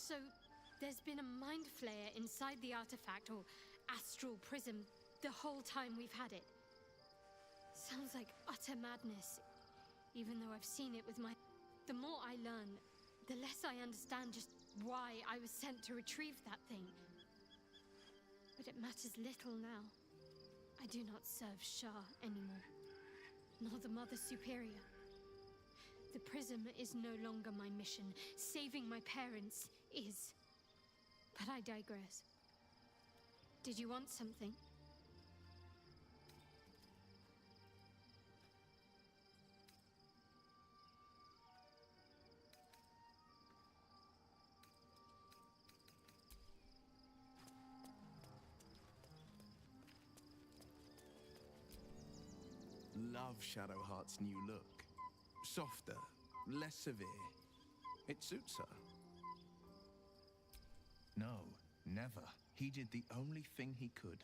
So, there's been a mind flayer inside the artifact, or astral prism, the whole time we've had it. Sounds like utter madness, even though I've seen it with my... The more I learn, the less I understand just why I was sent to retrieve that thing. But it matters little now. I do not serve Shah anymore, nor the Mother Superior. The prism is no longer my mission. Saving my parents is. But I digress. Did you want something? Love Shadowheart's new look. Softer, less severe. It suits her. No, never. He did the only thing he could.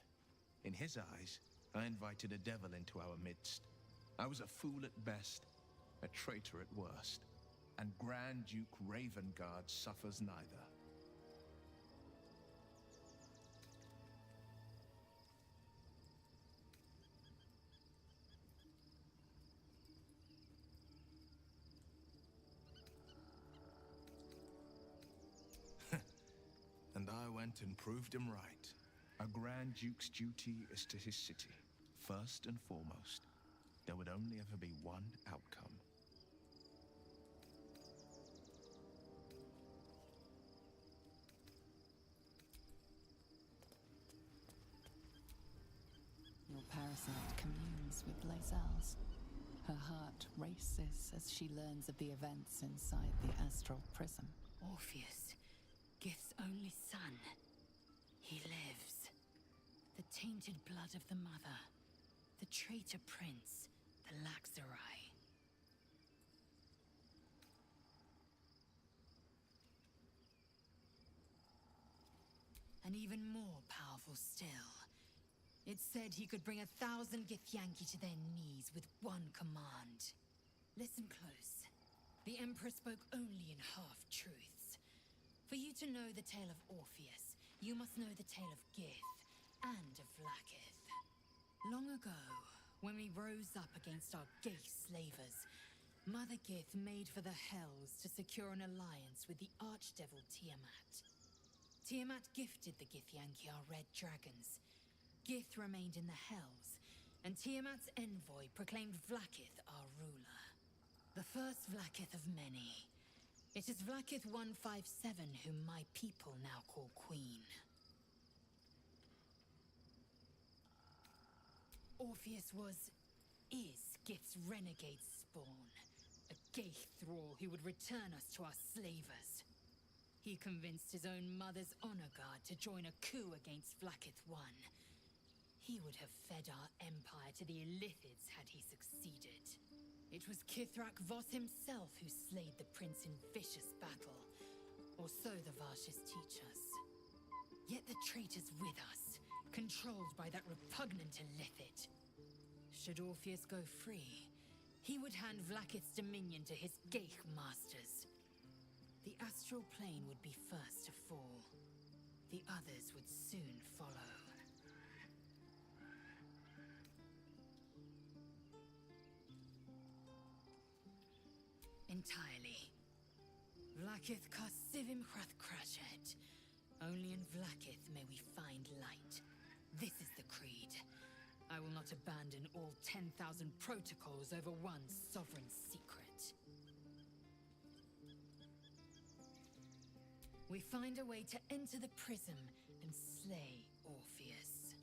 In his eyes, I invited a devil into our midst. I was a fool at best, a traitor at worst. And Grand Duke Ravengard suffers neither. And I went and proved him right. A Grand Duke's duty is to his city, first and foremost. There would only ever be one outcome. Your parasite communes with Blazell's. Her heart races as she learns of the events inside the astral prism. Orpheus, Gith's only son. He lives. The tainted blood of the mother. The traitor prince. The Laxarai. And even more powerful still. It said he could bring 1,000 Githyanki to their knees with one command. Listen close. The Emperor spoke only in half-truths. For you to know the tale of Orpheus, you must know the tale of Gith and of Vlaakith. Long ago, when we rose up against our gay slavers, Mother Gith made for the Hells to secure an alliance with the Archdevil Tiamat. Tiamat gifted the Githyanki our red dragons. Gith remained in the Hells, and Tiamat's envoy proclaimed Vlaakith our ruler. The first Vlaakith of many. It is Vlaakith 157 whom my people now call Queen. Orpheus is Gith's renegade spawn. A gay thrall who would return us to our slavers. He convinced his own mother's honor guard to join a coup against Vlaakith I. He would have fed our empire to the Illithids had he succeeded. It was Kithrak Voss himself who slayed the prince in vicious battle, or so the Varshas teach us. Yet the traitor's with us, controlled by that repugnant Illithid. Should Orpheus go free, he would hand Vlaakith's dominion to his Geich masters. The astral plane would be first to fall. The others would soon follow. Entirely. Vlaakith Karsivim Hrathkrashet. Only in Vlaakith may we find light. This is the creed. I will not abandon all 10,000 protocols over one sovereign secret. We find a way to enter the prism and slay Orpheus.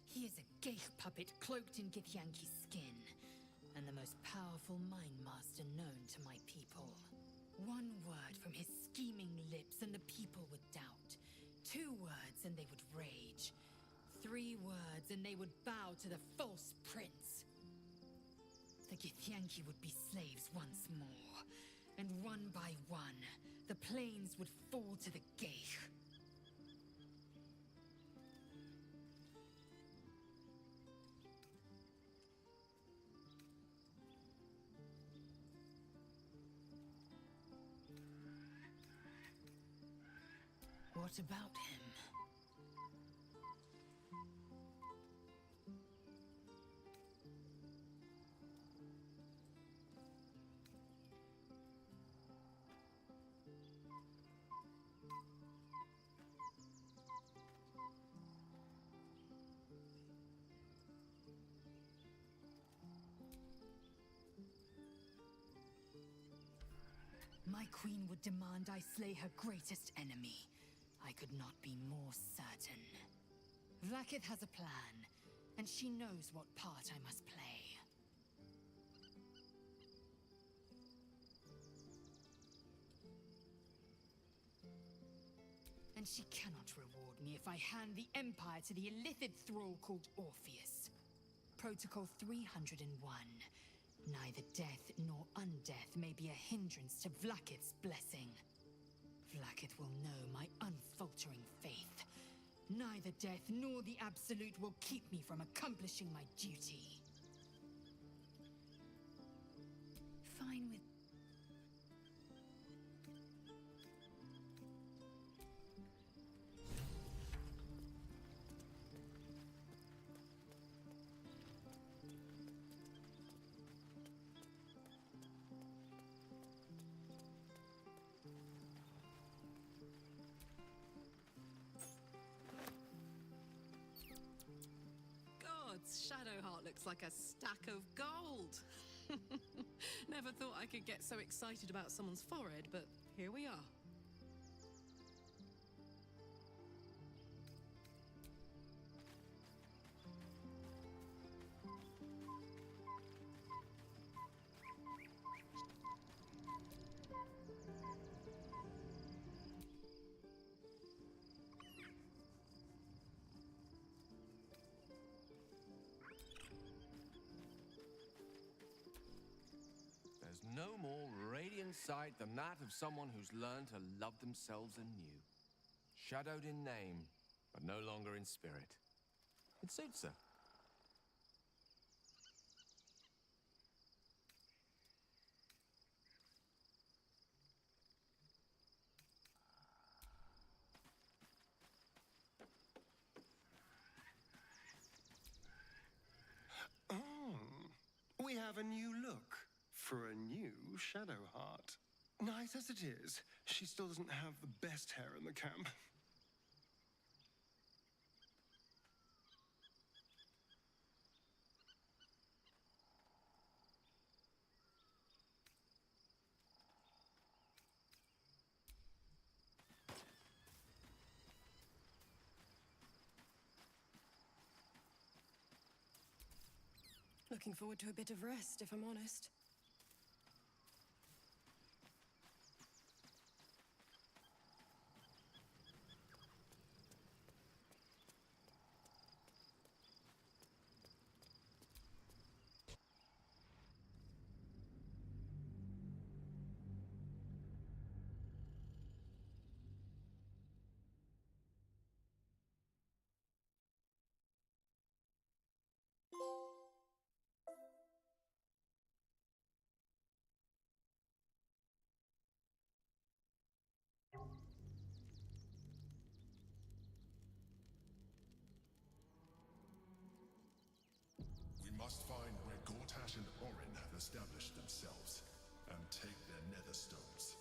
He is a Geich puppet cloaked in Githyanki skin, and the most powerful mind master known to my people. One word from his scheming lips and the people would doubt. 2 words and they would rage. 3 words and they would bow to the false prince. The Githyanki would be slaves once more, and one by one, the plains would fall to the Geich. What about him? My queen would demand I slay her greatest enemy. I could not be more certain. Vlaakith has a plan, and she knows what part I must play. And she cannot reward me if I hand the Empire to the illithid thrall called Orpheus. Protocol 301. Neither death nor undeath may be a hindrance to Vlaakith's blessing. Vlaakith will know my unfaltering faith. Neither death nor the Absolute will keep me from accomplishing my duty. Fine with... Shadowheart looks like a stack of gold. Never thought I could get so excited about someone's forehead, but here we are. No more radiant sight than that of someone who's learned to love themselves anew. Shadowed in name, but no longer in spirit. It suits her. We have a new look for a new Shadowheart. Nice as it is, she still doesn't have the best hair in the camp. Looking forward to a bit of rest, if I'm honest. We must find where Gortash and Orin have established themselves, and take their nether stones.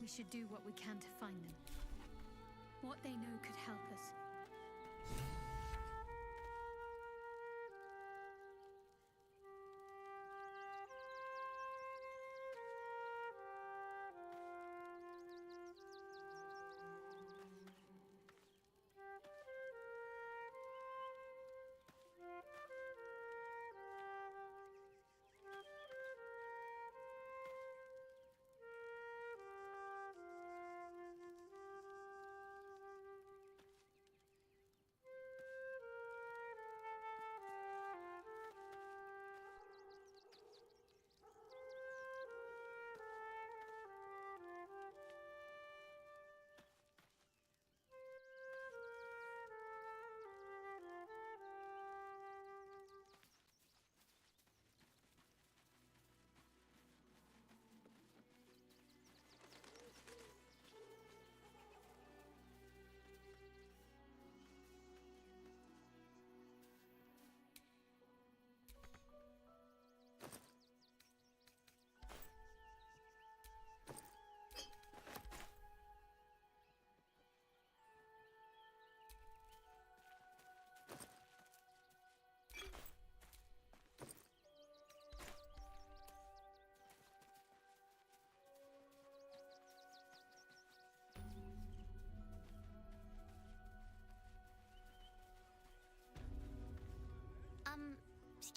We should do what we can to find them. What they know could help us.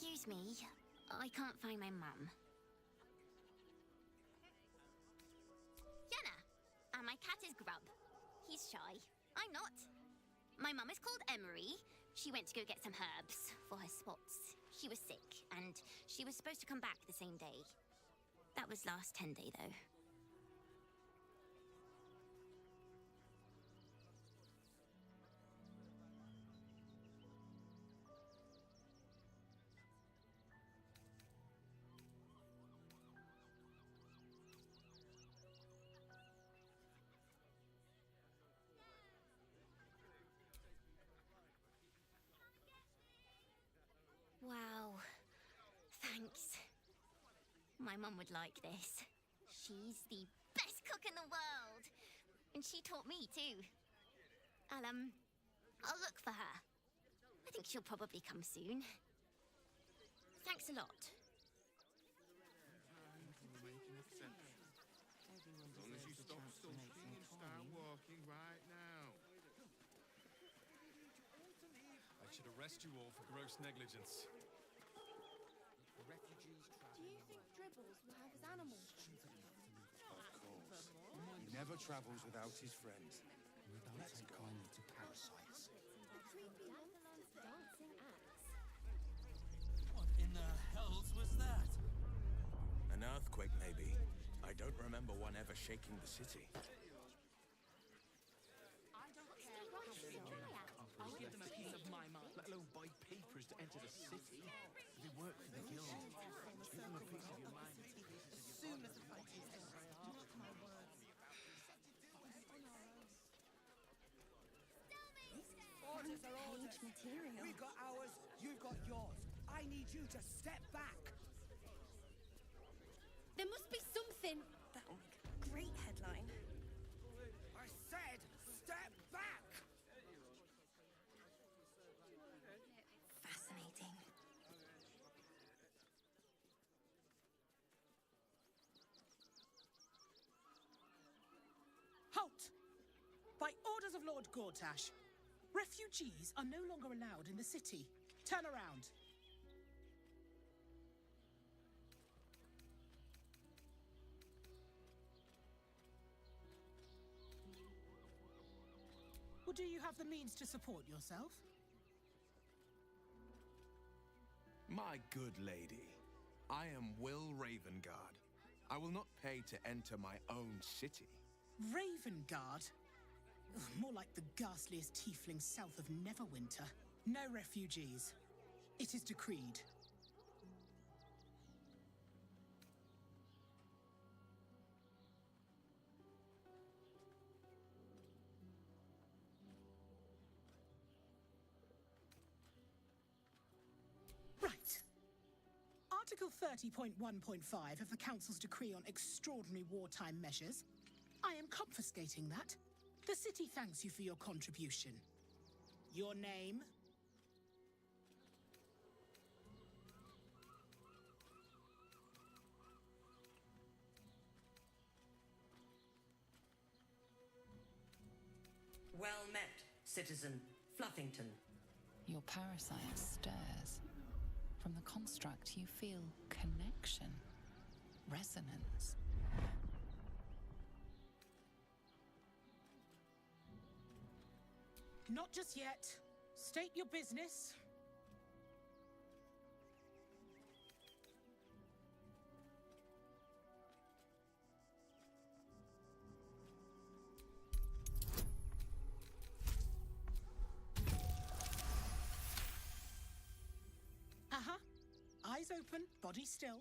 Excuse me, I can't find my mum. Yenna! And my cat is Grub. He's shy. I'm not. My mum is called Emery. She went to go get some herbs for her spots. She was sick, and she was supposed to come back the same day. That was last 10 day, though. Wow. Thanks. My mum would like this. She's the best cook in the world. And she taught me too. I'll look for her. I think she'll probably come soon. Thanks a lot. As long as you stop sulking and start walking right now. I should arrest you all for gross negligence. Do you think Dribbles will have his animals? Of course. He never travels without his friends. Let's go. To parasites. Creepy monsters dancing acts. What in the hells was that? An earthquake, maybe. I don't remember one ever shaking the city. I'll give them a piece of my mind. Let alone buy papers to enter the city. They work for the guild. Give them a piece of your mind. Soon as the fight is done, mark my words. Orders are orders. Page material. We've got ours, you've got yours. I need you to step back. There must be something. That'll make a great headline. I said, step back. Fascinating. Halt! By orders of Lord Gortash, refugees are no longer allowed in the city. Turn around. Or do you have the means to support yourself? My good lady, I am Will Ravengard. I will not pay to enter my own city. Ravengard? Ugh, more like the ghastliest tiefling south of Neverwinter. No refugees. It is decreed. Right. Article 30.1.5 of the Council's decree on extraordinary wartime measures. I am confiscating that. The city thanks you for your contribution. Your name? Well met, citizen Fluffington. Your parasite stirs. From the construct, you feel connection, resonance. Not just yet. State your business. Eyes open, body still.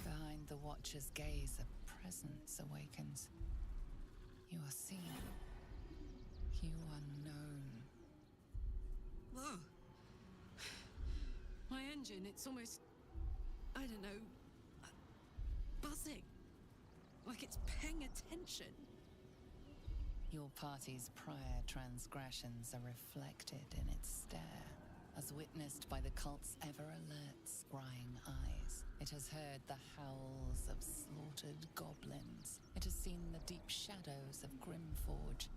Behind the Watcher's gaze, a presence awakens. You are seen. You are known. Whoa. My engine, it's almost, I don't know, buzzing. Like it's paying attention. Your party's prior transgressions are reflected in its stare. as witnessed by the cult's ever-alert, scrying eyes. It has heard the howls of slaughtered goblins. It has seen the deep shadows of Grimforge,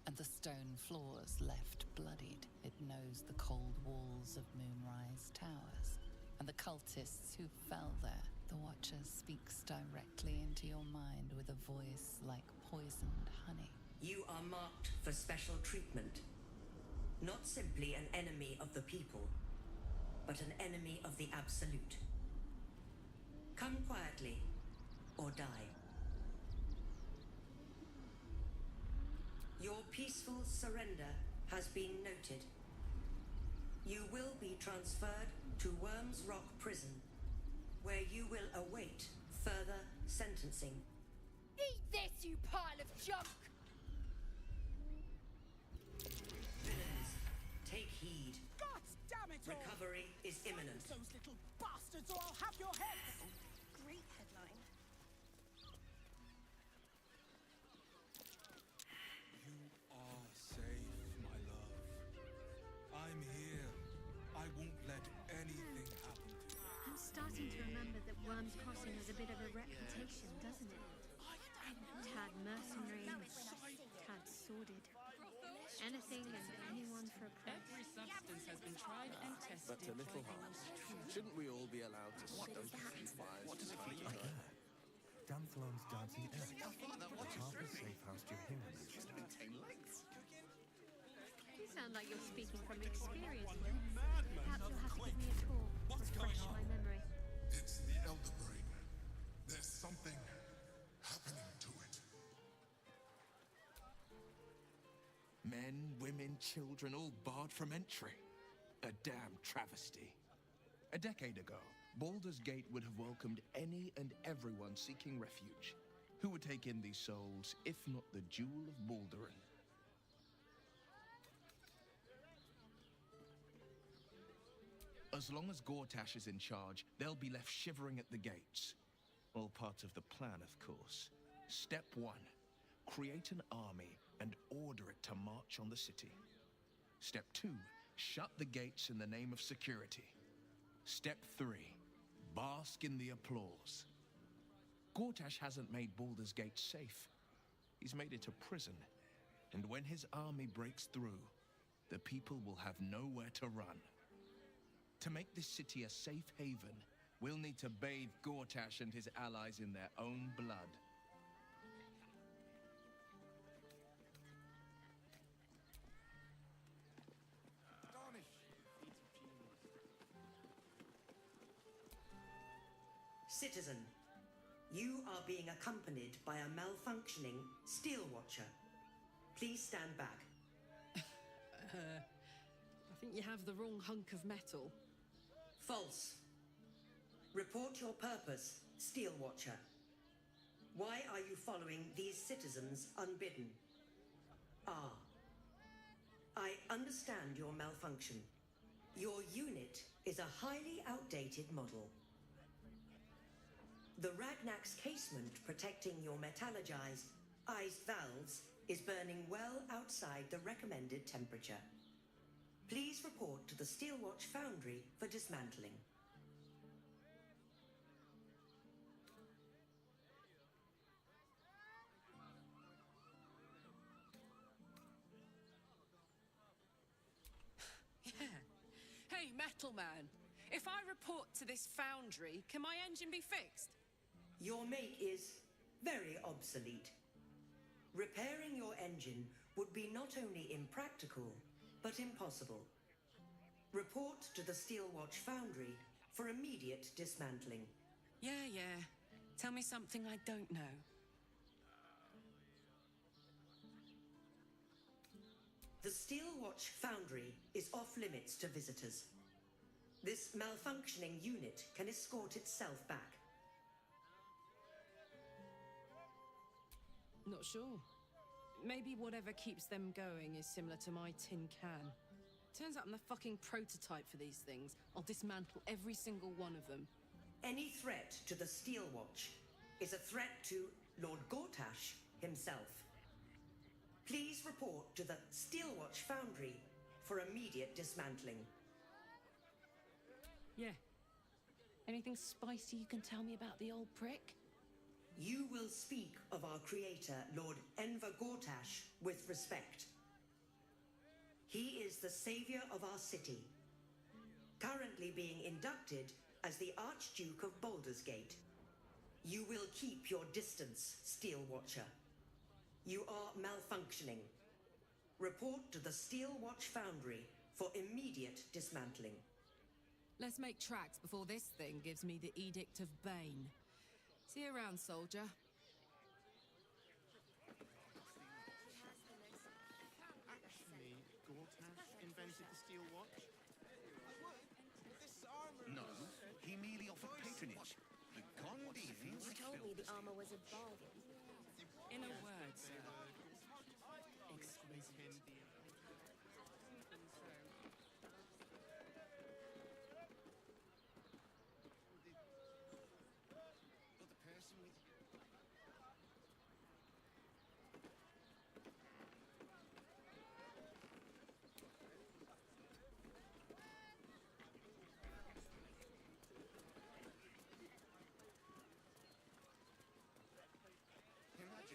and the stone floors left bloodied. It knows the cold walls of Moonrise Towers, and the cultists who fell there. The Watcher speaks directly into your mind with a voice like poisoned honey. You are marked for special treatment. Not simply an enemy of the people, but an enemy of the Absolute. Come quietly, or die. Your peaceful surrender has been noted. You will be transferred to Worm's Rock Prison, where you will await further sentencing. Eat this, you pile of junk! Villains, take heed. God damn it all! Recovery is imminent. Those little bastards, or I'll have your heads! Great headline. You are safe, my love. I'm here. I won't let anything happen to you. I'm starting to remember that Worm's Crossing has a bit of a reputation, doesn't it? Tad mercenary, tad sordid. Anything and anyone for a price. Every substance has been tried and tested. But a little harm. Shouldn't we all be allowed to stoke a few fires? What does it feel like? Danthalone's dancing air. The Harper's safe house Jahira mentioned. You sound like you're speaking from experience. Perhaps you'll have to give me a tour. Refresh my memory. It's the Elder Brain. There's something happening to it. Men, women, children, all barred from entry. A damn travesty. A decade ago, Baldur's Gate would have welcomed any and everyone seeking refuge. Who would take in these souls, if not the Jewel of Baldurin? As long as Gortash is in charge, they'll be left shivering at the gates. All part of the plan, of course. Step 1. Create an army and order it to march on the city. Step 2. Shut the gates in the name of security. Step 3. Bask in the applause. Gortash hasn't made Baldur's Gate safe. He's made it a prison. And when his army breaks through, the people will have nowhere to run. To make this city a safe haven, we'll need to bathe Gortash and his allies in their own blood. Citizen, you are being accompanied by a malfunctioning Steel Watcher. Please stand back. I think you have the wrong hunk of metal. False. Report your purpose, Steel Watcher. Why are you following these citizens unbidden? Ah. I understand your malfunction. Your unit is a highly outdated model. The Ragnak's casement protecting your metallurgized iced valves is burning well outside the recommended temperature. Please report to the Steelwatch Foundry for dismantling. Yeah. Hey, Metal Man. If I report to this foundry, can my engine be fixed? Your make is very obsolete. Repairing your engine would be not only impractical, but impossible. Report to the Steelwatch Foundry for immediate dismantling. Yeah. Tell me something I don't know. The Steelwatch Foundry is off limits to visitors. This malfunctioning unit can escort itself back. Not sure. Maybe whatever keeps them going is similar to my tin can. Turns out I'm the fucking prototype for these things. I'll dismantle every single one of them. Any threat to the Steelwatch is a threat to Lord Gortash himself. Please report to the Steelwatch Foundry for immediate dismantling. Yeah. Anything spicy you can tell me about the old prick? You will speak of our creator, Lord Enver Gortash, with respect. He is the savior of our city, currently being inducted as the Archduke of Baldur's Gate. You will keep your distance, Steel Watcher. You are malfunctioning. Report to the Steel Watch Foundry for immediate dismantling. Let's make tracks before this thing gives me the Edict of Bane. See you around, soldier. Actually, Gortash invented the steel watch? No, he merely offered patronage. The Gondi feels You told me the armor was a bargain. In a word, sir.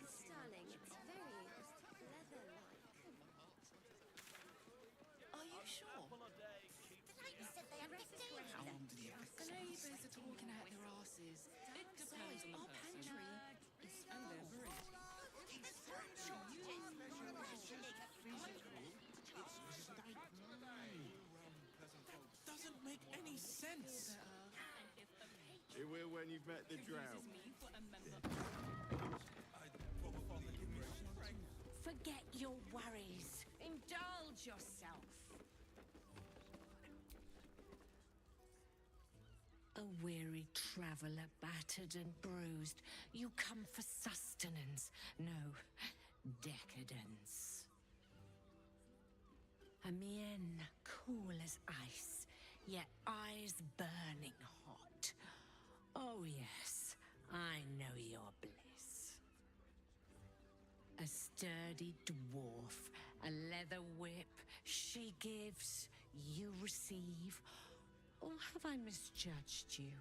Sterling, it's very leather-like. Are you sure? The lady said they had 15. How long did you have? The neighbours are talking out their asses. It depends on the Our person. pantry is And their variety. Doesn't make any sense. It will when you've met the drought. Forget your worries. Indulge yourself. A weary traveller, battered and bruised, you come for sustenance, no, decadence. A mien cool as ice, yet eyes burning hot. Oh yes, I know your bliss. A sturdy dwarf, a leather whip, she gives, you receive. Or have I misjudged you?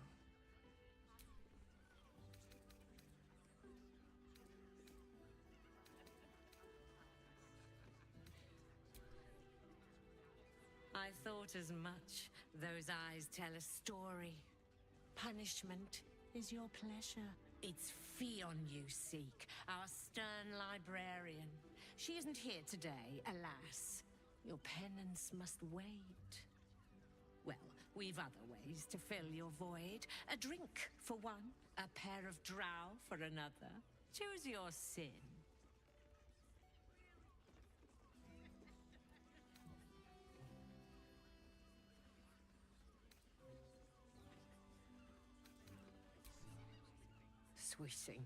I thought as much. Those eyes tell a story. Punishment is your pleasure. It's Fionn you seek, our stern librarian. She isn't here today, alas. Your penance must wait. Well, we've other ways to fill your void. A drink for one, a pair of drow for another. Choose your sin. Sweeting,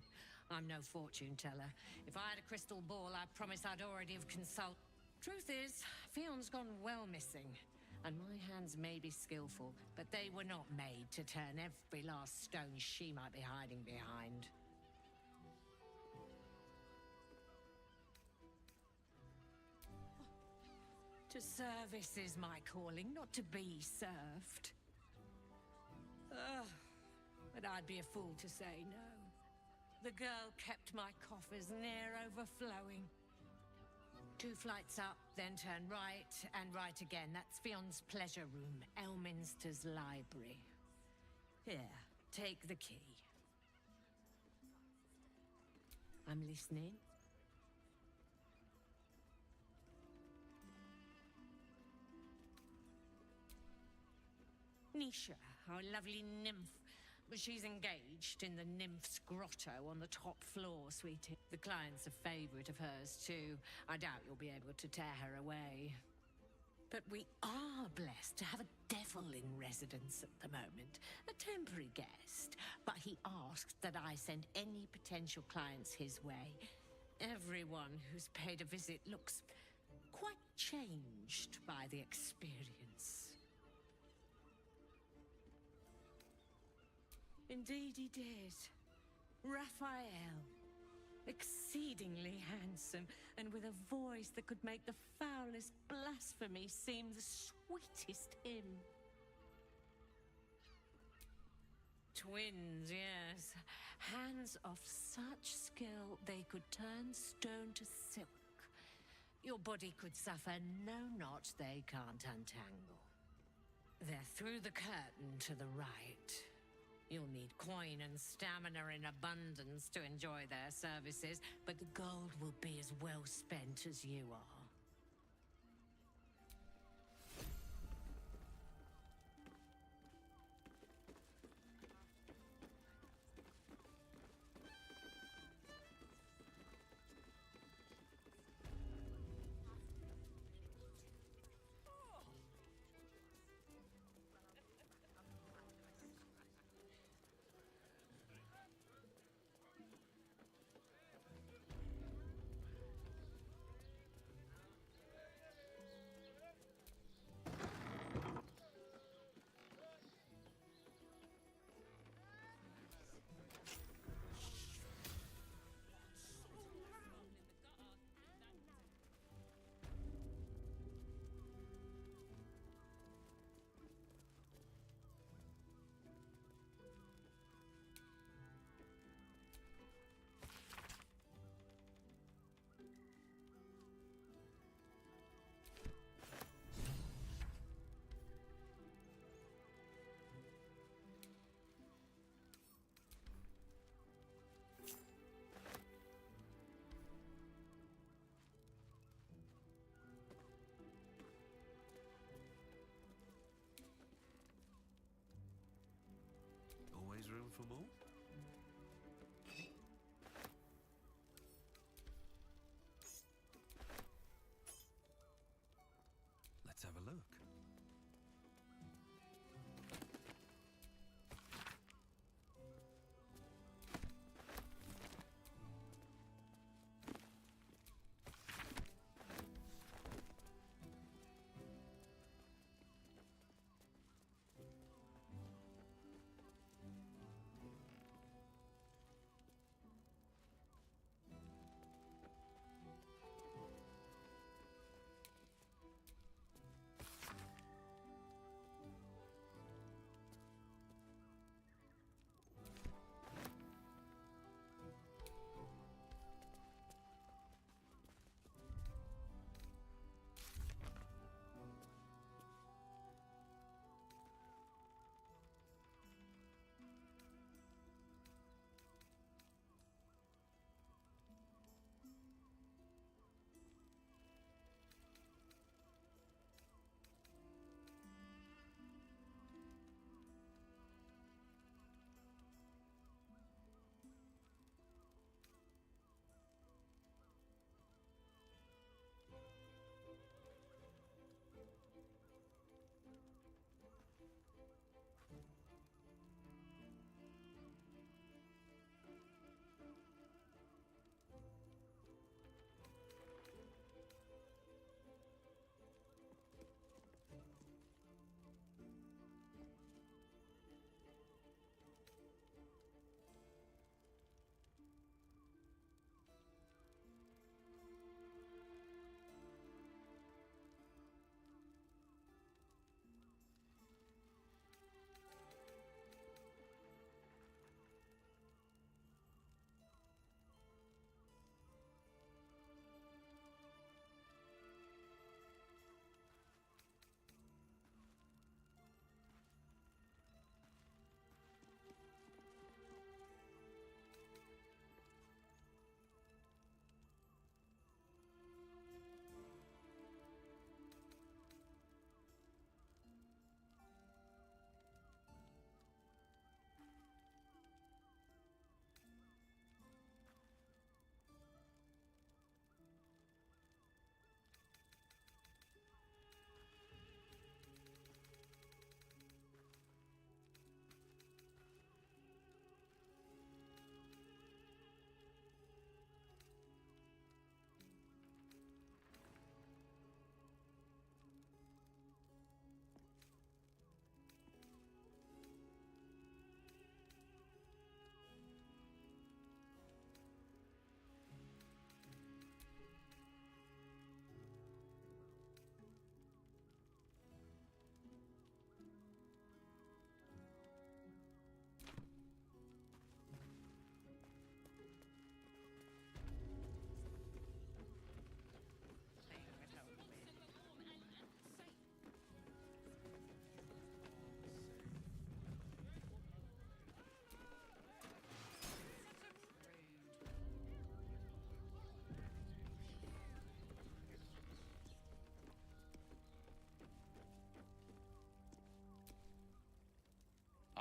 I'm no fortune teller. If I had a crystal ball, I promise I'd already have consulted. Truth is, Fion's gone well missing. And my hands may be skillful, but they were not made to turn every last stone she might be hiding behind. To service is my calling, not to be served. But I'd be a fool to say no. The girl kept my coffers near overflowing. 2 flights up, then turn right, and right again. That's Fion's pleasure room, Elminster's library. Here, take the key. I'm listening. Nisha, our lovely nymph. She's engaged in the nymph's grotto on the top floor, sweetie. The client's a favorite of hers, too. I doubt you'll be able to tear her away. But we are blessed to have a devil in residence at the moment. A temporary guest. But he asked that I send any potential clients his way. Everyone who's paid a visit looks quite changed by the experience. Indeed he did. Raphael. Exceedingly handsome, and with a voice that could make the foulest blasphemy seem the sweetest hymn. twins, yes. Hands of such skill they could turn stone to silk. Your body could suffer no knot they can't untangle. They're through the curtain to the right. You'll need coin and stamina in abundance to enjoy their services, but the gold will be as well spent as you are.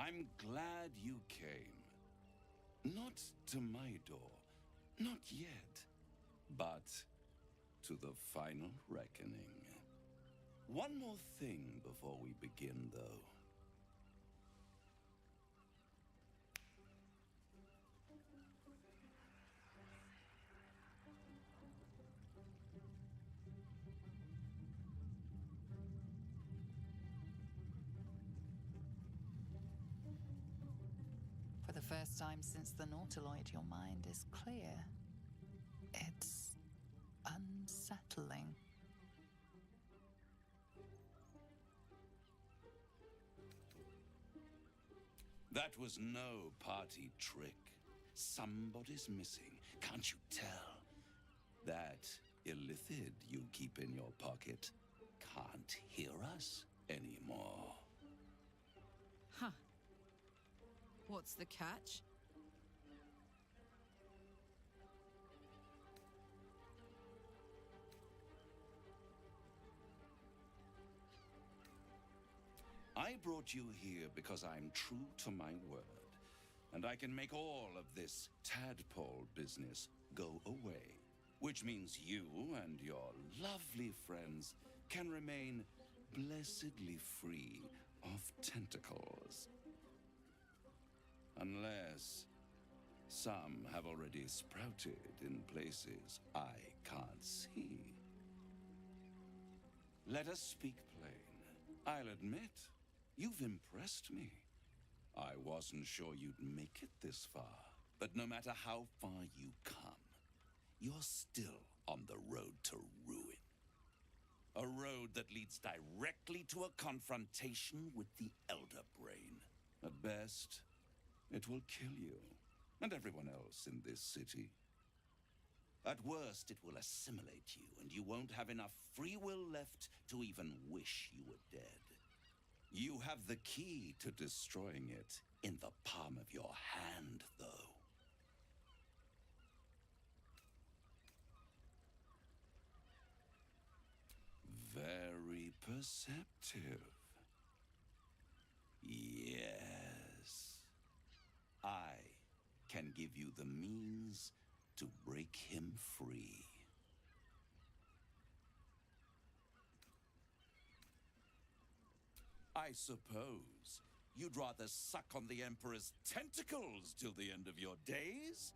I'm glad you came. Not to my door, not yet, but to the final reckoning. One more thing before we begin, though. For the first time since the Nautiloid, your mind is clear. It's unsettling. That was no party trick. Somebody's missing, can't you tell? That illithid you keep in your pocket can't hear us anymore. Huh. What's the catch? I brought you here because I'm true to my word, and I can make all of this tadpole business go away, which means you and your lovely friends can remain blessedly free of tentacles. Unless some have already sprouted in places I can't see. Let us speak plain. I'll admit, you've impressed me. I wasn't sure you'd make it this far, but no matter how far you come, you're still on the road to ruin. A road that leads directly to a confrontation with the Elder Brain. At best, it will kill you, and everyone else in this city. At worst, it will assimilate you, and you won't have enough free will left to even wish you were dead. You have the key to destroying it in the palm of your hand, though. Very perceptive. Yes. I can give you the means to break him free. I suppose you'd rather suck on the Emperor's tentacles till the end of your days?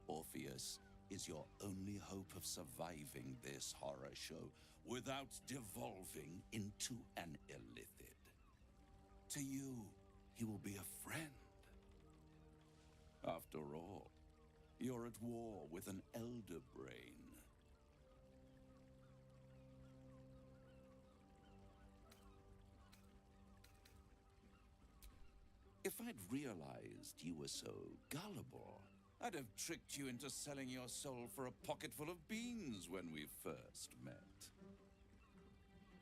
Orpheus is your only hope of surviving this horror show without devolving into an illithid. To you, he will be a friend. After all, you're at war with an Elder Brain. If I'd realized you were so gullible, I'd have tricked you into selling your soul for a pocketful of beans when we first met.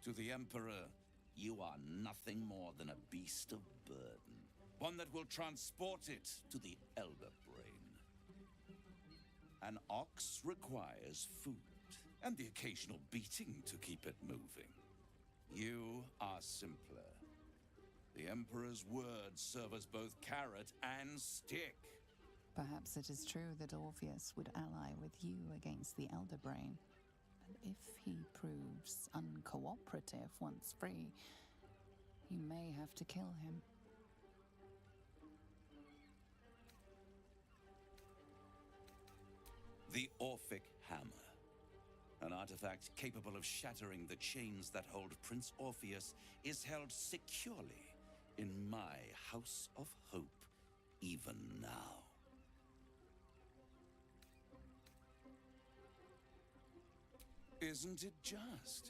To the Emperor, you are nothing more than a beast of burden, one that will transport it to the Elder Brain. An ox requires food, and the occasional beating to keep it moving. You are simpler. The Emperor's words serve as both carrot and stick. Perhaps it is true that Orpheus would ally with you against the Elder Brain. But if he proves uncooperative once free, you may have to kill him. The Orphic Hammer. An artifact capable of shattering the chains that hold Prince Orpheus is held securely in my House of Hope, even now. Isn't it just?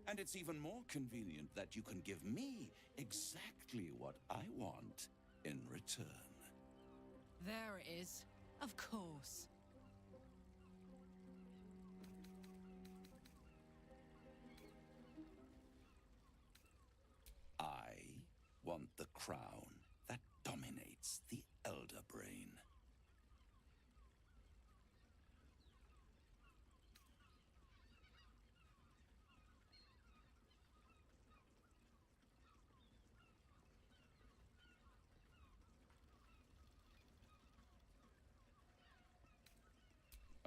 And it's even more convenient that you can give me exactly what I want in return. There it is. Of course. I want the crown that dominates the Elder Brain.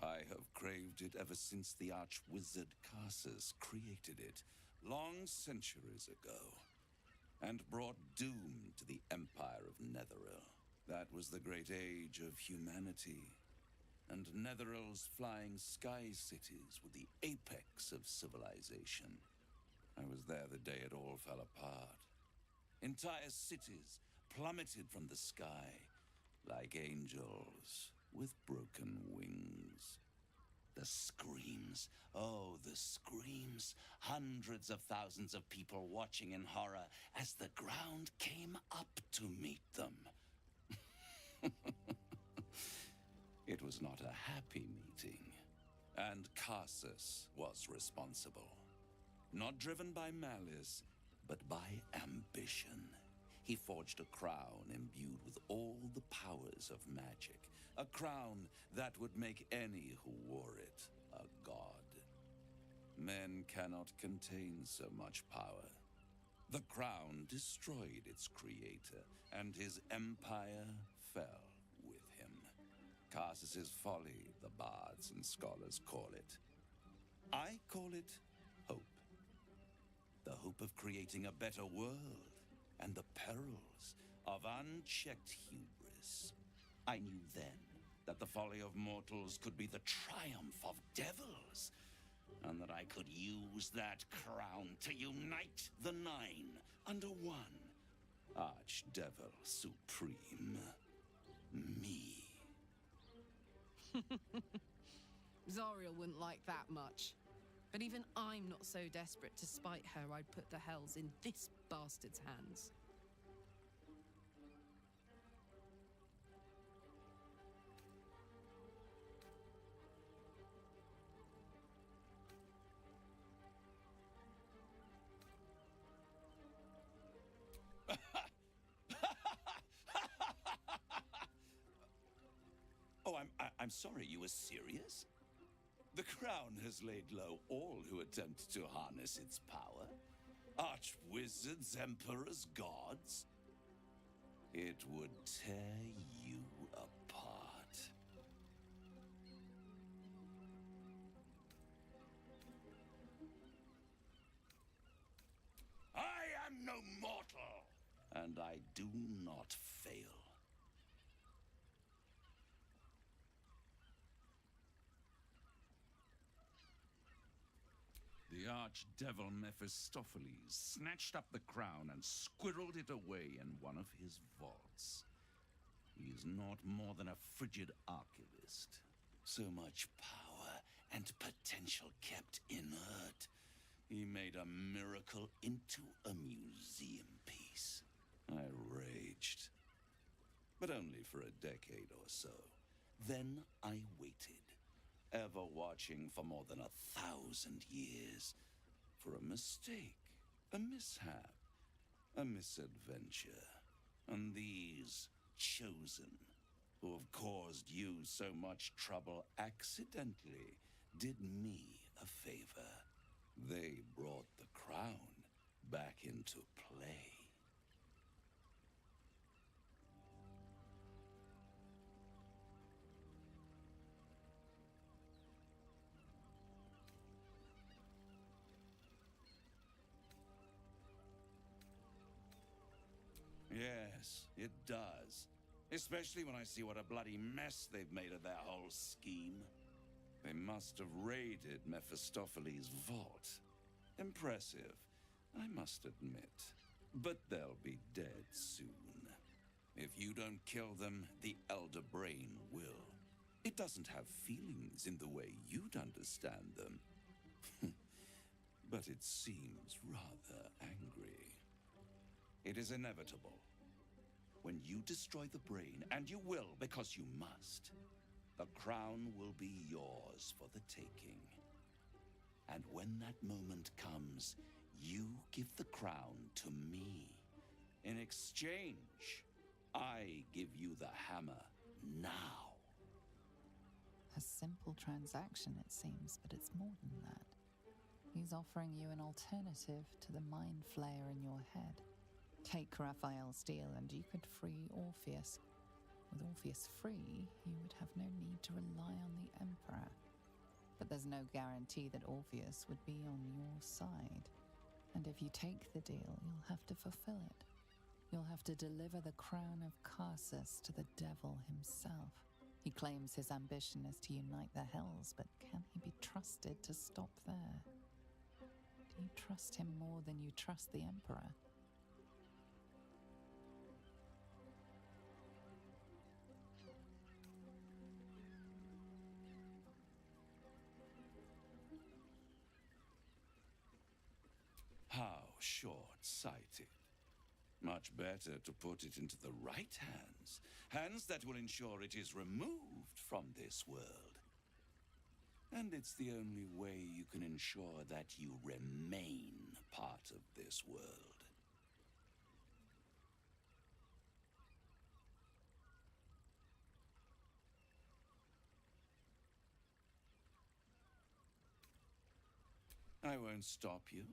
I have craved it ever since the arch-wizard Karsus created it, long centuries ago, and brought doom to the Empire of Netheril. That was the great age of humanity, and Netheril's flying sky cities were the apex of civilization. I was there the day it all fell apart. Entire cities plummeted from the sky like angels with broken wings. The screams, oh, the screams. Hundreds of thousands of people watching in horror as the ground came up to meet them. It was not a happy meeting, and Karsus was responsible. Not driven by malice, but by ambition. He forged a crown imbued with all the powers of magic. A crown that would make any who wore it a god. Men cannot contain so much power. The crown destroyed its creator, and his empire fell with him. Karsus's folly, the bards and scholars call it. I call it hope. The hope of creating a better world, and the perils of unchecked hubris. I knew then that the folly of mortals could be the triumph of devils, and that I could use that crown to unite the Nine under one Archdevil Supreme. Me. Zariel wouldn't like that much. But even I'm not so desperate to spite her I'd put the hells in this bastard's hands. Oh, I'm sorry, you were serious? The crown has laid low all who attempt to harness its power. Arch-wizards, emperors, gods. It would tear you apart. I am no mortal, and I do not fail. The archdevil Mephistopheles snatched up the crown and squirreled it away in one of his vaults. He is not more than a frigid archivist. So much power and potential kept inert. He made a miracle into a museum piece. I raged. But only for a decade or so. Then I waited. Ever watching for more than 1,000 years for a mistake, a mishap, a misadventure. And these chosen, who have caused you so much trouble accidentally, did me a favor. They brought the crown back into play. Yes, it does. Especially when I see what a bloody mess they've made of their whole scheme. They must have raided Mephistopheles' vault. Impressive, I must admit. But they'll be dead soon. If you don't kill them, the Elder Brain will. It doesn't have feelings in the way you'd understand them. But it seems rather angry. It is inevitable. When you destroy the brain, and you will because you must, the crown will be yours for the taking. And when that moment comes, you give the crown to me. In exchange, I give you the hammer now. A simple transaction, it seems, but it's more than that. He's offering you an alternative to the mind flayer in your head. Take Raphael's deal and you could free Orpheus. With Orpheus free, you would have no need to rely on the Emperor. But there's no guarantee that Orpheus would be on your side. And if you take the deal, you'll have to fulfill it. You'll have to deliver the crown of Karsus to the devil himself. He claims his ambition is to unite the Hells, but can he be trusted to stop there? Do you trust him more than you trust the Emperor? How short-sighted. Much better to put it into the right hands. Hands that will ensure it is removed from this world. And it's the only way you can ensure that you remain part of this world. I won't stop you.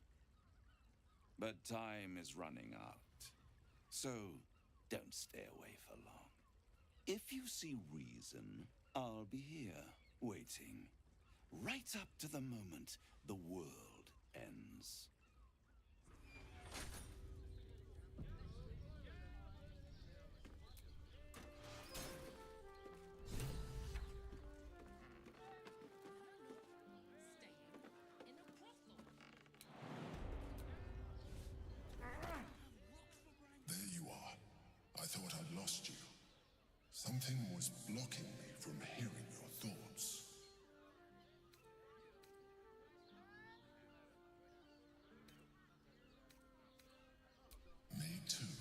But time is running out. So, don't stay away for long. If you see reason, I'll be here, waiting. Right up to the moment the world ends. There you are. I thought I'd lost you. Something was blocking me from hearing your thoughts. Me too.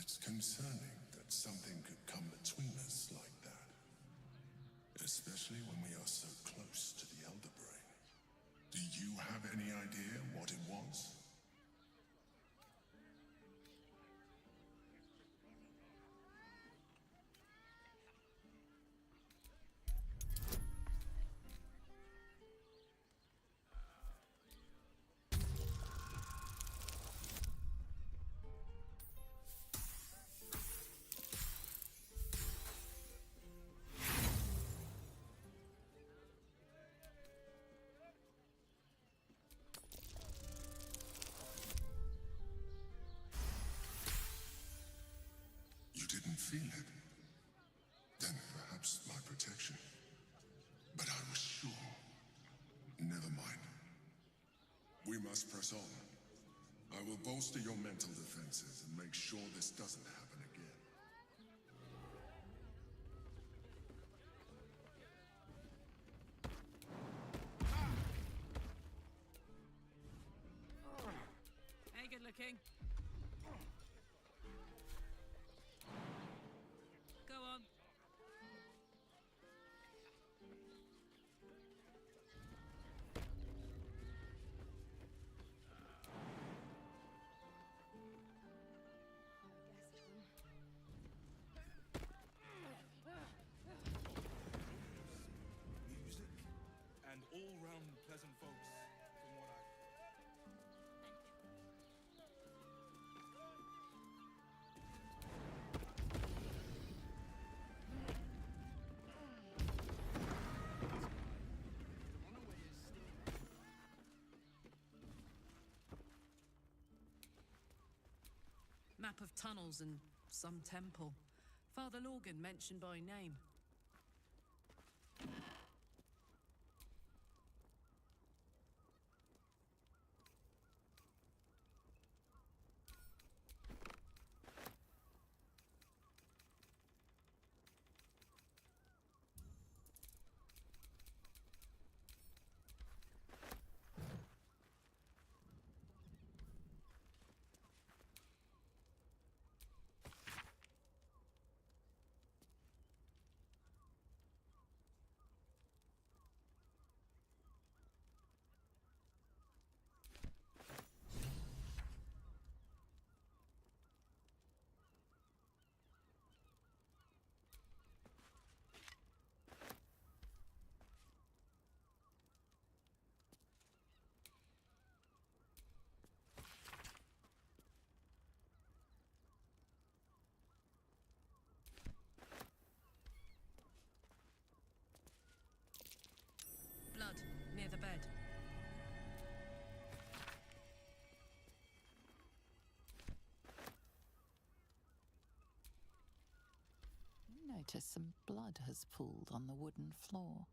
It's concerning that something could come between us like that. Especially when we are so close to the Elder Brain. Do you have any idea what it was? Feel it. Then perhaps my protection. But I was sure. Never mind. We must press on. I will bolster your mental defenses and make sure this doesn't happen again. Hey, good looking. Go on. Music and all-round pleasant folks, from what I... Map of tunnels and some temple. Father Lorgan mentioned by name. notice some blood has pooled on the wooden floor.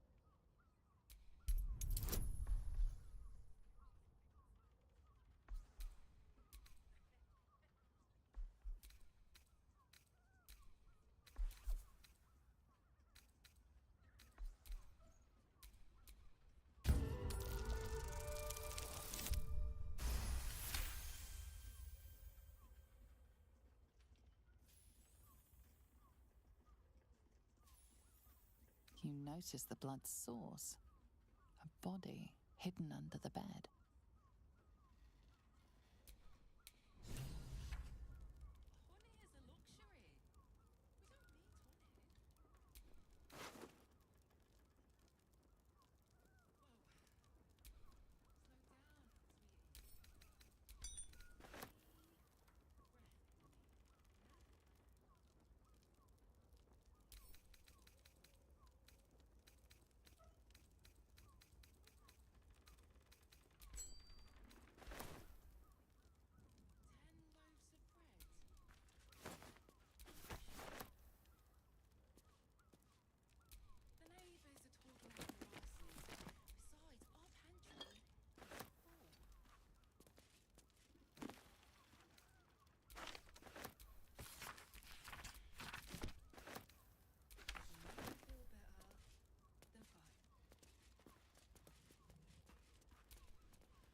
You notice the blood's source. A body hidden under the bed.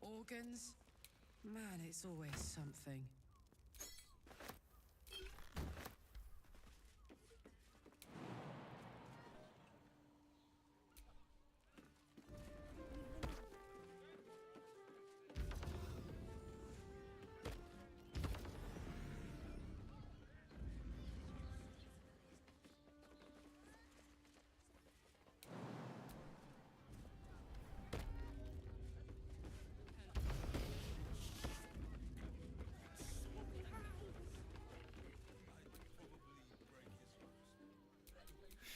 Organs? Man, it's always something.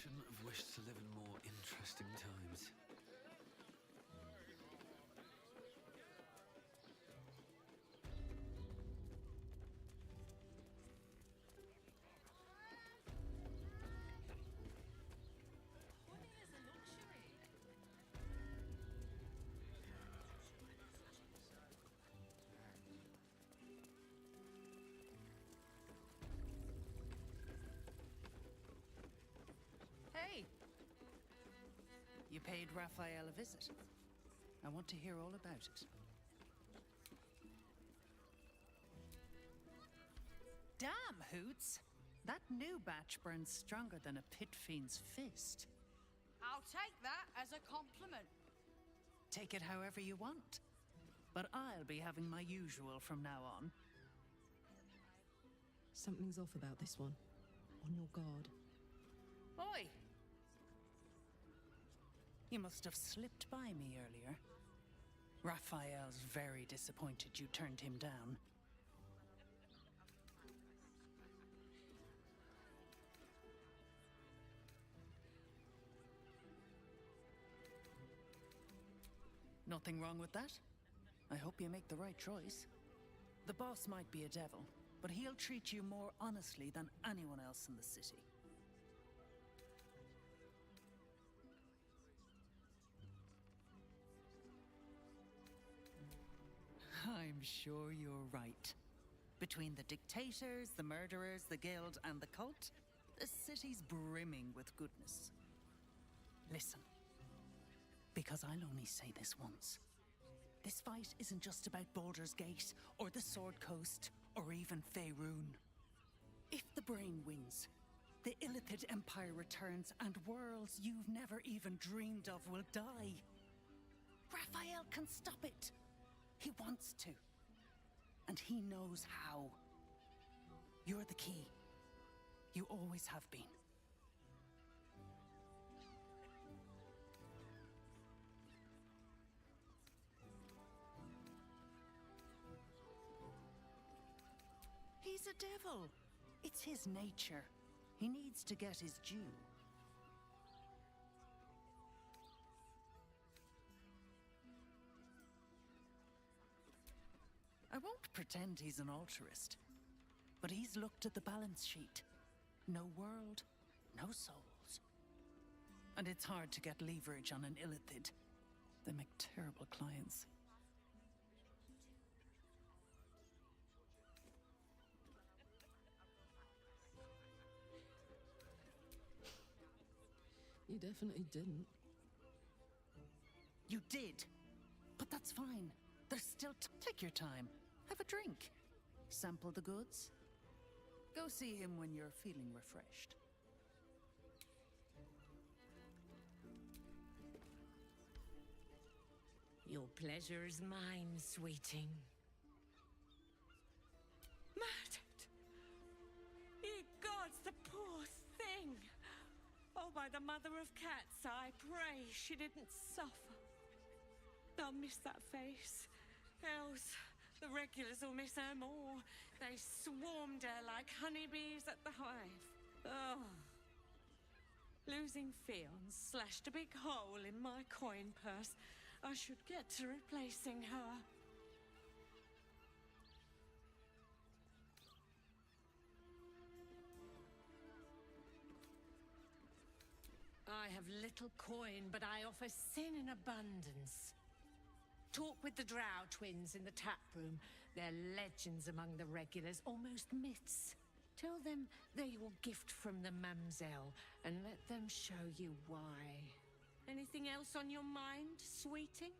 Shouldn't have wished to live in more interesting times. Hey! You paid Raphael a visit. I want to hear all about it. Damn, Hoots! That new batch burns stronger than a pit fiend's fist. I'll take that as a compliment. Take it however you want. But I'll be having my usual from now on. Something's off about this one. On your guard. Oi! You must have slipped by me earlier. Raphael's very disappointed you turned him down. Nothing wrong with that. I hope you make the right choice. The boss might be a devil, but he'll treat you more honestly than anyone else in the city. I'm sure you're right. Between the dictators, the murderers, the guild, and the cult, the city's brimming with goodness. Listen, because I'll only say this once. This fight isn't just about Baldur's Gate, or the Sword Coast, or even Faerun. If the Brain wins, the Illithid Empire returns, and worlds you've never even dreamed of will die. Raphael can stop it. He wants to. And he knows how. You're the key. You always have been. He's a devil. It's his nature. He needs to get his due. I won't pretend he's an altruist, but he's looked at the balance sheet. No world, no souls. And it's hard to get leverage on an illithid. They make terrible clients. You definitely didn't. You did. But that's fine. There's still take your time. Have a drink. Sample the goods. Go see him when you're feeling refreshed. Your pleasure is mine, sweeting. Murdered! Ye gods, the poor thing! Oh, by the mother of cats, I pray she didn't suffer. I'll miss that face. Else, the regulars will miss her more. They swarmed her like honeybees at the hive. Oh. Losing Fionn slashed a big hole in my coin purse. I should get to replacing her. I have little coin, but I offer sin in abundance. Talk with the Drow twins in the tap room. They're legends among the regulars, almost myths. Tell them they're your gift from the Mamselle, and let them show you why. Anything else on your mind, sweeting?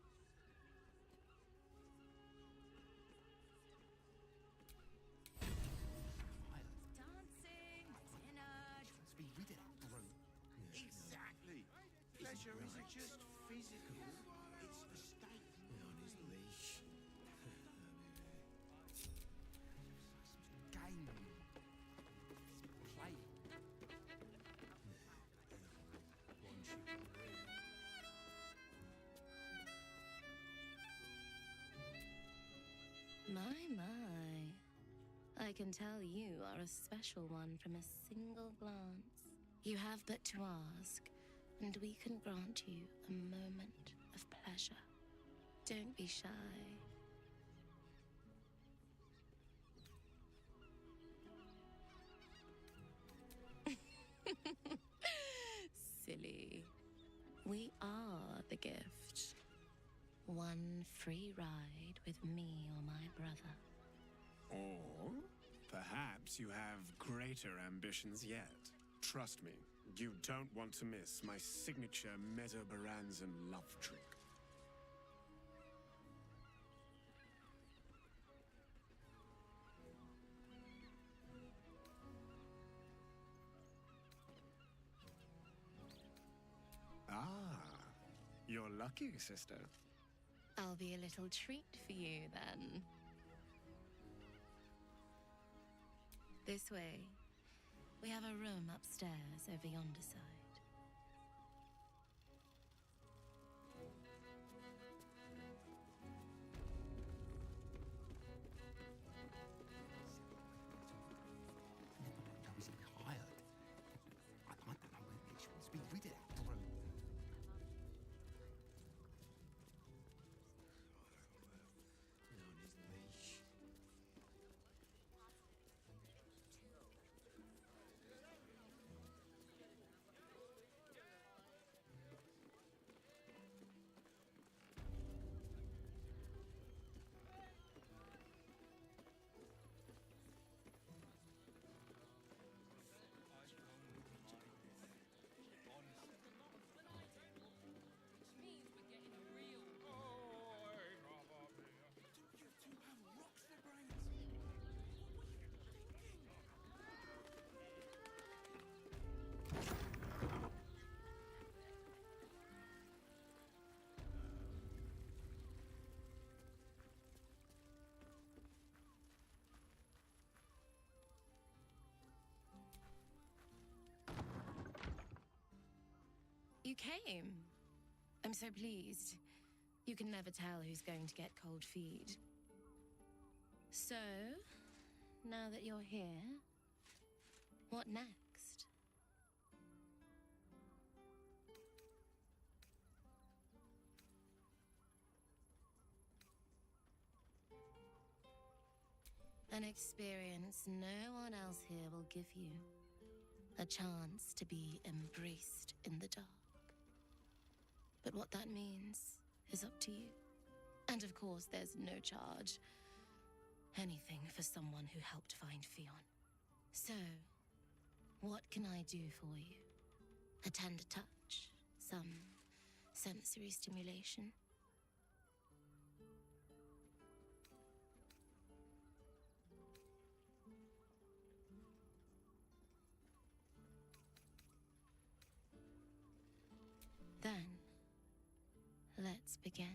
Dancing, dinner. Be rid of that brute. Exactly. Pleasure isn't just physical, it's the state. On his leash. Game. Play. My. I can tell you are a special one from a single glance. You have but to ask, and we can grant you a moment of pleasure. Don't be shy. Silly. We are the gift. One free ride with me or my brother. Or perhaps you have greater ambitions yet. Trust me, you don't want to miss my signature Mesobaranzan love trick. Ah, you're lucky, sister. I'll be a little treat for you, then. This way. We have a room upstairs over yonder side. He's hired. I don't know where he wants to be rid of that brute. On his leash. You came. I'm so pleased. You can never tell who's going to get cold feet. So, now that you're here, what next? An experience no one else here will give you. A chance to be embraced in the dark. But what that means is up to you. And of course, there's no charge. Anything for someone who helped find Fionn. So, what can I do for you? A tender touch? Some sensory stimulation? Then, let's begin.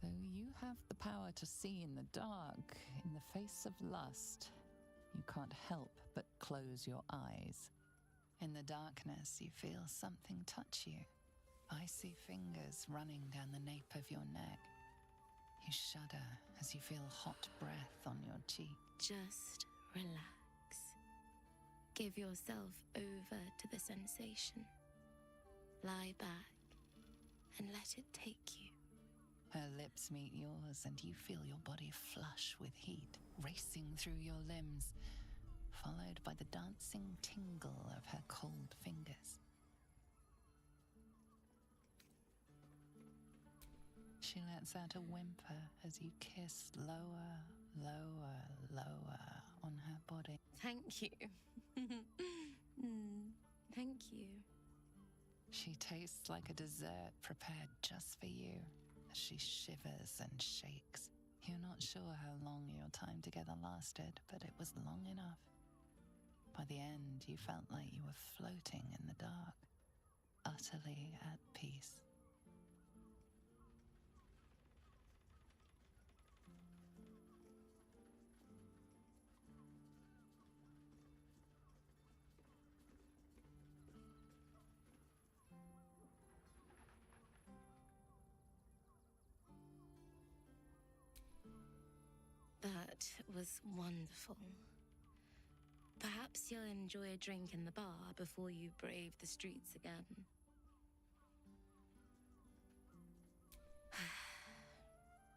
Though you have the power to see in the dark, in the face of lust, you can't help but close your eyes. In the darkness, you feel something touch you. Icy fingers running down the nape of your neck. You shudder as you feel hot breath on your cheek. Just relax. Give yourself over to the sensation. Lie back and let it take you. Her lips meet yours and you feel your body flush with heat, racing through your limbs, followed by the dancing tingle of her cold fingers. She lets out a whimper as you kiss lower, lower, lower on her body. Thank you. Thank you. She tastes like a dessert prepared just for you as she shivers and shakes. You're not sure how long your time together lasted, but it was long enough. By the end, you felt like you were floating in the dark, utterly at peace. That was wonderful. Perhaps you'll enjoy a drink in the bar before you brave the streets again.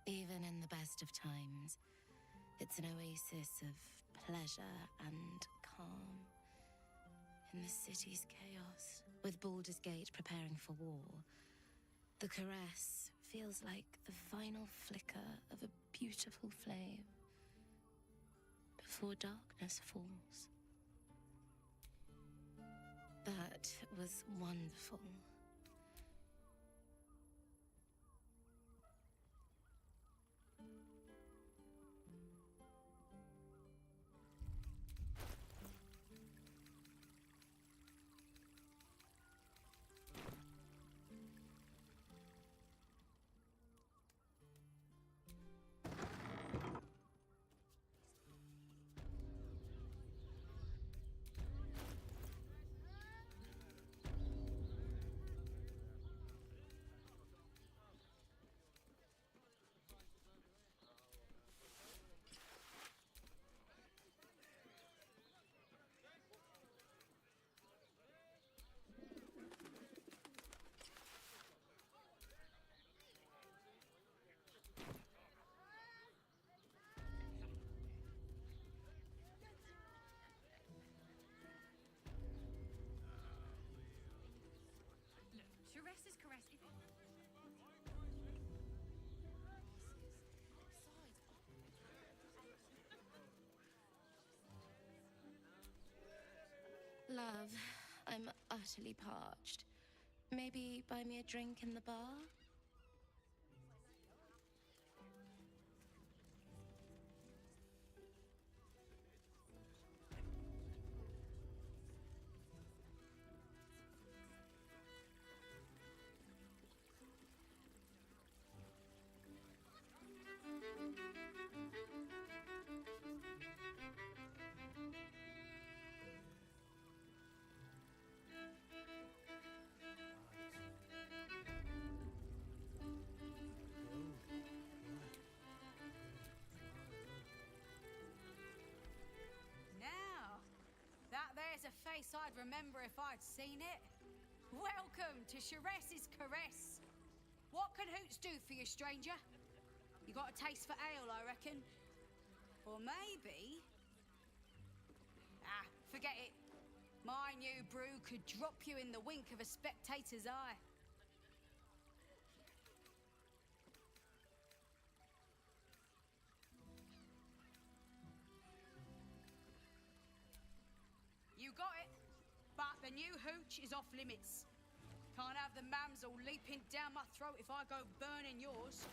Even in the best of times, it's an oasis of pleasure and calm. In the city's chaos, with Baldur's Gate preparing for war, the caress feels like the final flicker of a beautiful flame before darkness falls. That was wonderful. Teresa's caress. Love, I'm utterly parched. Maybe buy me a drink in the bar? Now, that there's a face I'd remember if I'd seen it. Welcome to Sharess's Caress. What can Hoots do for you, stranger? You got a taste for ale, I reckon. Or maybe... Ah, forget it. My new brew could drop you in the wink of a spectator's eye. You got it, but the new hooch is off limits. Can't have the mams all leaping down my throat if I go burning yours.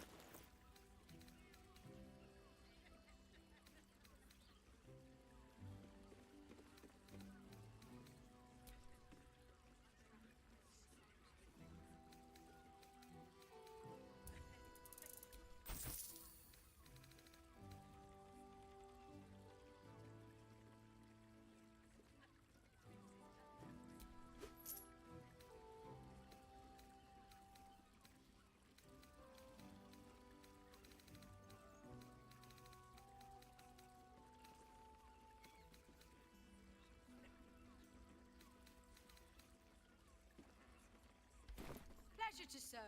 Pleasure to serve.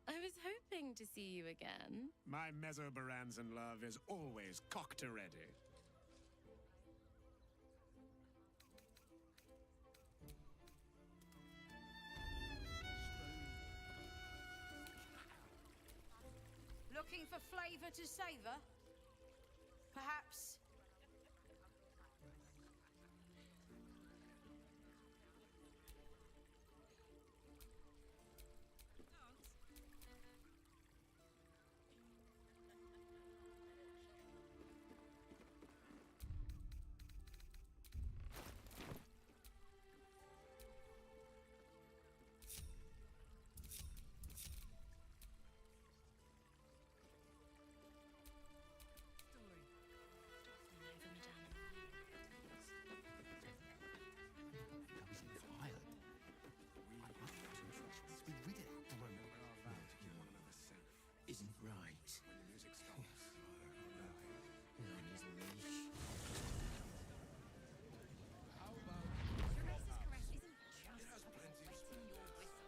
I was hoping to see you again. My Mesobaranzan love is always cocked ready. Looking for flavour to savour? Perhaps. Isn't right. When the music stops. On his leash. Sharess's Caress isn't just wetting your whistle.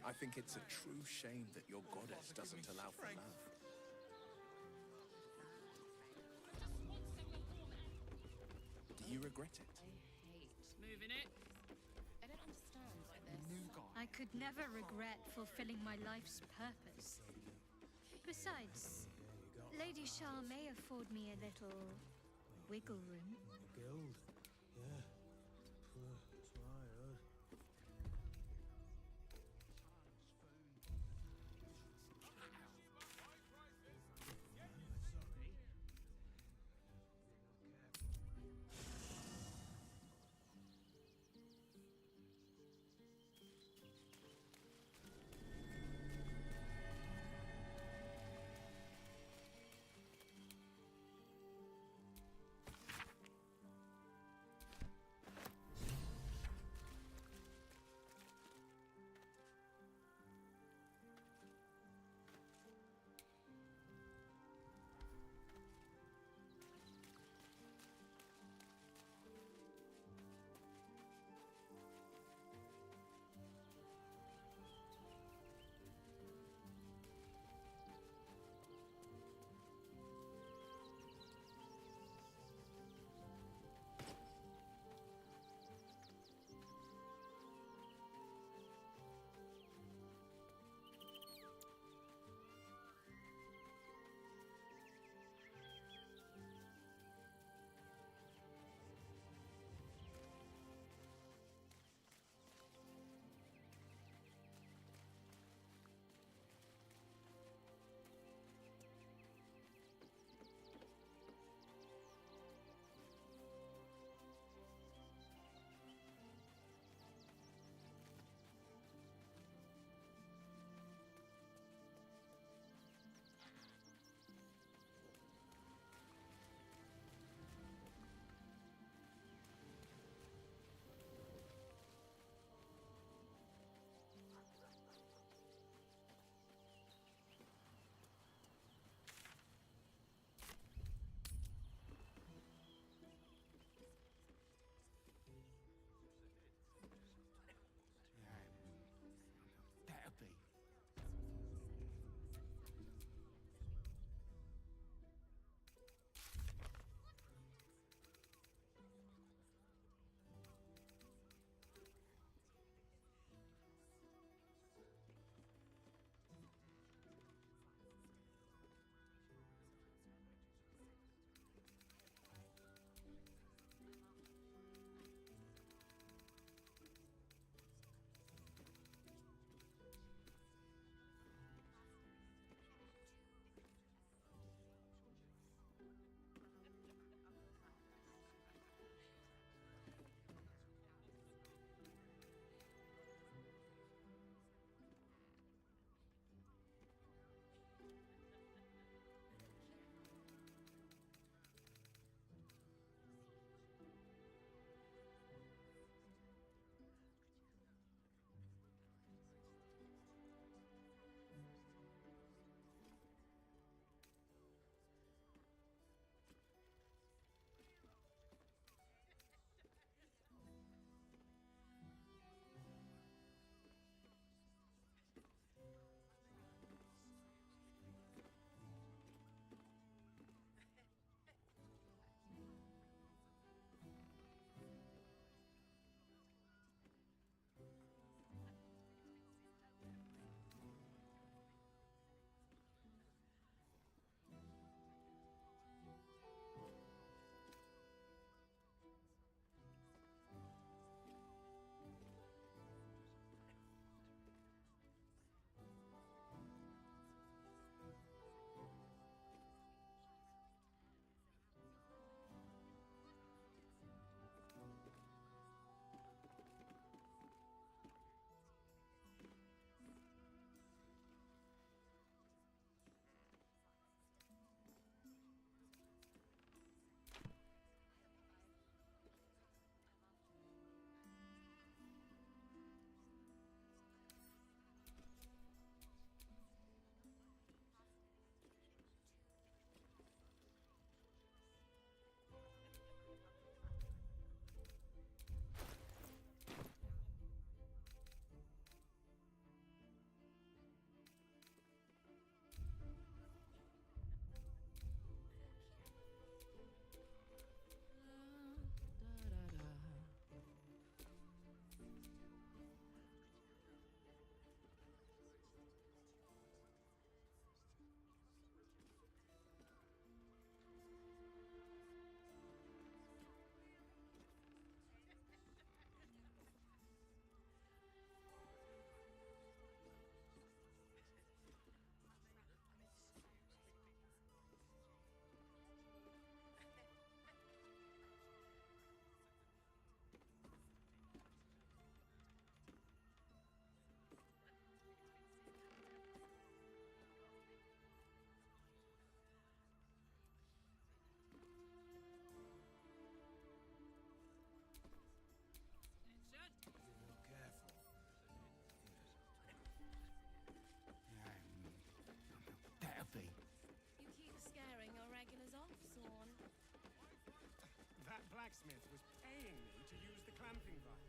I think it's a true shame that your goddess doesn't allow for love. Do you regret it? Moving it. I don't understand why this. I could never regret fulfilling my life's purpose. Besides, Lady Shah may afford me a little wiggle room. Guild. Yeah. That's what I heard.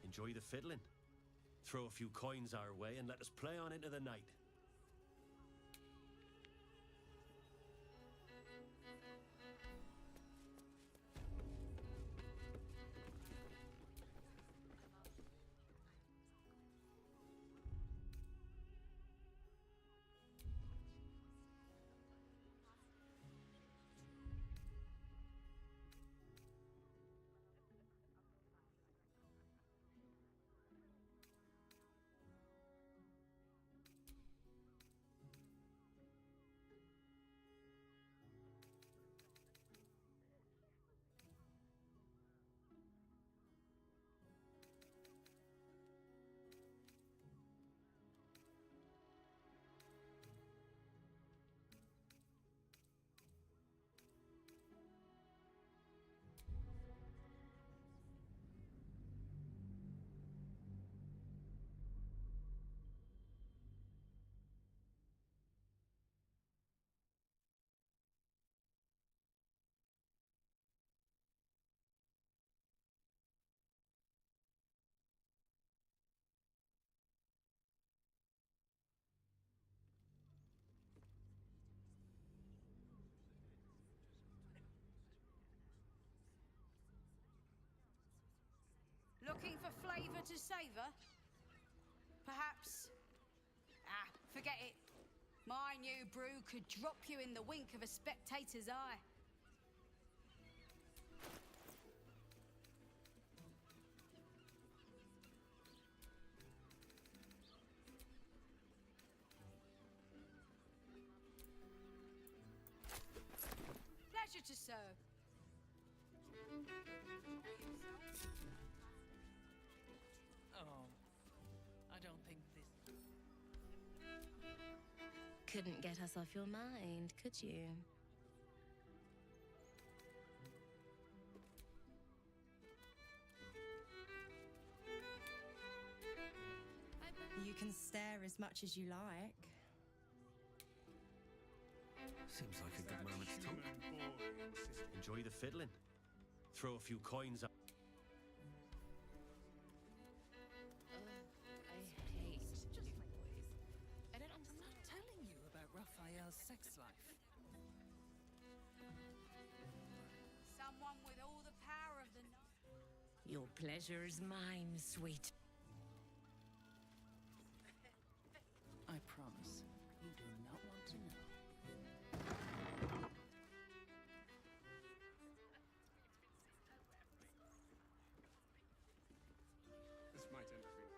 Enjoy the fiddling. Throw a few coins our way and let us play on into the night. Looking for flavour to savour? Perhaps? Ah, forget it. My new brew could drop you in the wink of a spectator's eye. Pleasure to serve. Oh, I don't think this... Couldn't get us off your mind, could you? You can stare as much as you like. Seems like a good moment to talk. Enjoy the fiddling. Throw a few coins up. I hate just my boys. I'm not telling you about Raphael's sex life. Someone with all the power of the night. Your pleasure is mine, sweet. I promise, you do not want to know. This might end up being...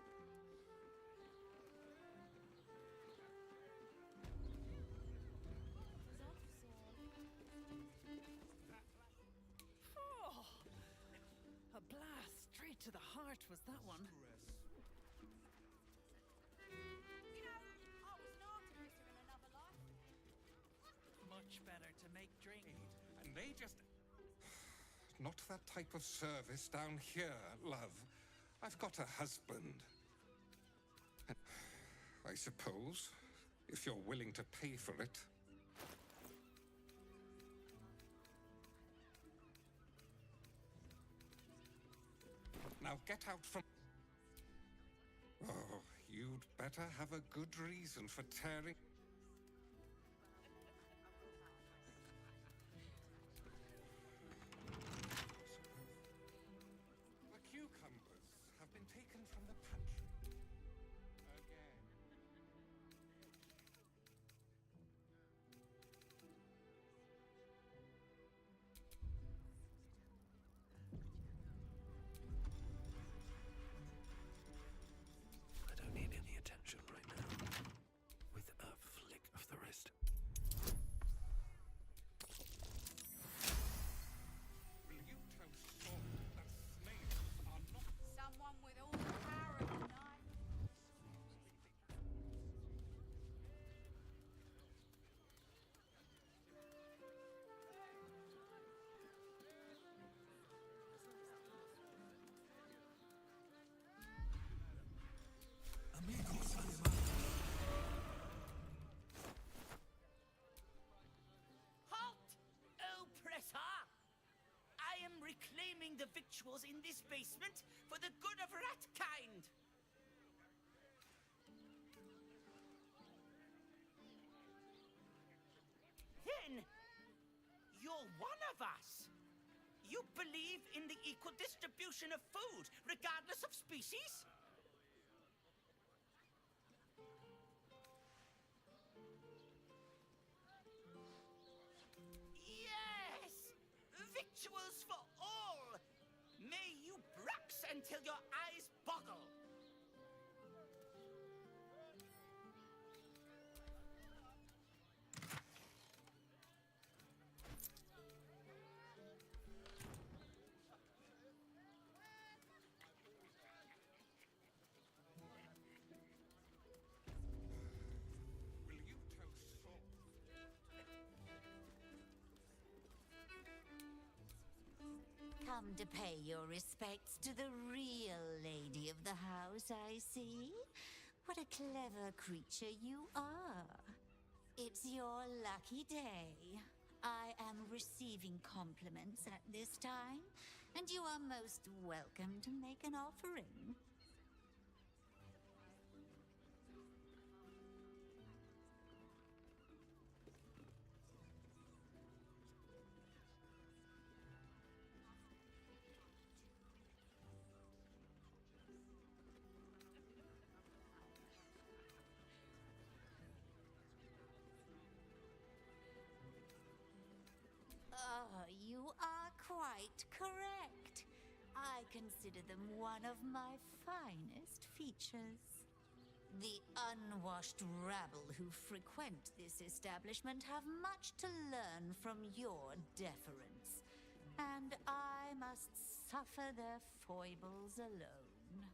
Oh, a blast straight to the heart was that one. You know, I was an artificer in another life. Much better to make drink. And they just... Not that type of service down here, love. I've got a husband. I suppose, if you're willing to pay for it. Now get out from... Oh, you'd better have a good reason for tearing... The cucumbers have been taken from the pantry. Again. I don't need any attention right now. With a flick of the wrist. Will you tell Saul that slaves are not... Someone with all the power of the night. Amigos, animal. Halt, oppressor! I am reclaiming the victuals in this basement for the good us. You believe in the equal distribution of food, regardless of species? Yes! Victuals for all! May you brux until your eyes boggle! Come to pay your respects to the real lady of the house, I see. What a clever creature you are. It's your lucky day. I am receiving compliments at this time, and you are most welcome to make an offering. You are quite correct. I consider them one of my finest features. The unwashed rabble who frequent this establishment have much to learn from your deference, and I must suffer their foibles alone.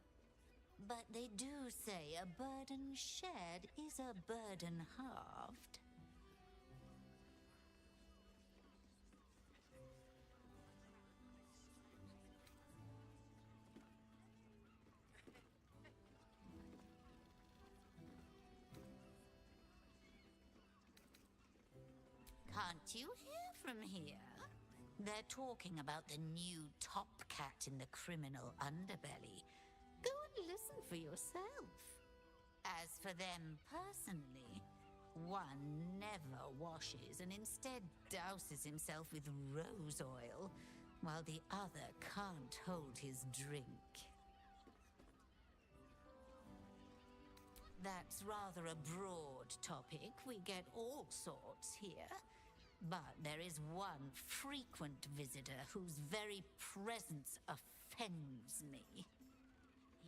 But they do say a burden shared is a burden halved. Can't you hear from here? They're talking about the new top cat in the criminal underbelly. Go and listen for yourself. As for them personally, one never washes and instead douses himself with rose oil, while the other can't hold his drink. That's rather a broad topic. We get all sorts here. But there is one frequent visitor whose very presence offends me.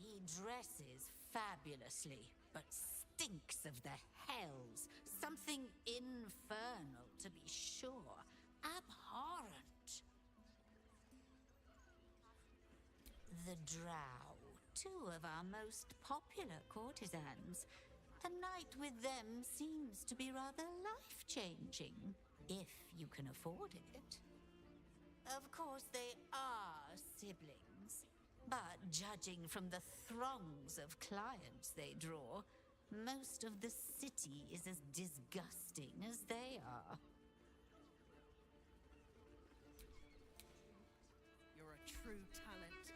He dresses fabulously, but stinks of the hells. Something infernal, to be sure. Abhorrent. The Drow, two of our most popular courtesans. A night with them seems to be rather life-changing. If you can afford it. Of course, they are siblings, but judging from the throngs of clients they draw, most of the city is as disgusting as they are. You're a true talent.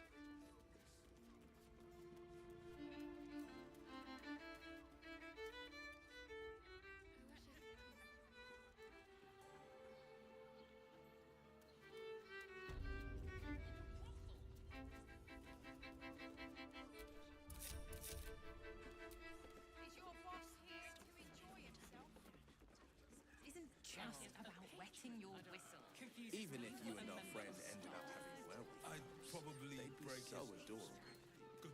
Just about wetting your whistle. Even if you and our friend ended up having werewolf I'd probably they'd be break so his adorable. Good.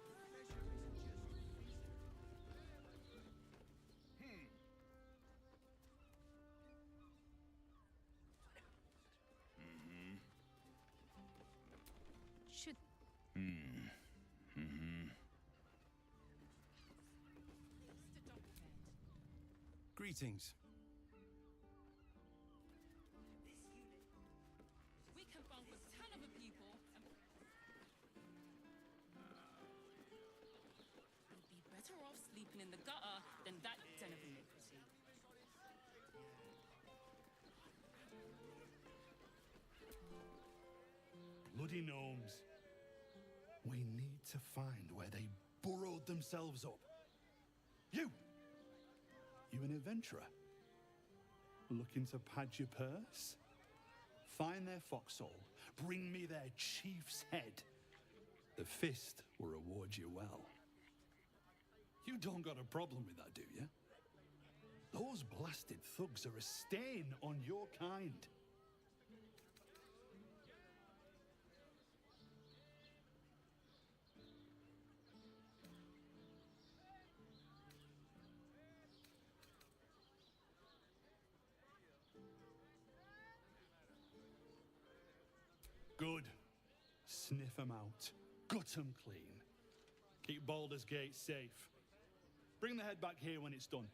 Should Greetings. we can bunk with 10 other people and you'd be better off sleeping in the gutter than that den of iniquity. Bloody gnomes. We need to find where they burrowed themselves up. You! You an adventurer? Looking to pad your purse? Find their foxhole. Bring me their chief's head. The fist will reward you well. You don't got a problem with that, do you? Those blasted thugs are a stain on your kind. Good. Sniff 'em out. Gut 'em clean. Keep Baldur's Gate safe. Bring the head back here when it's done.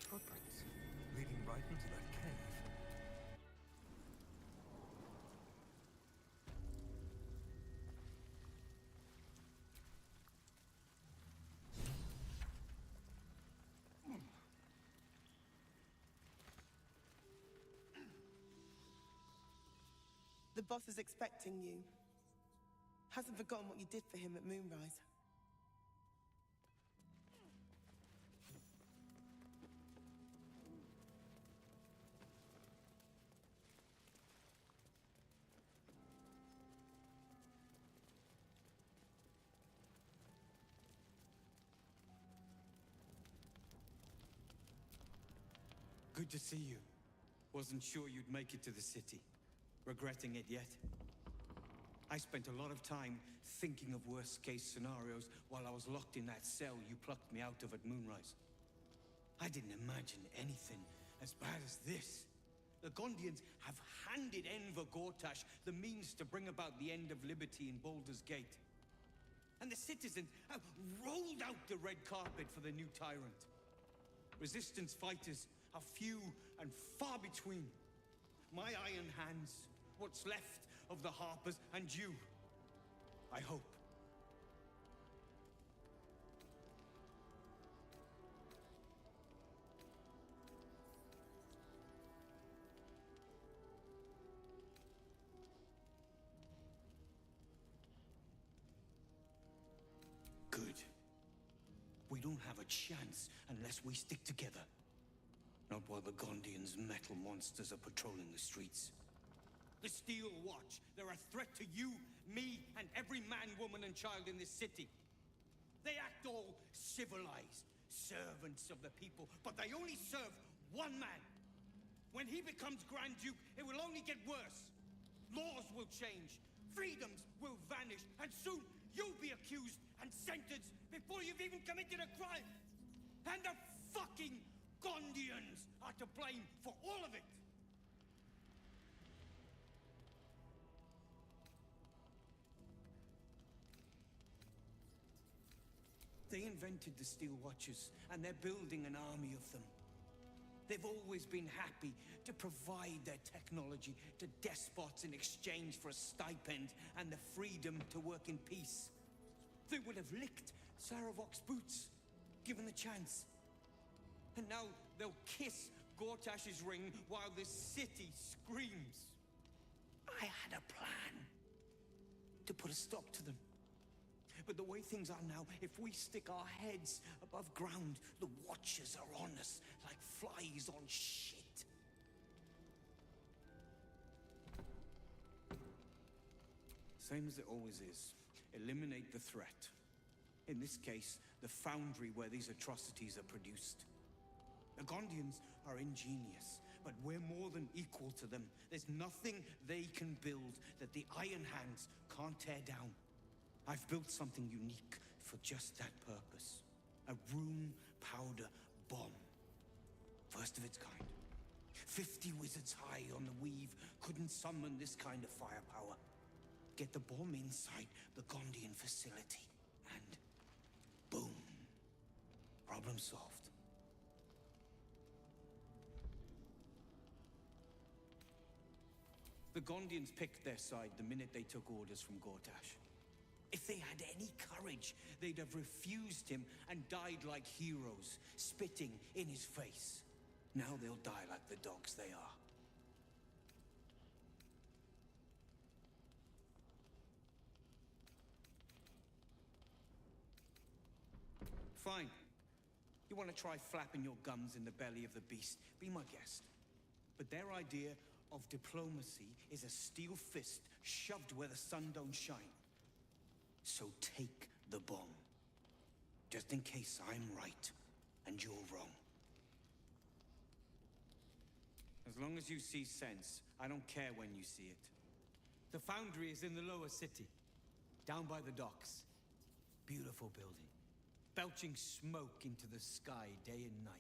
Footprints leading right into that cave. The boss is expecting you. Hasn't forgotten what you did for him at Moonrise. Good to see you. Wasn't sure you'd make it to the city. Regretting it yet? I spent a lot of time thinking of worst-case scenarios while I was locked in that cell you plucked me out of at Moonrise. I didn't imagine anything as bad as this. The Gondians have handed Enver Gortash the means to bring about the end of liberty in Baldur's Gate. And the citizens have rolled out the red carpet for the new tyrant. Resistance fighters are few and far between. My iron hands, what's left of the Harpers, and you, I hope. Good. We don't have a chance unless we stick together. Not while the Gondians' metal monsters are patrolling the streets. The Steel Watch, they're a threat to you, me, and every man, woman, and child in this city. They act all civilized, servants of the people, but they only serve one man. When he becomes Grand Duke, it will only get worse. Laws will change, freedoms will vanish, and soon you'll be accused and sentenced before you've even committed a crime. And the fucking Gondians are to blame for all of it. They invented the Steel Watchers, and they're building an army of them. They've always been happy to provide their technology to despots in exchange for a stipend and the freedom to work in peace. They would have licked Saravok's boots, given the chance. And now they'll kiss Gortash's ring while the city screams. I had a plan to put a stop to them. But the way things are now, if we stick our heads above ground, the Watchers are on us like flies on shit. Same as it always is. Eliminate the threat. In this case, the foundry where these atrocities are produced. The Gondians are ingenious, but we're more than equal to them. There's nothing they can build that the Iron Hands can't tear down. I've built something unique for just that purpose. A room powder bomb. First of its kind. 50 wizards high on the weave couldn't summon this kind of firepower. Get the bomb inside the Gondian facility, and boom. Problem solved. The Gondians picked their side the minute they took orders from Gortash. If they had any courage, they'd have refused him and died like heroes, spitting in his face. Now they'll die like the dogs they are. Fine. You want to try flapping your gums in the belly of the beast? Be my guest. But their idea of diplomacy is a steel fist shoved where the sun don't shine. So take the bomb. Just in case I'm right and you're wrong. As long as you see sense, I don't care when you see it. The foundry is in the lower city, down by the docks. Beautiful building, belching smoke into the sky day and night.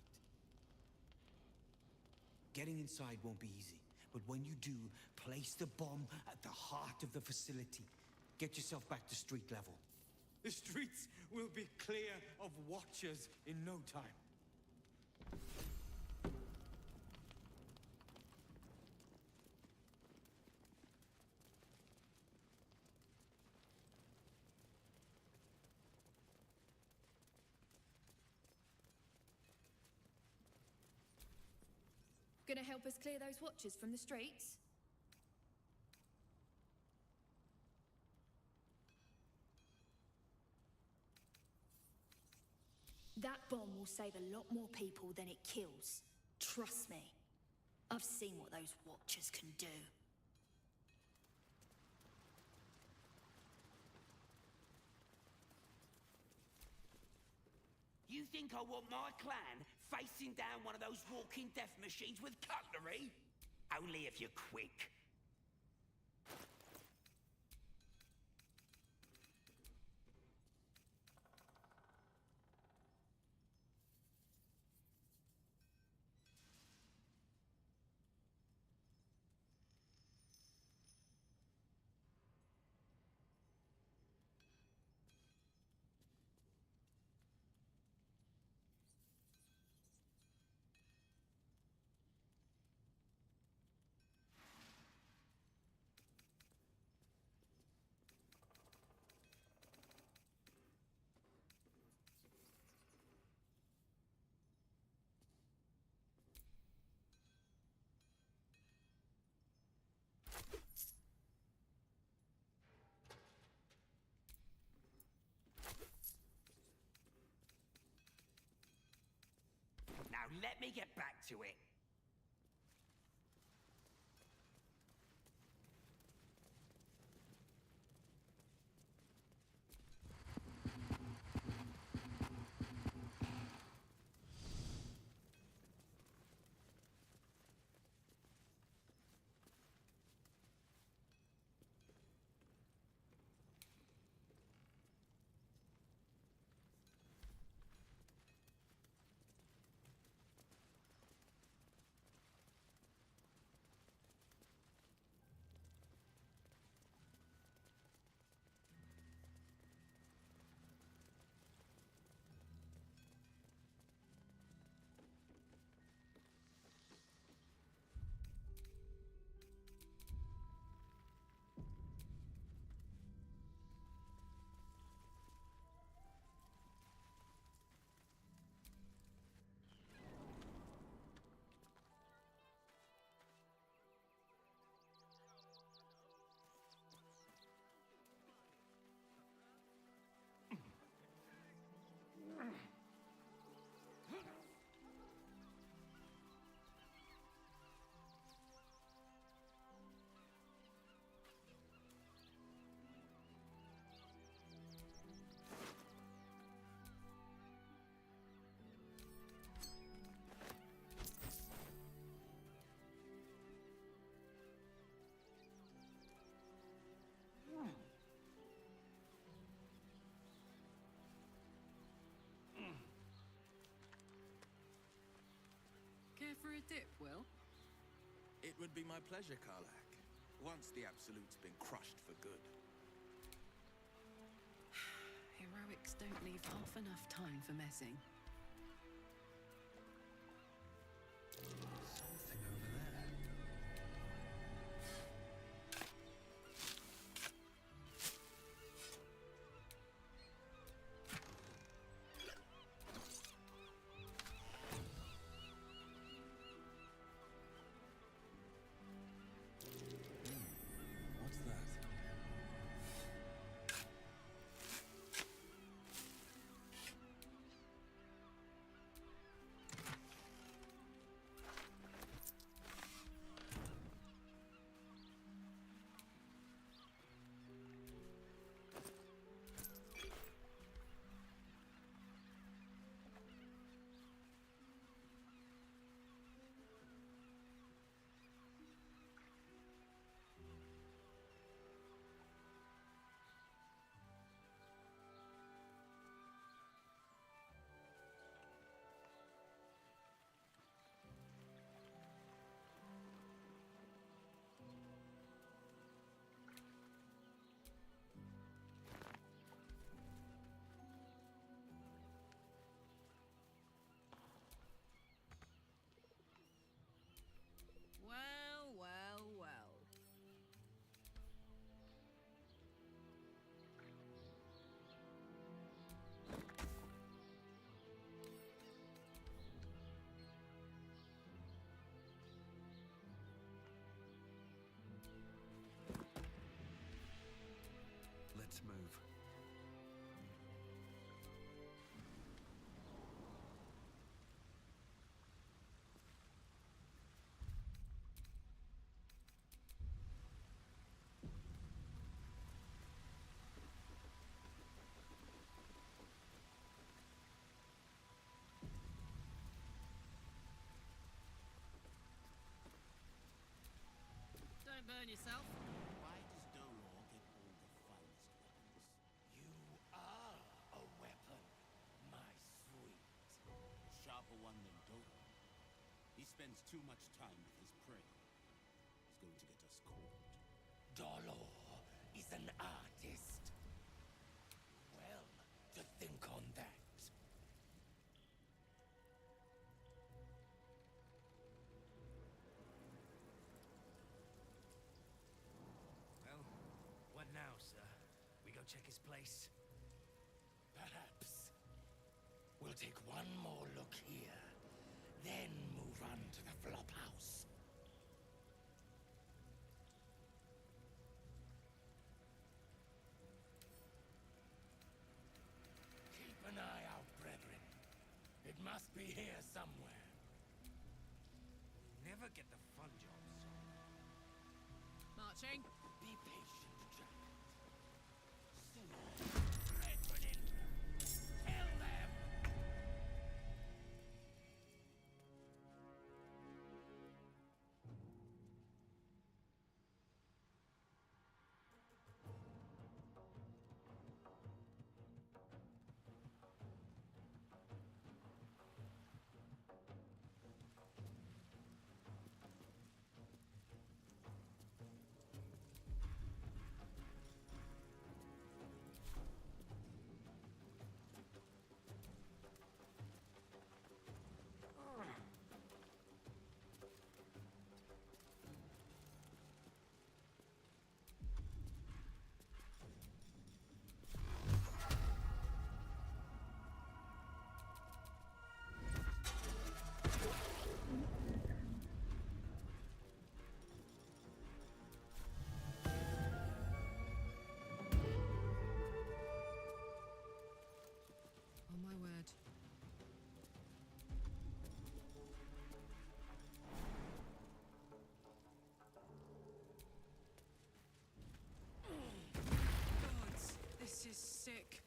Getting inside won't be easy, but when you do, place the bomb at the heart of the facility. Get yourself back to street level. The streets will be clear of watchers in no time. Gonna help us clear those watchers from the streets? That bomb will save a lot more people than it kills. Trust me. I've seen what those watchers can do. You think I want my clan facing down one of those walking death machines with cutlery? Only if you're quick. Now let me get back to it. Care for a dip, Will? It would be my pleasure, Karlak. Once the Absolute's been crushed for good. Heroics don't leave half enough time for messing. Something over there. burn yourself. Why does Dolor get all the finest weapons? You are a weapon, my sweet. A sharper one than Dolor. He spends too much time with his prey. He's going to get us caught. Dolor is an artist. Well, to think on that. Well, what now, sir? We go check his place? Perhaps. We'll take one more look here, then move on to the flop house. Keep an eye out, brethren. It must be here somewhere. Never get the fun jobs. Marching. Be patient, giant. Soon, brethren, tell them! Oh my word. Gods, this is sick.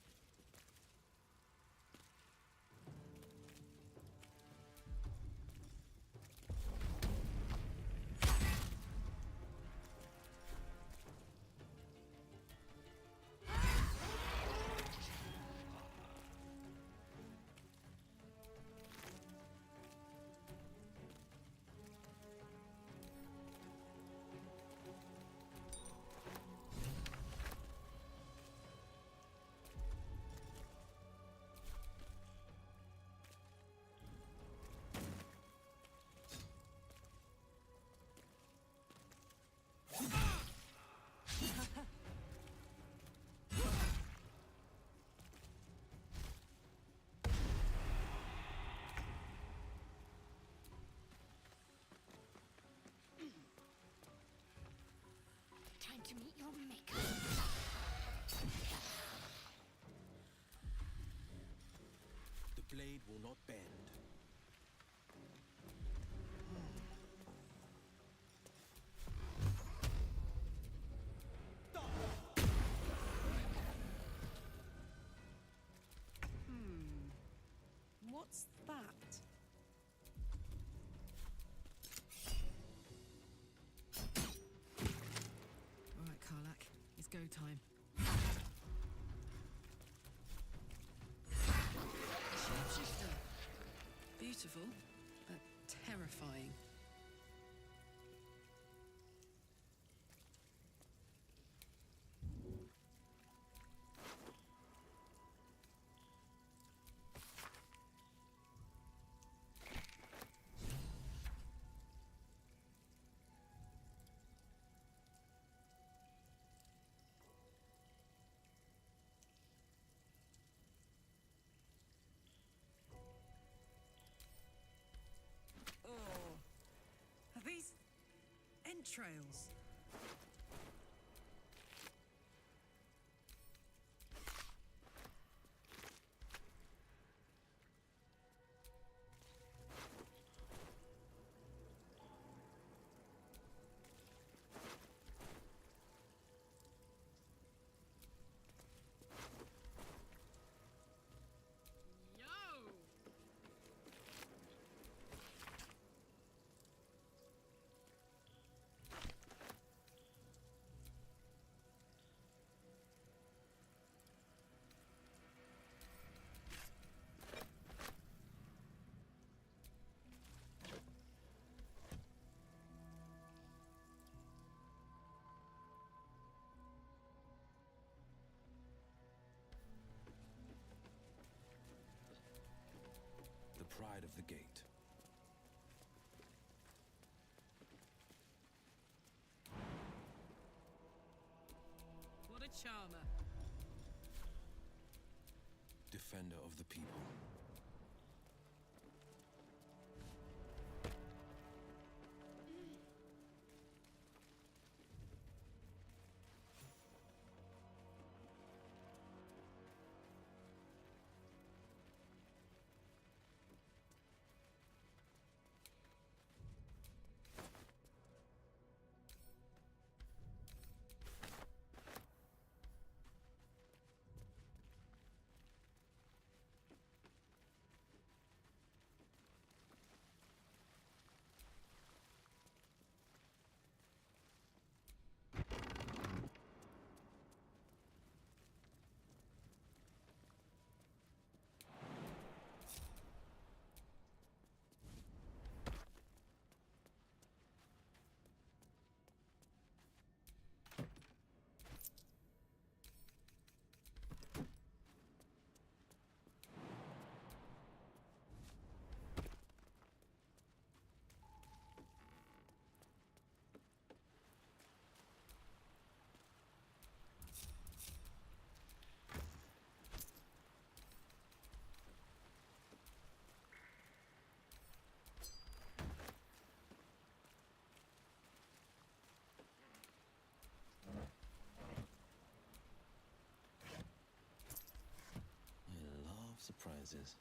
Time to meet your maker. The blade will not bend. What's that? All right, Karlak. It's go time. Shapeshifter. Beautiful, but terrifying. Are these entrails? gate. What a charmer. Defender of the people. I love surprises.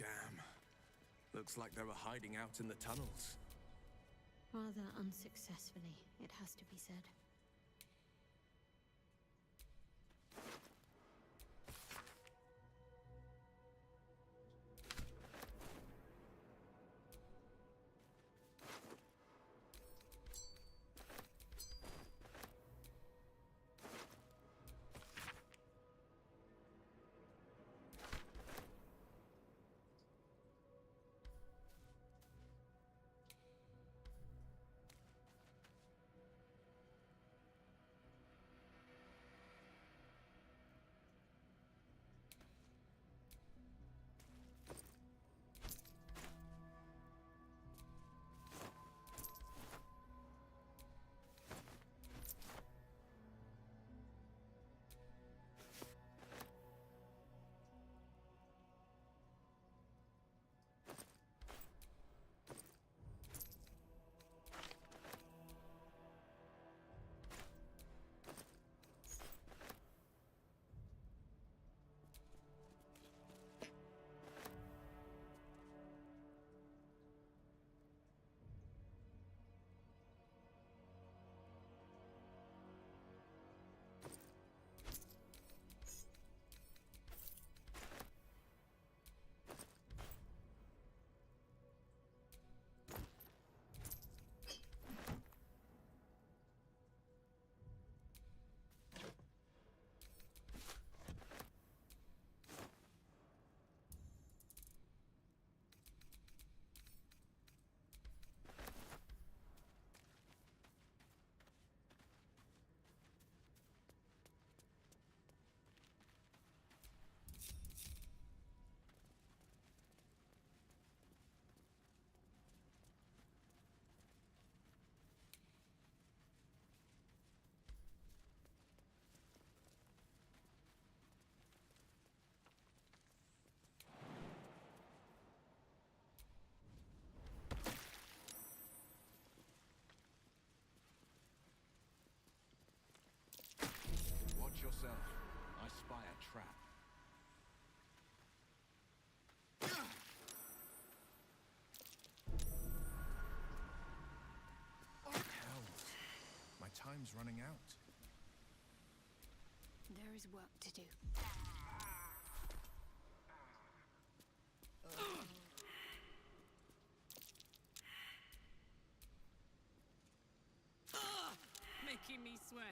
Damn. Looks like they were hiding out in the tunnels. Rather unsuccessfully, it has to be said. time's running out. There is work to do. Making me sweat.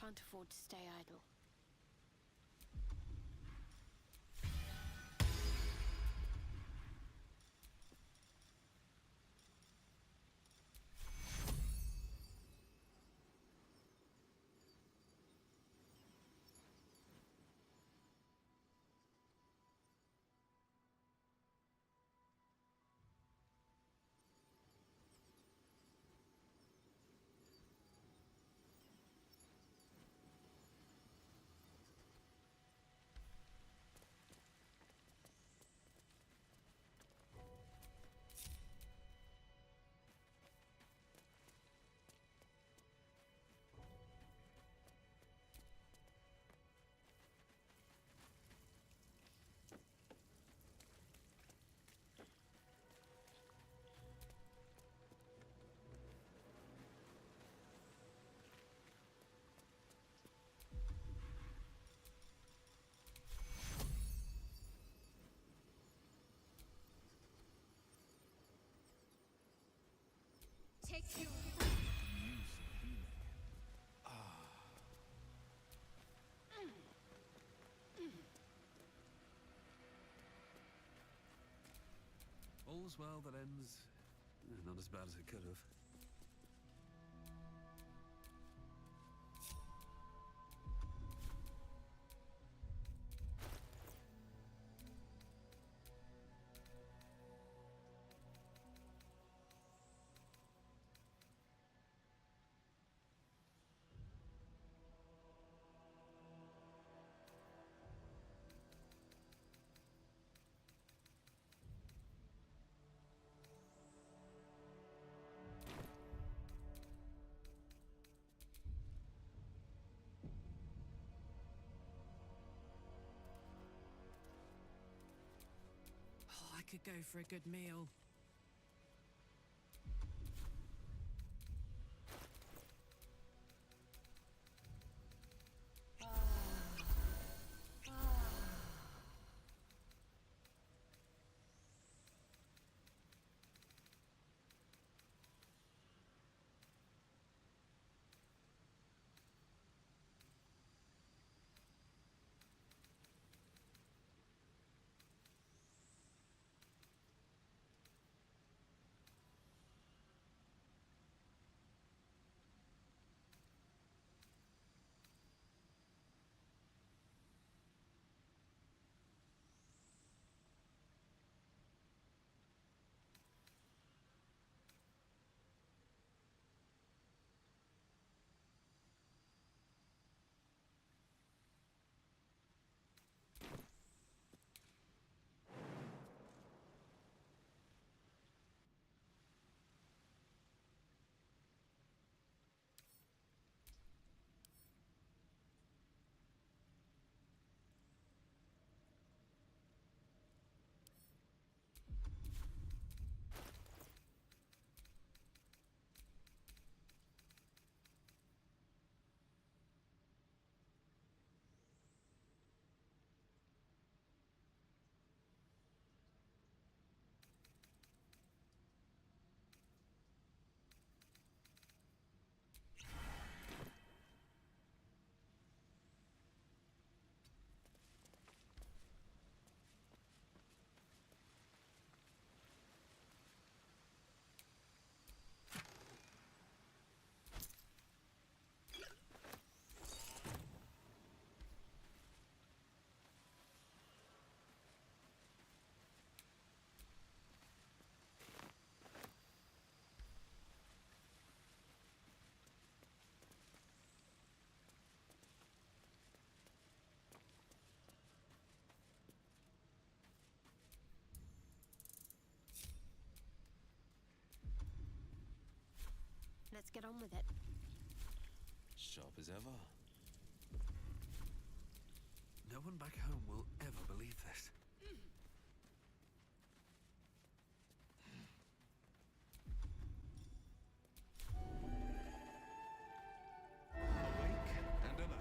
Can't afford to stay idle. Take you. All's well that ends not as bad as it could have. I could go for a good meal. get on with it. Sharp as ever. No one back home will ever believe this. Awake and alert.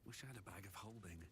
Wish I had a bag of holding.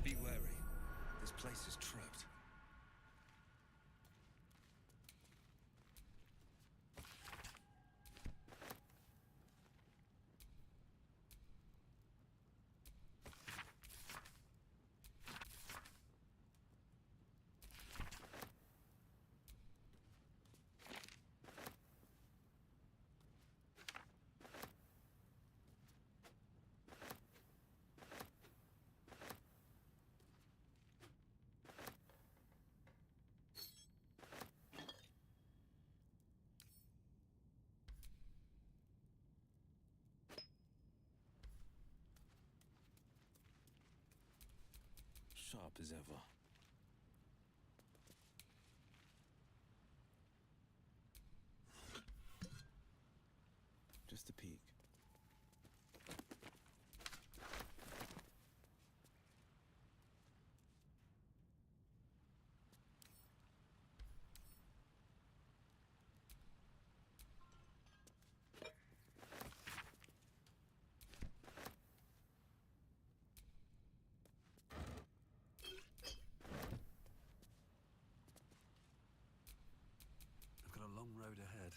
Be wary. This place is trapped. Sharp as ever. Just a peek. I've got a long road ahead.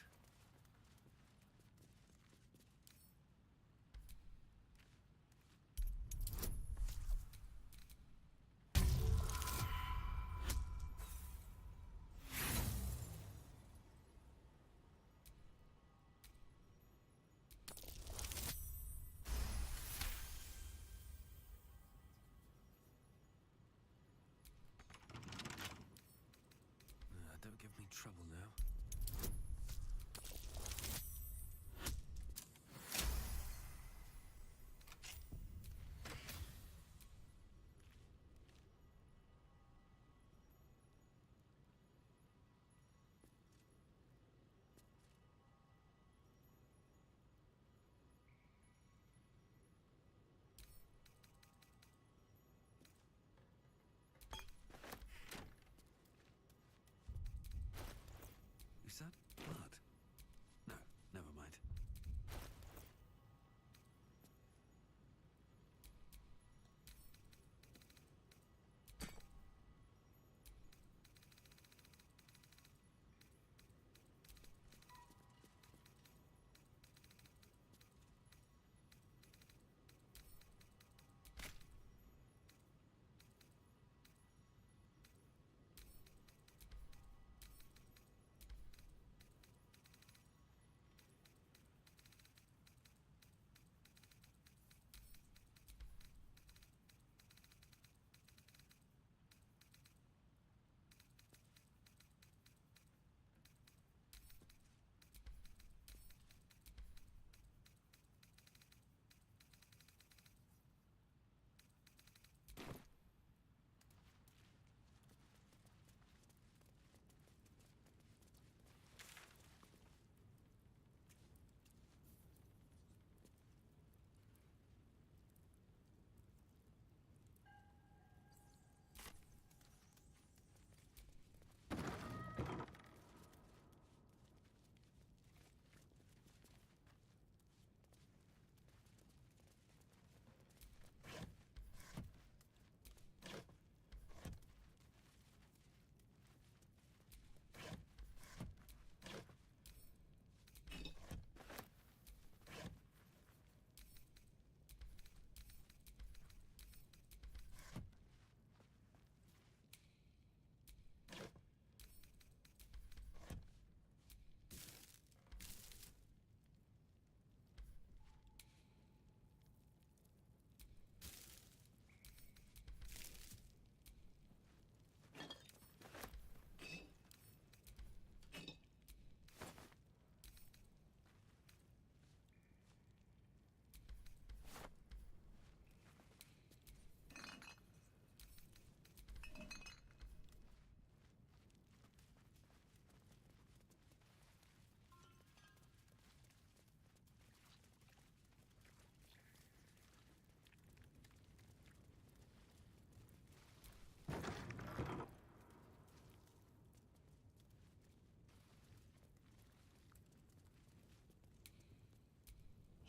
Don't give me trouble now. You said?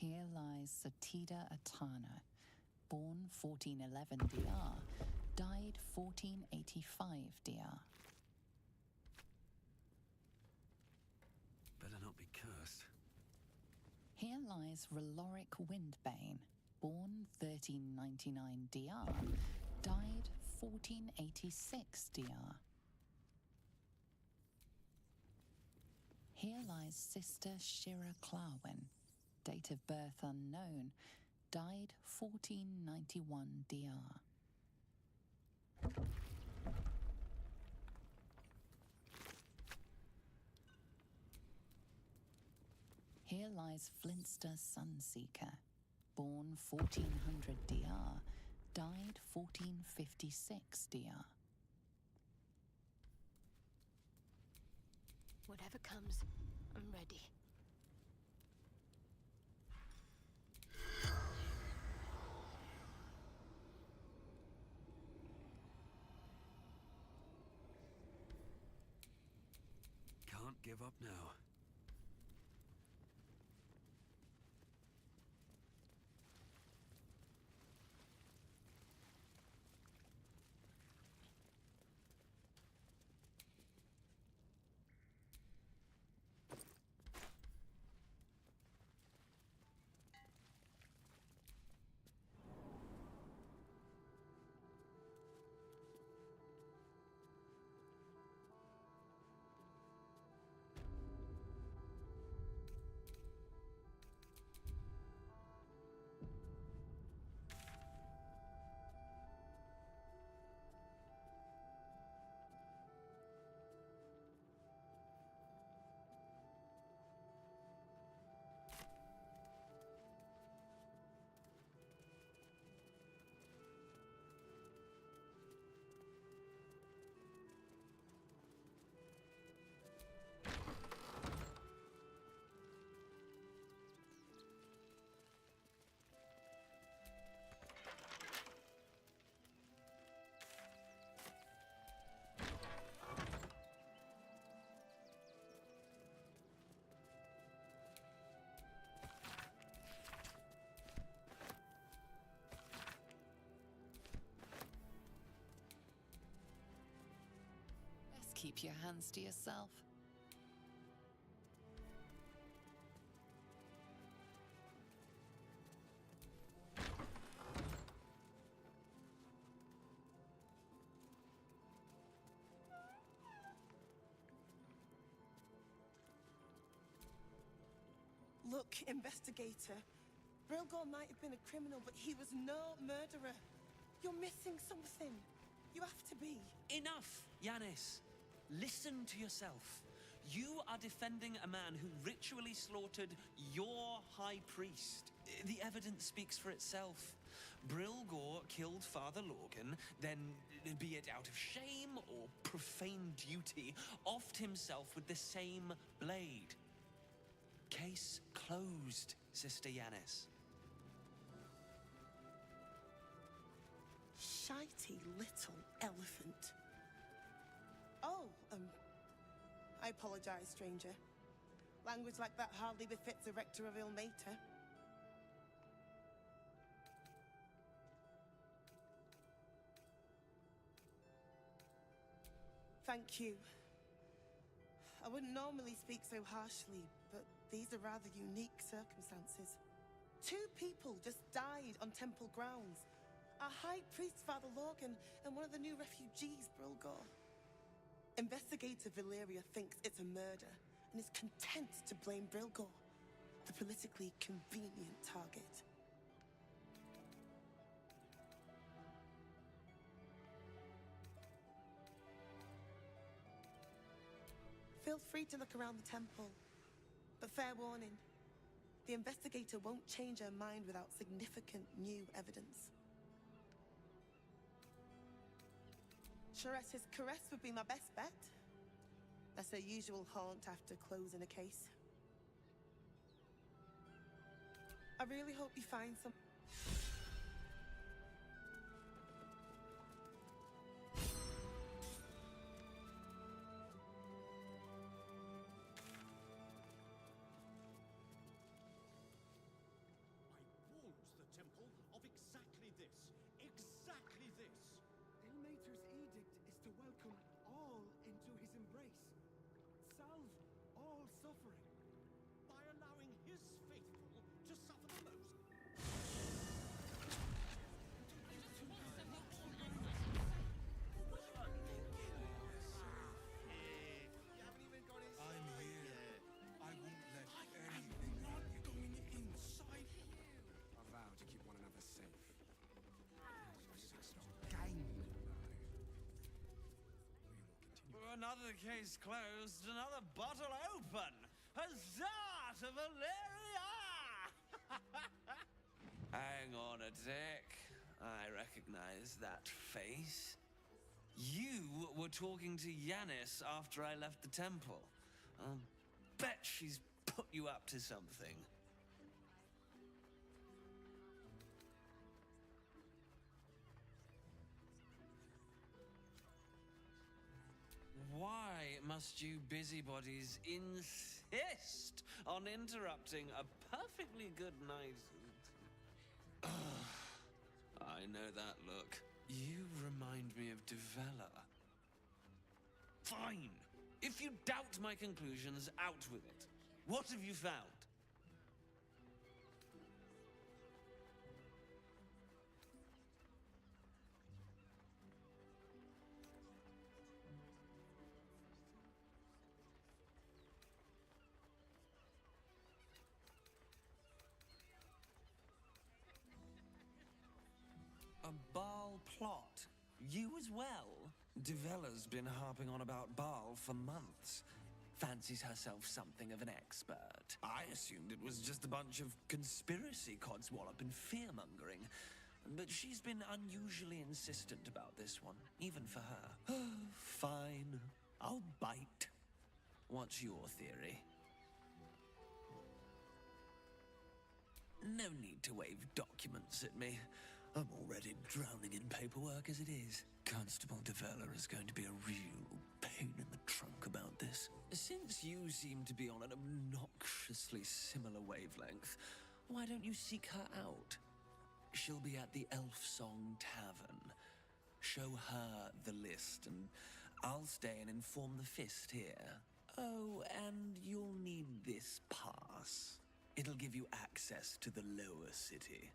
Here lies Satida Atana, born 1411 DR, died 1485 DR. Better not be cursed. Here lies Raloric Windbane, born 1399 DR, died 1486 DR. Here lies Sister Shira Clarwen, date of birth unknown, died 1491 DR. Here lies Flintster Sunseeker, born 1400 DR, died 1456 DR. Whatever comes, I'm ready. Can't give up now. Keep your hands to yourself. Look, investigator. Brilgor might have been a criminal, but he was no murderer. You're missing something. You have to be. Enough, Yanis. Listen to yourself. You are defending a man who ritually slaughtered your high priest. The evidence speaks for itself. Brilgor killed Father Lorgan, then, be it out of shame or profane duty, offed himself with the same blade. Case closed, Sister Yanis. Shitey little elephant. Oh, I apologize, stranger. Language like that hardly befits a rector of Ilmater. Thank you. I wouldn't normally speak so harshly, but these are rather unique circumstances. 2 people just died on temple grounds. Our high priest, Father Lorgan, and one of the new refugees, Brilgor. Investigator Valyria thinks it's a murder and is content to blame Brilgor, the politically convenient target. Feel free to look around the temple, but fair warning, the investigator won't change her mind without significant new evidence. Chares's caress would be my best bet. That's her usual haunt after closing a case. I really hope you find some... warriors faithful to suffer the most. I'm here. I won't let anything happen to you. Inside. I vow to keep one another safe. Another case closed, another bottle open. Huzzah to Valeria! Hang on a tick. I recognize that face. You were talking to Yanis after I left the temple. I'll bet she's put you up to something. Why must you busybodies insist on interrupting a perfectly good night? I know that look. You remind me of Devella. Fine. If you doubt my conclusions, out with it. What have you found? A Baal plot? You as well? Devella's been harping on about Baal for months. Fancies herself something of an expert. I assumed it was just a bunch of conspiracy codswallop and fear-mongering. But she's been unusually insistent about this one, even for her. Fine. I'll bite. What's your theory? No need to wave documents at me. I'm already drowning in paperwork as it is. Constable Devella is going to be a real pain in the trunk about this. Since you seem to be on an obnoxiously similar wavelength, why don't you seek her out? She'll be at the Elf Song Tavern. Show her the list, and I'll stay and inform the Fist here. Oh, and you'll need this pass. It'll give you access to the lower city.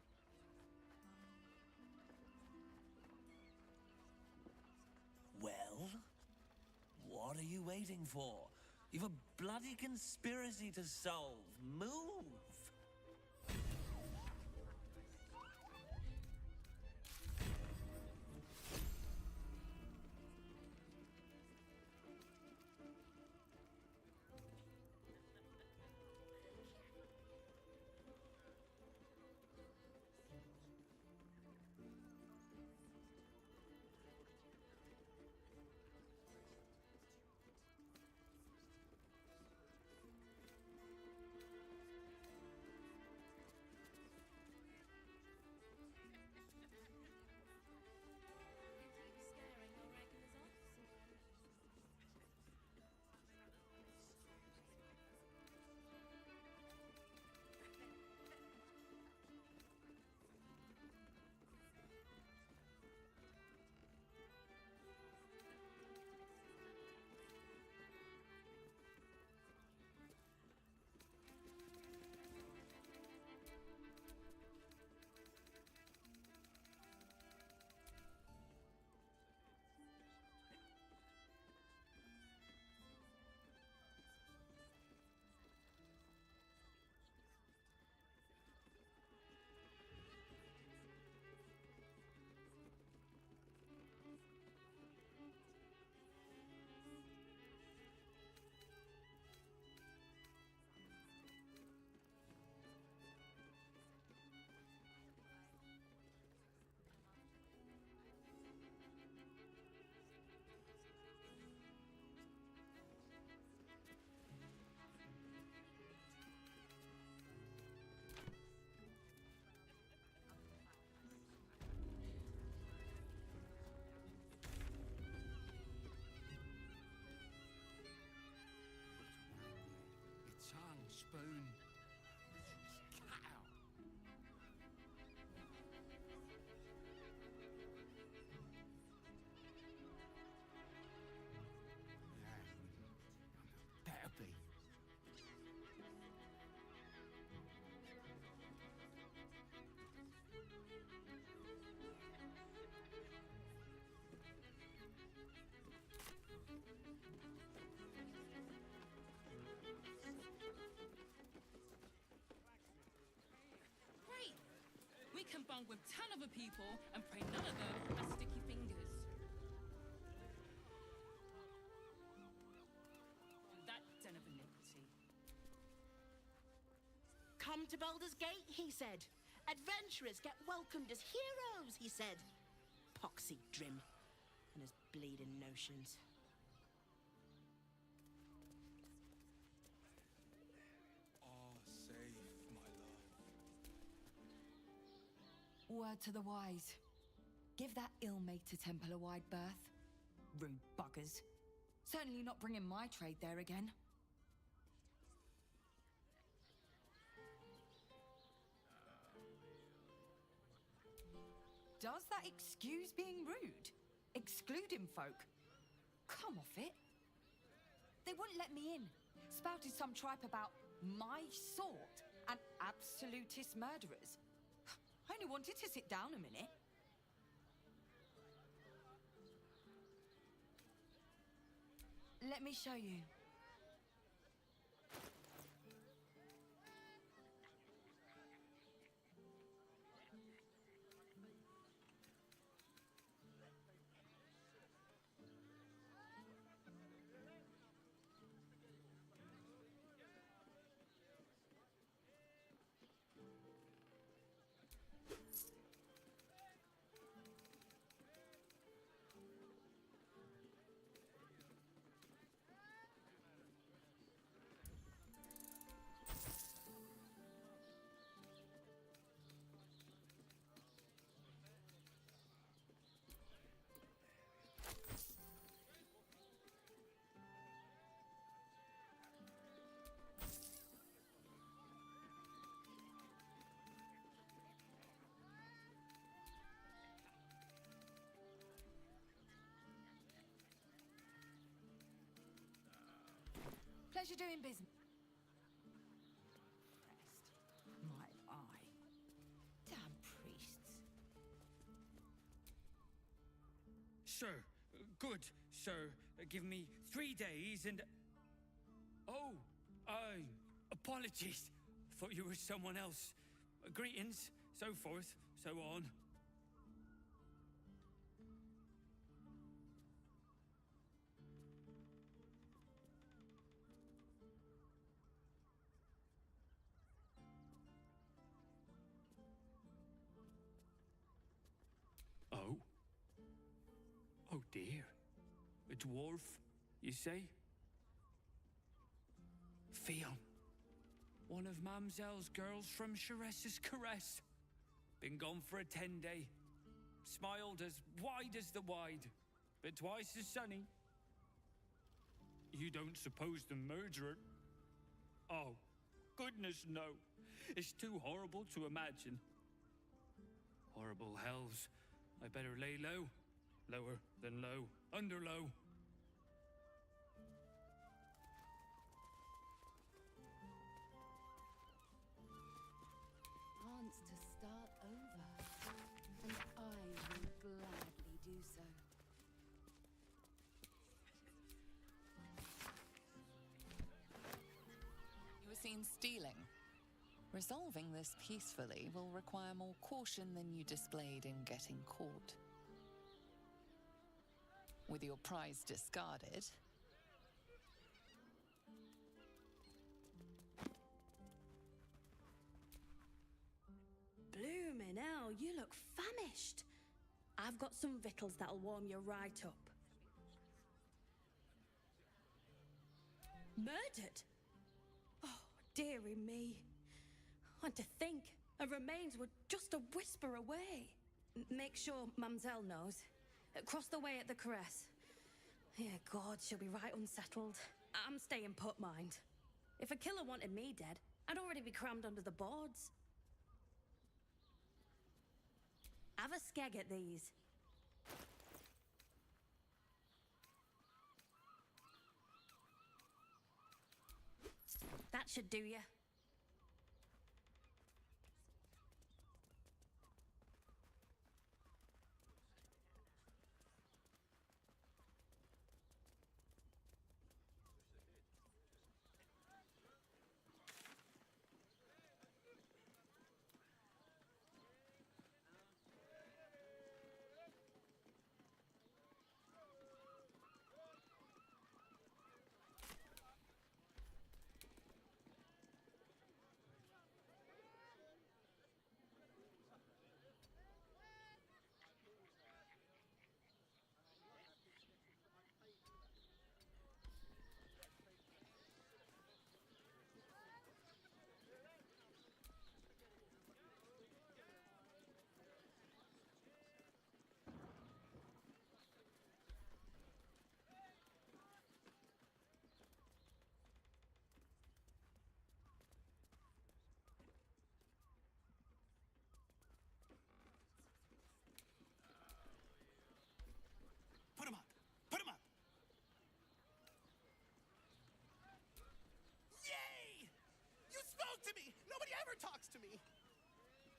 Well, what are you waiting for? You've a bloody conspiracy to solve. Move! Spoon. Cut out. Better be. Great! We can bond with 10 other people and pray none of them have sticky fingers. That den of iniquity. Come to Baldur's Gate, he said. Adventurers get welcomed as heroes, he said. Poxy Drim and his bleeding notions. Ah, safe, my love. Word to the wise. Give that ill-mated temple a wide berth. Rude buggers. Certainly not bringing my trade there again. Does that excuse being rude? Excluding folk? Come off it. They wouldn't let me in. Spouted some tripe about my sort and absolutist murderers. I only wanted to sit down a minute. Let me show you. Pleasure doing business. My eye. Damn priests. Sir, good, sir. Give me 3 days and... Oh, apologies. Thought you were someone else. Greetings, so forth, so on. Oh? Oh dear. A dwarf, you say? Fion. One of Mamselle's girls from Sharessa's Caress. Been gone for a 10-day. Smiled as wide as the wide, but twice as sunny. You don't suppose the murderer? Oh, goodness no. It's too horrible to imagine. Horrible hells. I better lay low. Lower than low. Under low. Wants to start over, and I will gladly do so. You were seen stealing. Resolving this peacefully will require more caution than you displayed in getting caught. With your prize discarded, Bloomin' hell, you look famished. I've got some victuals that'll warm you right up. Murdered? Oh, dearie me. And to think, her remains were just a whisper away. Make sure Mamselle knows. Across the way at the Caress. Yeah, God, she'll be right unsettled. I'm staying put, mind. If a killer wanted me dead, I'd already be crammed under the boards. Have a skeg at these. That should do you.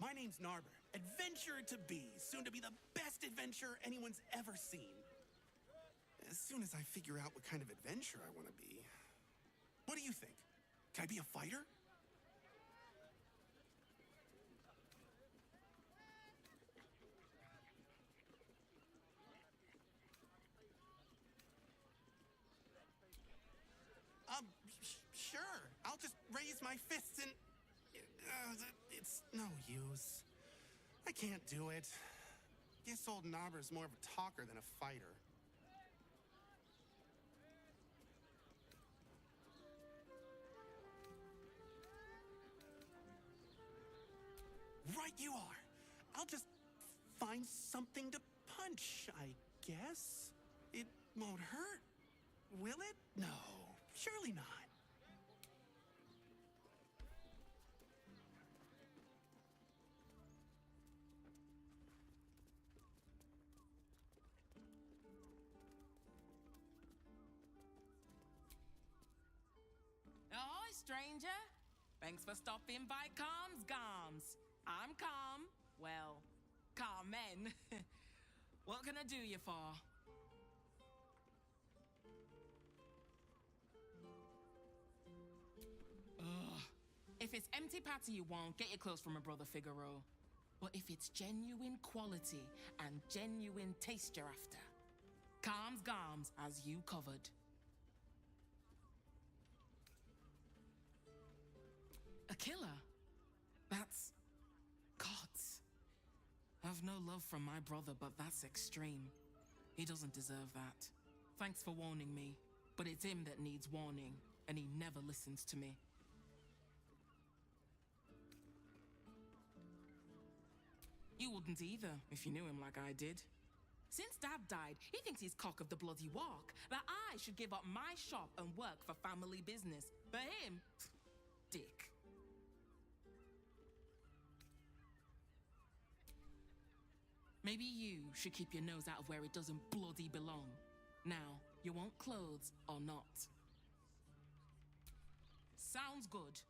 My name's Narber, adventurer to be, soon to be the best adventurer anyone's ever seen. As soon as I figure out what kind of adventurer I want to be. What do you think? Can I be a fighter? Sure. I'll just raise my fists and... it's no use. I can't do it. Guess old Narber's more of a talker than a fighter. Right you are. I'll just find something to punch, I guess. It won't hurt, will it? No, surely not. Ahoy, stranger. Thanks for stopping by Calm's Gams. I'm Calm. Well, Carmen. What can I do you for? Ugh. If it's empty patty you want, get your clothes from my brother Figaro. But if it's genuine quality and genuine taste you're after, Calm's Gams has you covered. A killer? That's... gods. I've no love from my brother, but that's extreme. He doesn't deserve that. Thanks for warning me, but it's him that needs warning, and he never listens to me. You wouldn't either, if you knew him like I did. Since Dad died, he thinks he's cock of the bloody walk, that I should give up my shop and work for family business. For him, dick. Maybe you should keep your nose out of where it doesn't bloody belong. Now, you want clothes or not? Sounds good.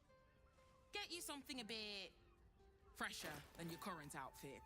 Get you something a bit fresher than your current outfit.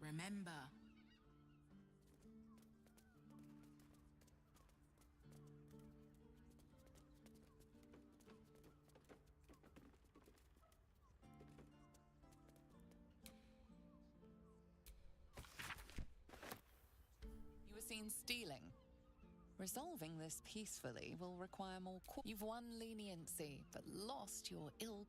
Remember. You were seen stealing. Resolving this peacefully will require more. You've won leniency, but lost your ill.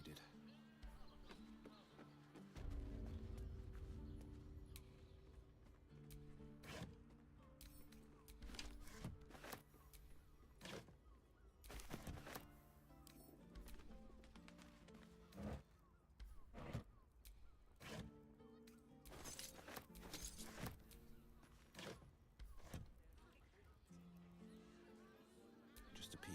needed. Just a peek.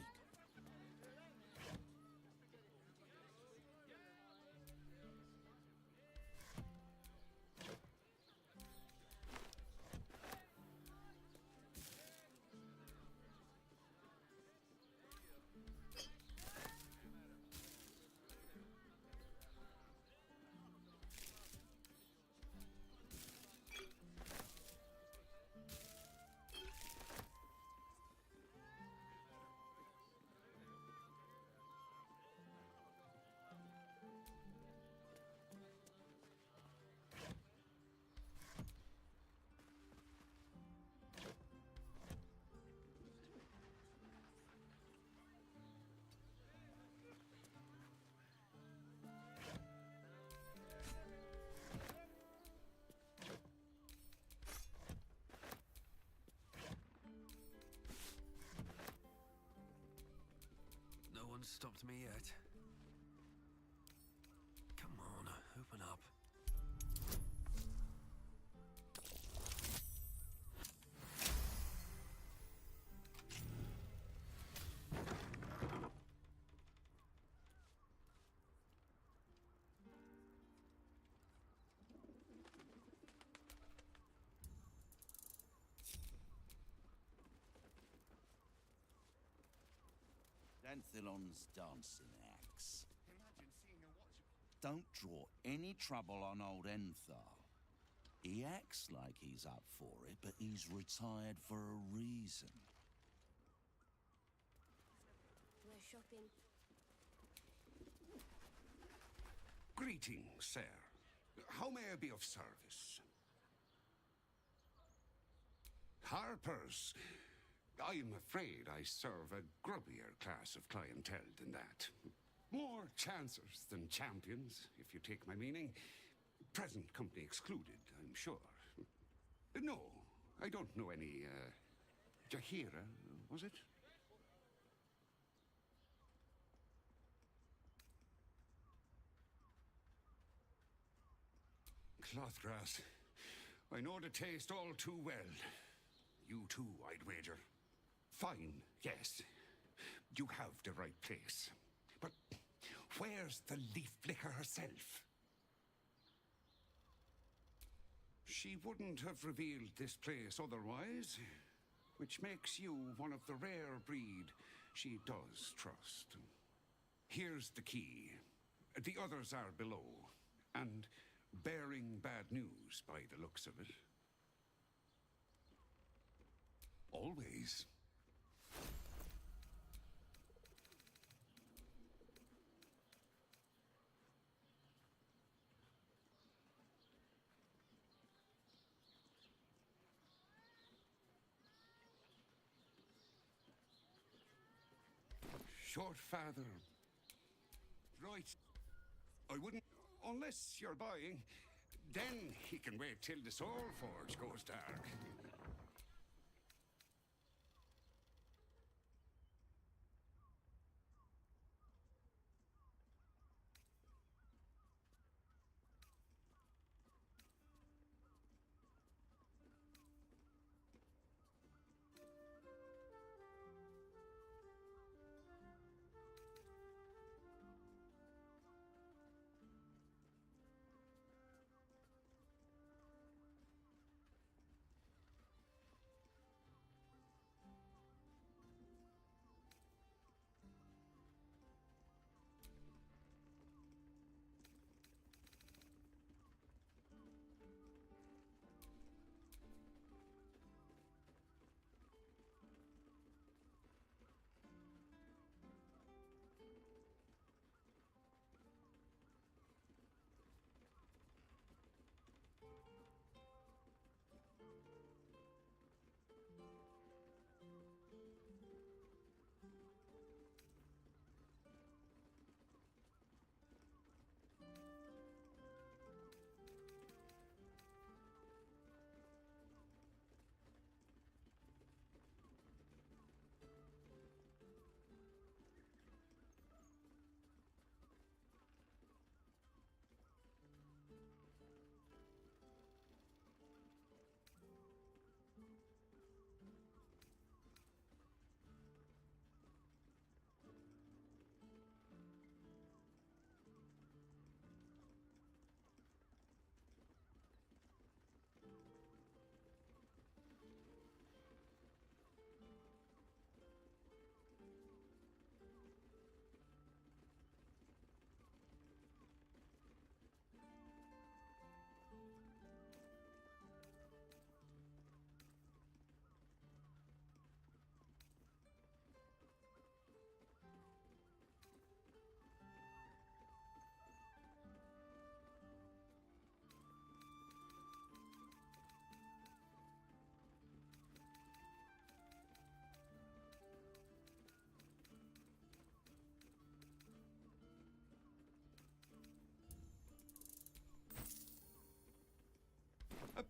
No one's stopped me yet. Come on, open up. Danthilon's dancing axe. Don't draw any trouble on old Enthal. He acts like he's up for it, but he's retired for a reason. No shopping. Greetings, sir. How may I be of service? Harper's. I'm afraid I serve a grubbier class of clientele than that. More chancers than champions, if you take my meaning. Present company excluded, I'm sure. No, I don't know any, Jahira, was it? Clothgrass. I know the taste all too well. You too, I'd wager. Fine, yes. You have the right place. But where's the leaf flicker herself? She wouldn't have revealed this place otherwise, which makes you one of the rare breed she does trust. Here's the key. The others are below, and bearing bad news by the looks of it. Always. Short father. Right. I wouldn't, unless you're buying. Then he can wait till the Soul Forge goes dark.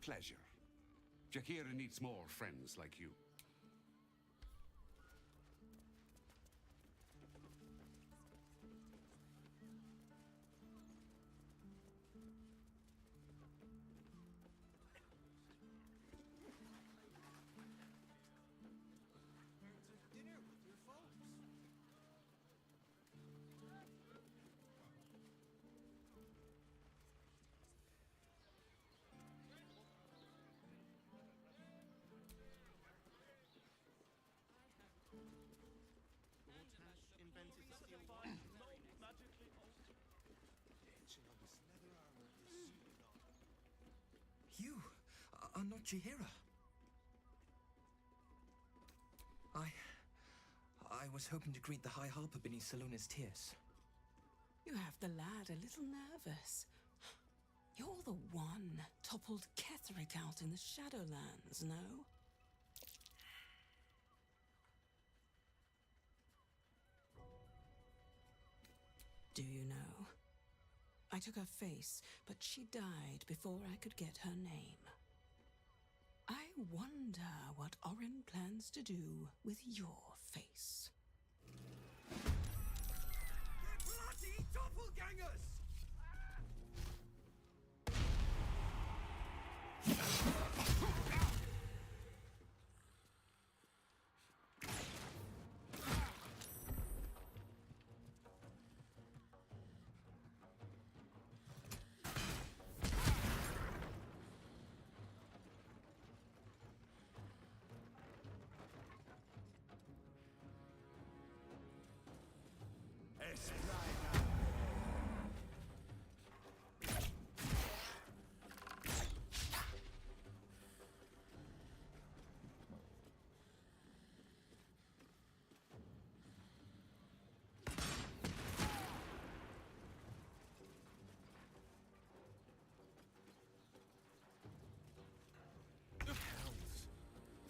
pleasure. Jaheira needs more friends like you. You are not Jaheira. I was hoping to greet the High Harper beneath Salona's tears. You have the lad a little nervous. You're the one toppled Ketherick out in the Shadowlands, no? Do you know? I took her face, but she died before I could get her name. I wonder what Orin plans to do with your face. Bloody doppelgangers!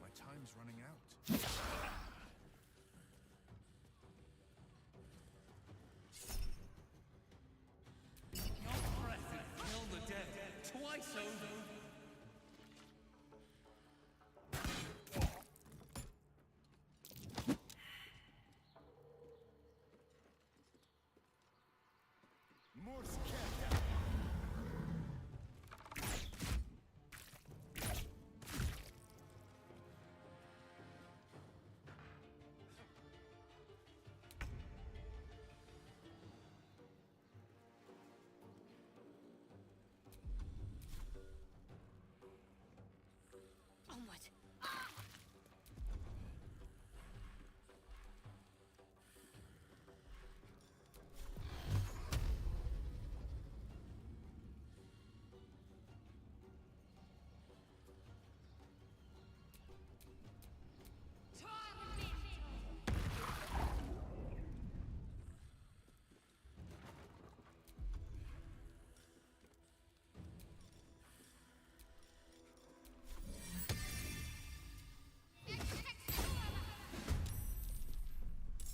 My time's running out. Your breath would kill the dead twice over. Onward.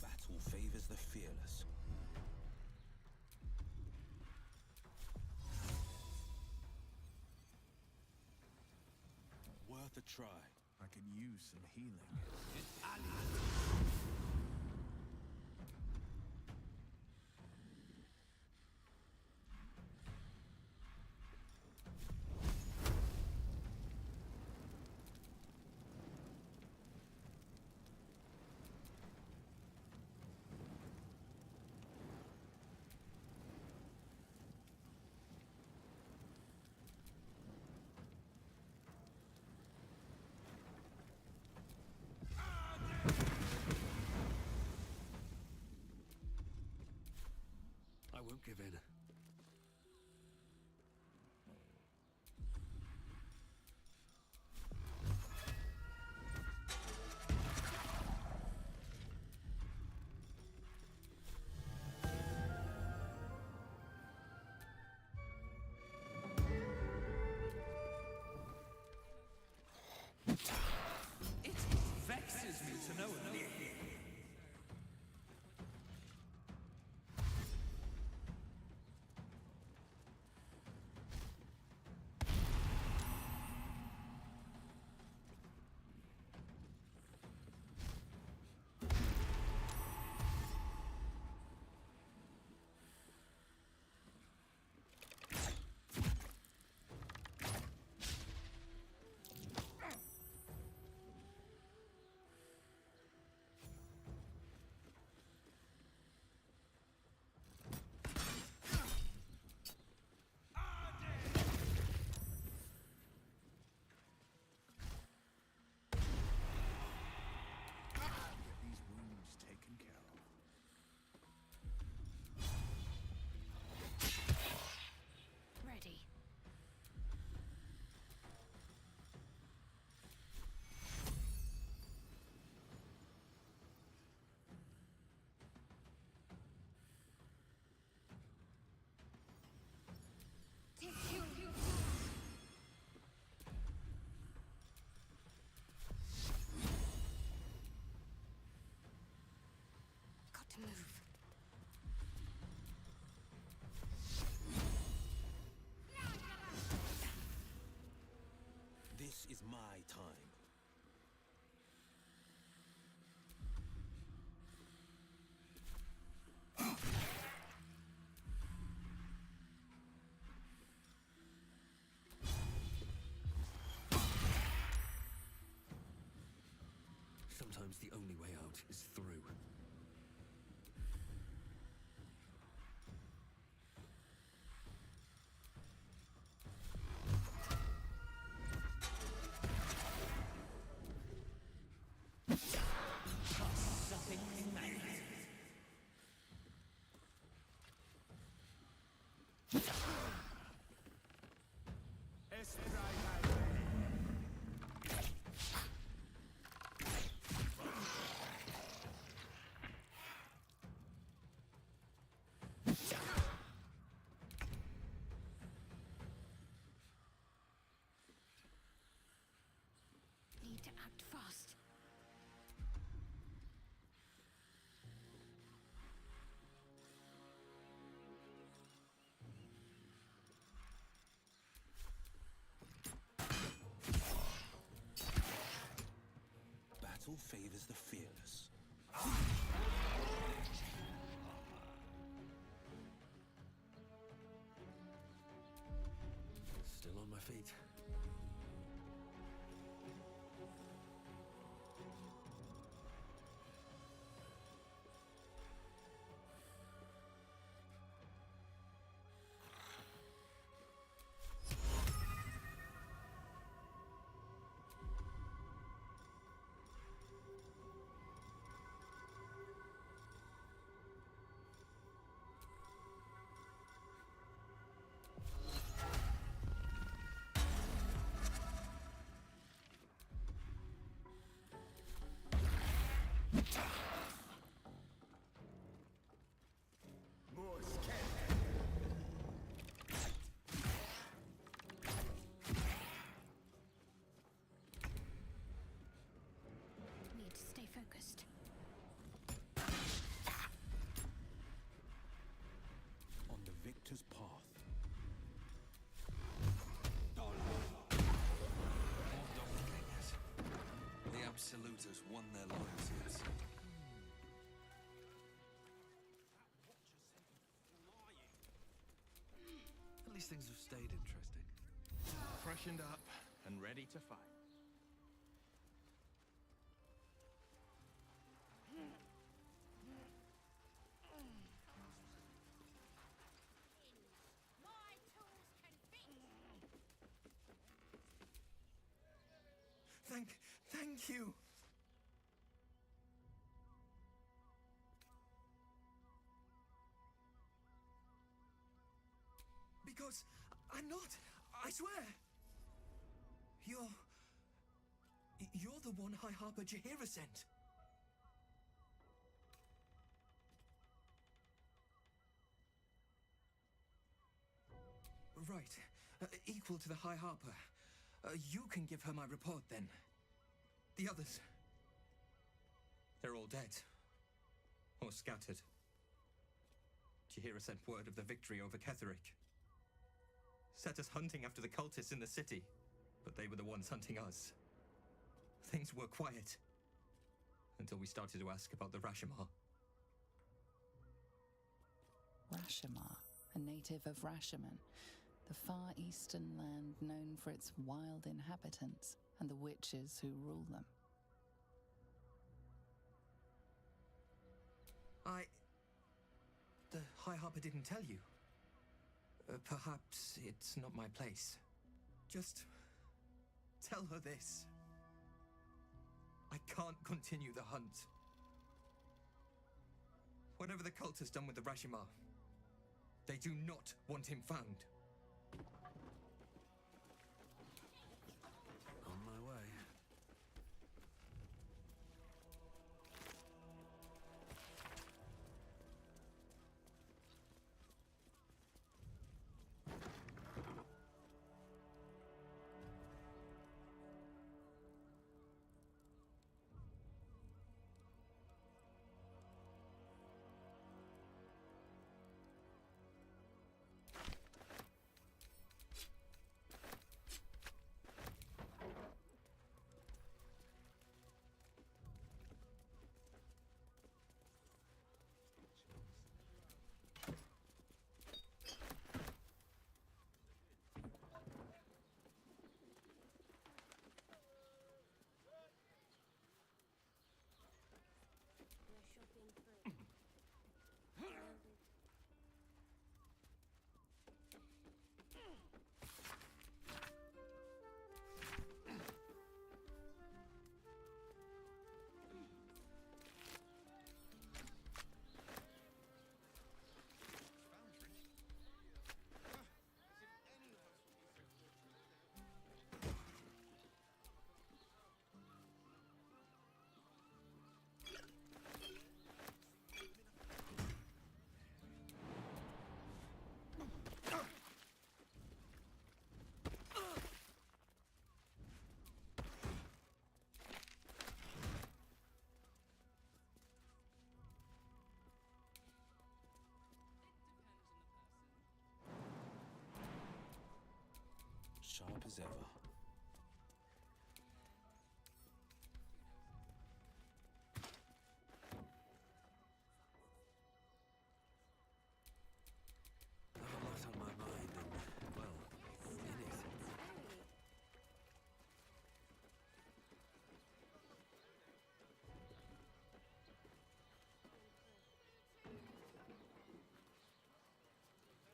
Battle favors the fearless. Worth a try. I could use some healing. I won't give in. It vexes me to know it. Sometimes the only way out is through. Need to act fast. Battle favors the fearless. Still on my feet. Need to stay focused. On the victor's path. The Absoluters won their loyalties. At least things have stayed interesting. Freshened up and ready to fight. My tools can fit. Thank you. Because I'm not, I swear. You're the one High Harper Jaheira sent. Right. Equal to the High Harper. You can give her my report then. The others. They're all dead. Or scattered. Jaheira sent word of the victory over Ketheric. Set us hunting after the cultists in the city, but they were the ones hunting us. Things were quiet. Until we started to ask about the Rashomar. Rashomar, a native of Rashomon, the far eastern land known for its wild inhabitants and the witches who rule them. The High Harper didn't tell you. Perhaps it's not my place. Just tell her this. I can't continue the hunt. Whatever the cult has done with the Rashomar, they do not want him found. On my way. ever. I've a lot on my mind and, well, anything.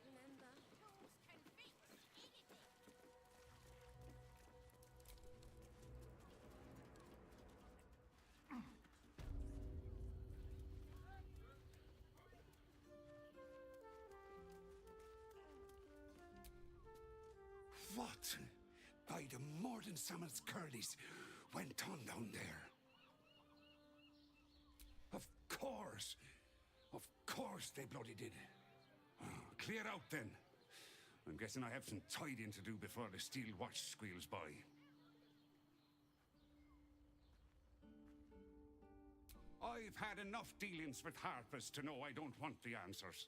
Remember, tools can fix anything. What by the Morden Summons Curlies went on down there? Of course they bloody did. Clear out then. I'm guessing I have some tidying to do before the steel watch squeals by. I've had enough dealings with Harpers to know I don't want the answers.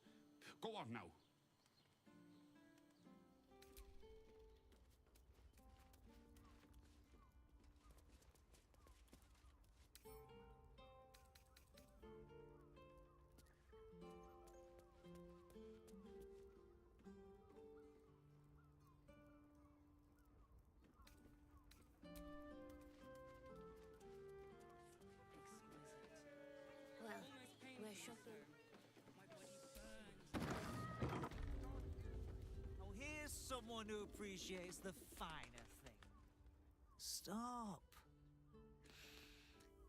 Go on now. Well, we're shopping. Oh, here's someone who appreciates the finer thing. Stop.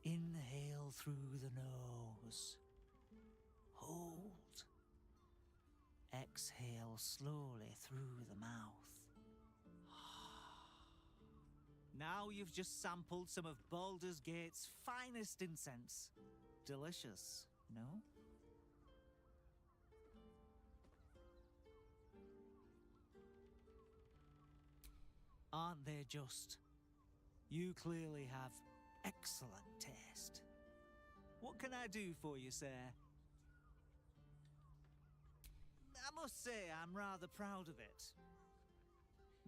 Inhale through the nose. Hold. Exhale slowly through the mouth. Now you've just sampled some of Baldur's Gate's finest incense. Delicious, no? Aren't they just? You clearly have excellent taste. What can I do for you, sir? I must say I'm rather proud of it.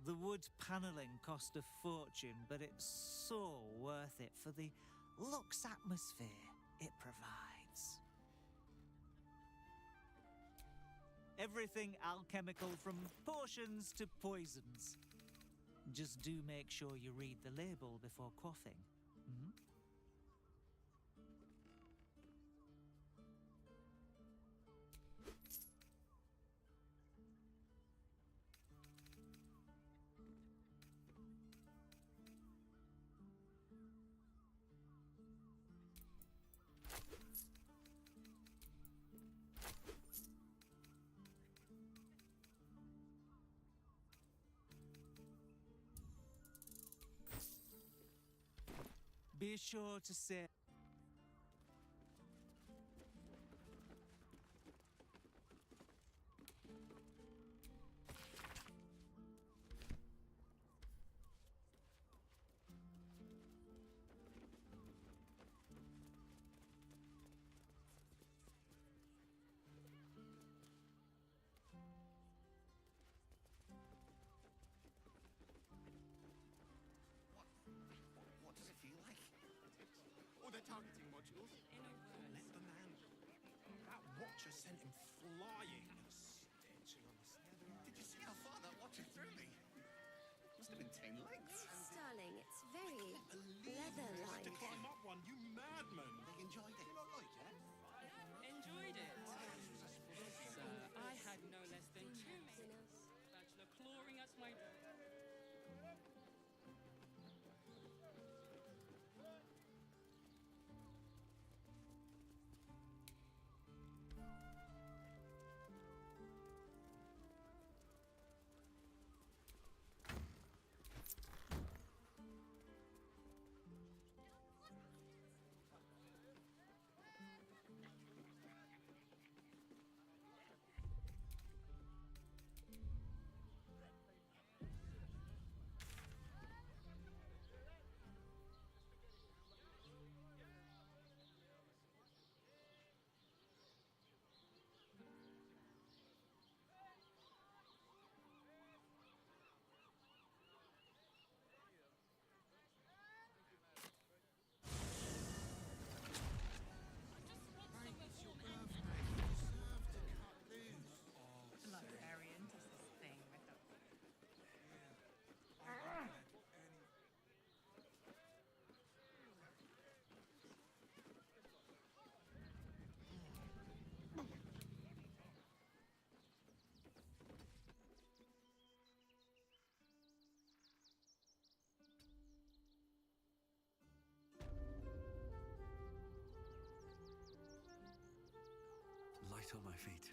The wood panelling cost a fortune, but it's so worth it for the luxe atmosphere it provides. Everything alchemical from potions to poisons. Just do make sure you read the label before quaffing. Hmm? Be sure to say... What does it feel like? Oh, they're targeting modules. Let the man. That watcher sent him flying. Did you see how far that watcher threw me? Must have been 10 lengths. Darling, it's very leather-like. To climb up one, you madman. They enjoyed it. You not like it? Enjoyed it. Sir, I had no less than 2 minutes. Bachelor clawing at my door. my feet.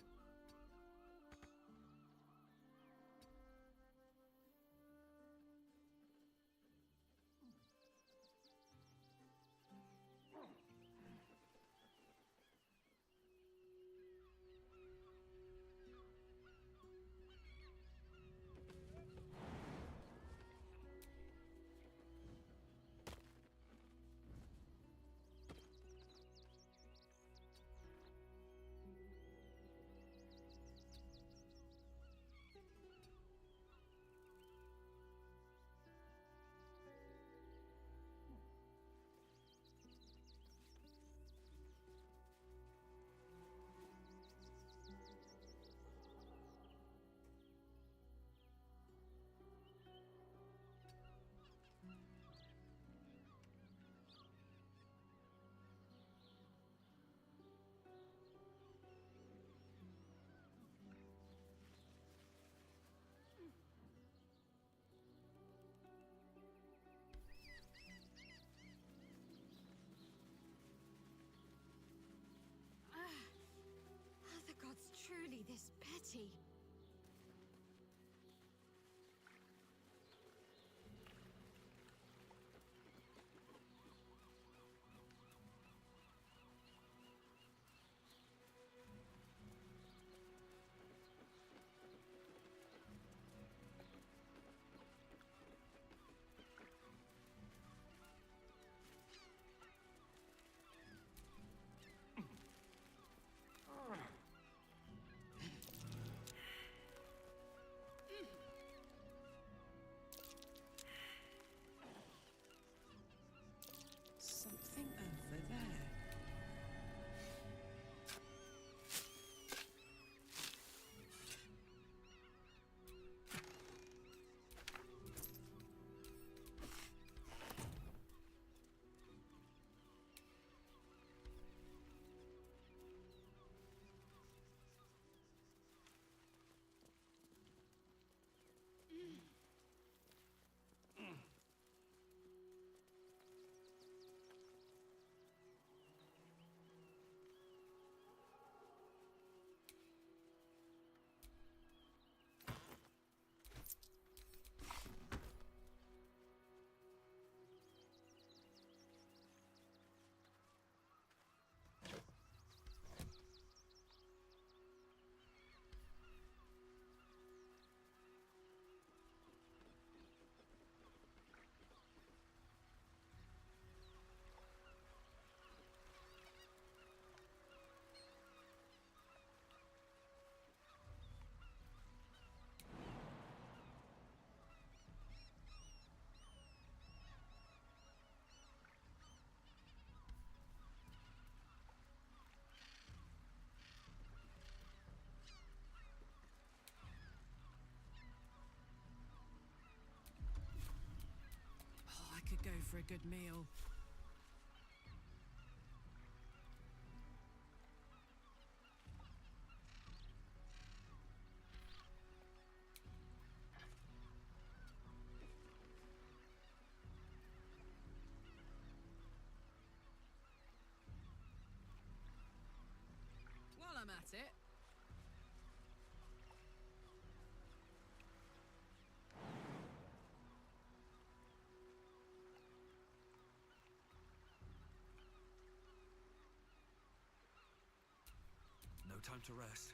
Are the gods truly this petty? Something over there. Oh, I could go for a good meal. While I'm at it, No time to rest.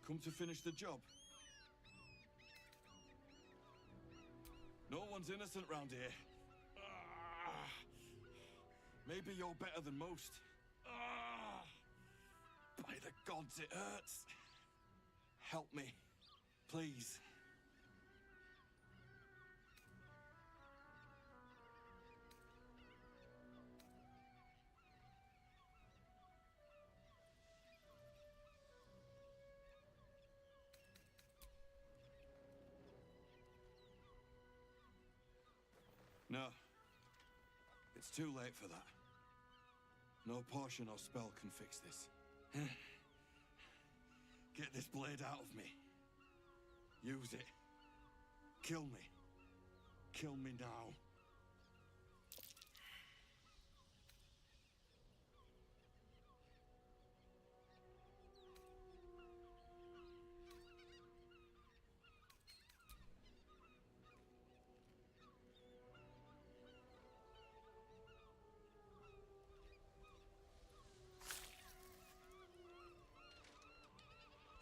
Come to finish the job? No one's innocent round here. Ah. Maybe you're better than most. Ah. By the gods, it hurts. Help me, please. No. It's too late for that. No potion or spell can fix this. Get this blade out of me. Use it. Kill me. Kill me now.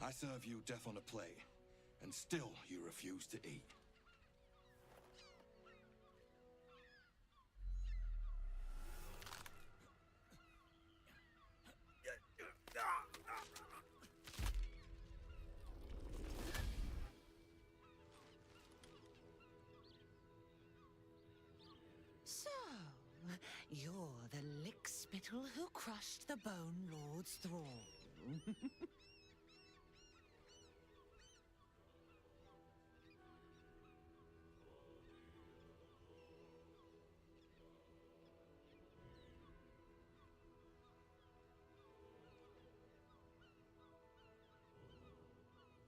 I serve you death on a plate, and still you refuse to eat. So, you're the lickspittle who crushed the Bone Lord's throne.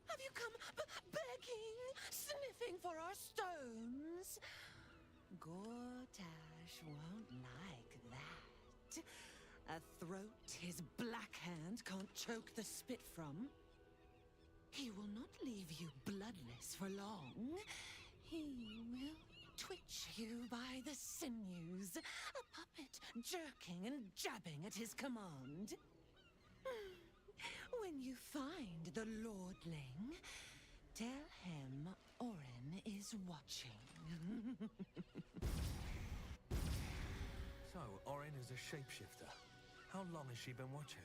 Have you come begging, sniffing for our stones? Gortash won't like that. A throat his black hand can't choke the spit from. He will not leave you bloodless for long. He will twitch you by the sinews, a puppet jerking and jabbing at his command. When you find the Lordling, tell him Orin is watching. So, Orin is a shapeshifter. How long has she been watching?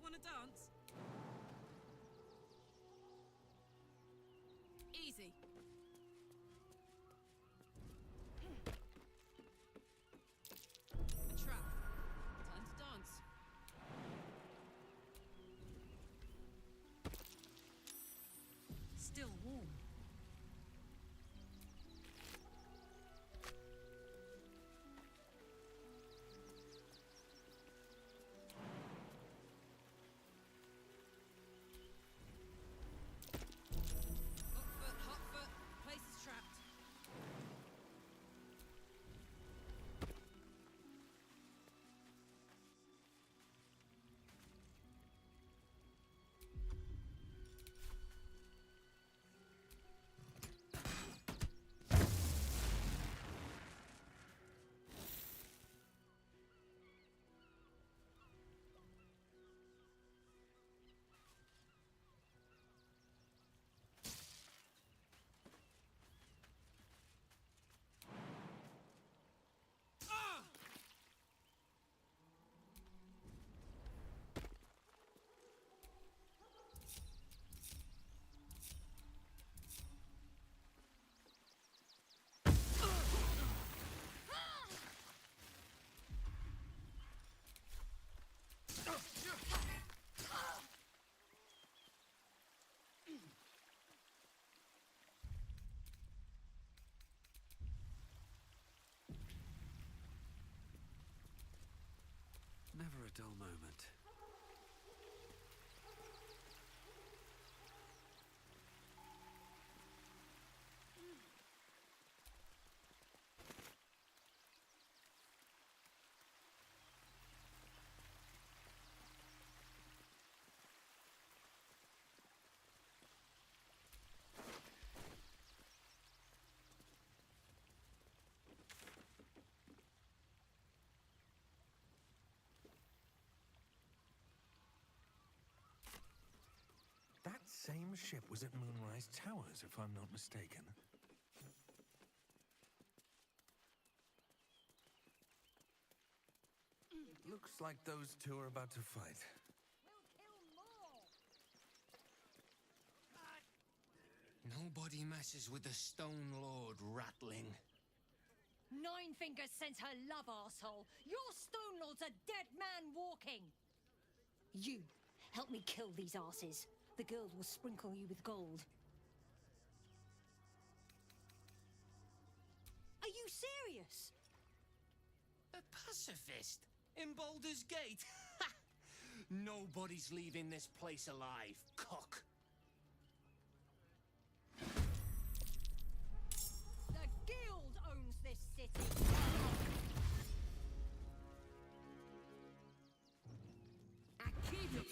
Wanna dance? Easy. A trap. Time to dance. Still warm. Hot foot. Place is trapped. Never a dull moment. same ship was at Moonrise Towers, if I'm not mistaken. Looks like those two are about to fight. Nobody messes with the Stone Lord, Ratling. Nine Fingers sent her love, arsehole. Your Stone Lord's a dead man walking. You, help me kill these asses. The girls will sprinkle you with gold. Are you serious? A pacifist? In Baldur's Gate? Nobody's leaving this place alive, cock. The Guild owns this city. Akira.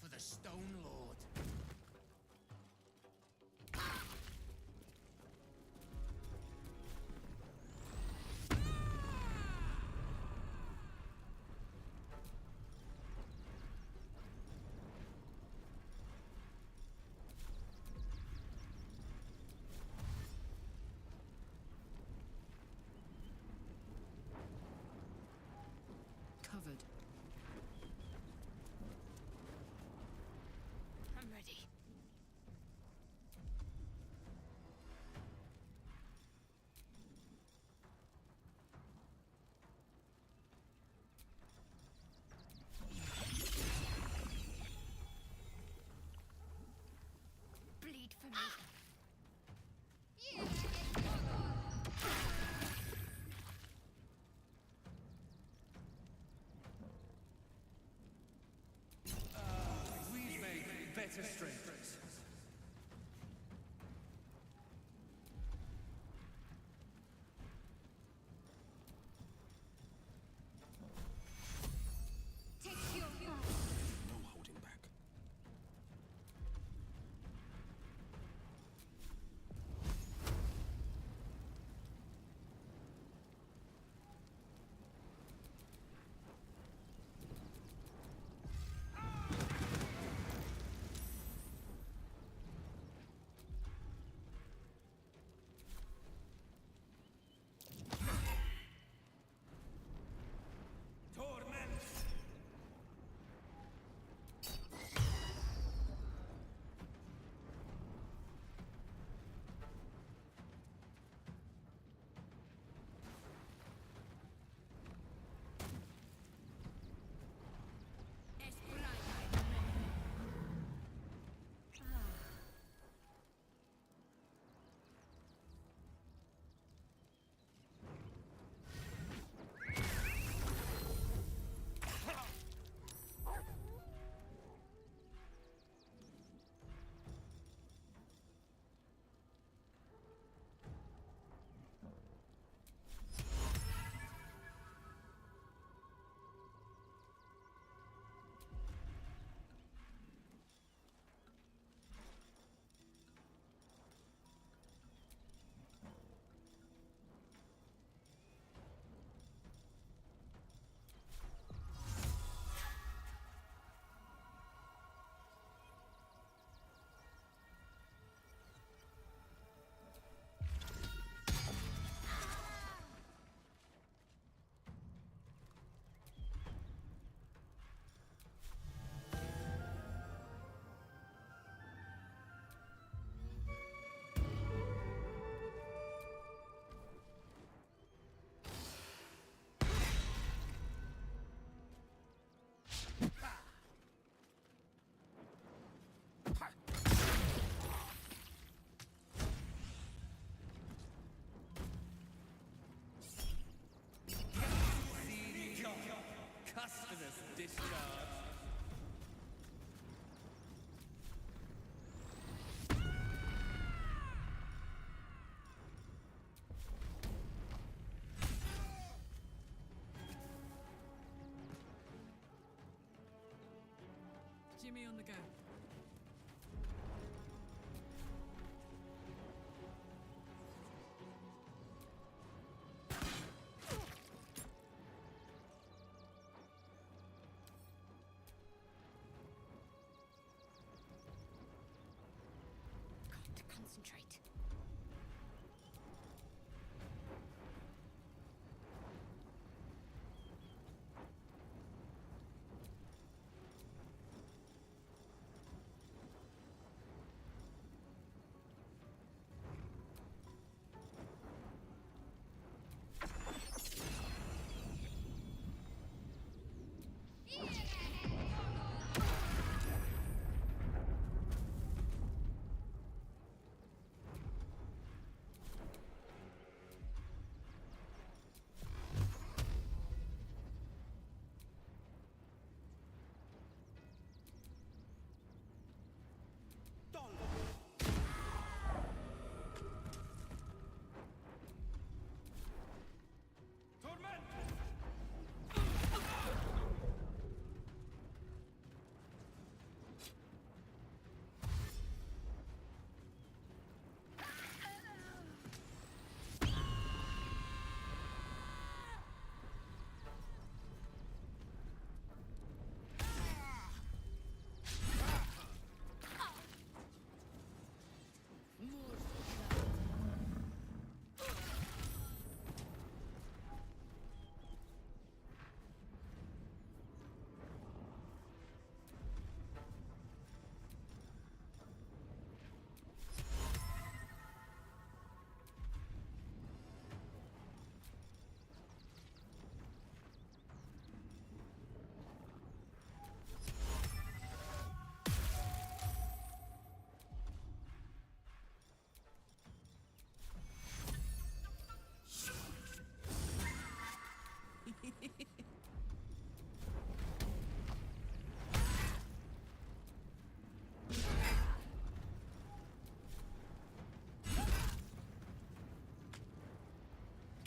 For the Stone Lord. Covered. I'm ready. Bleed for me. We've made better strangers. Take your No holding back. Jimmy on the go. Got to concentrate.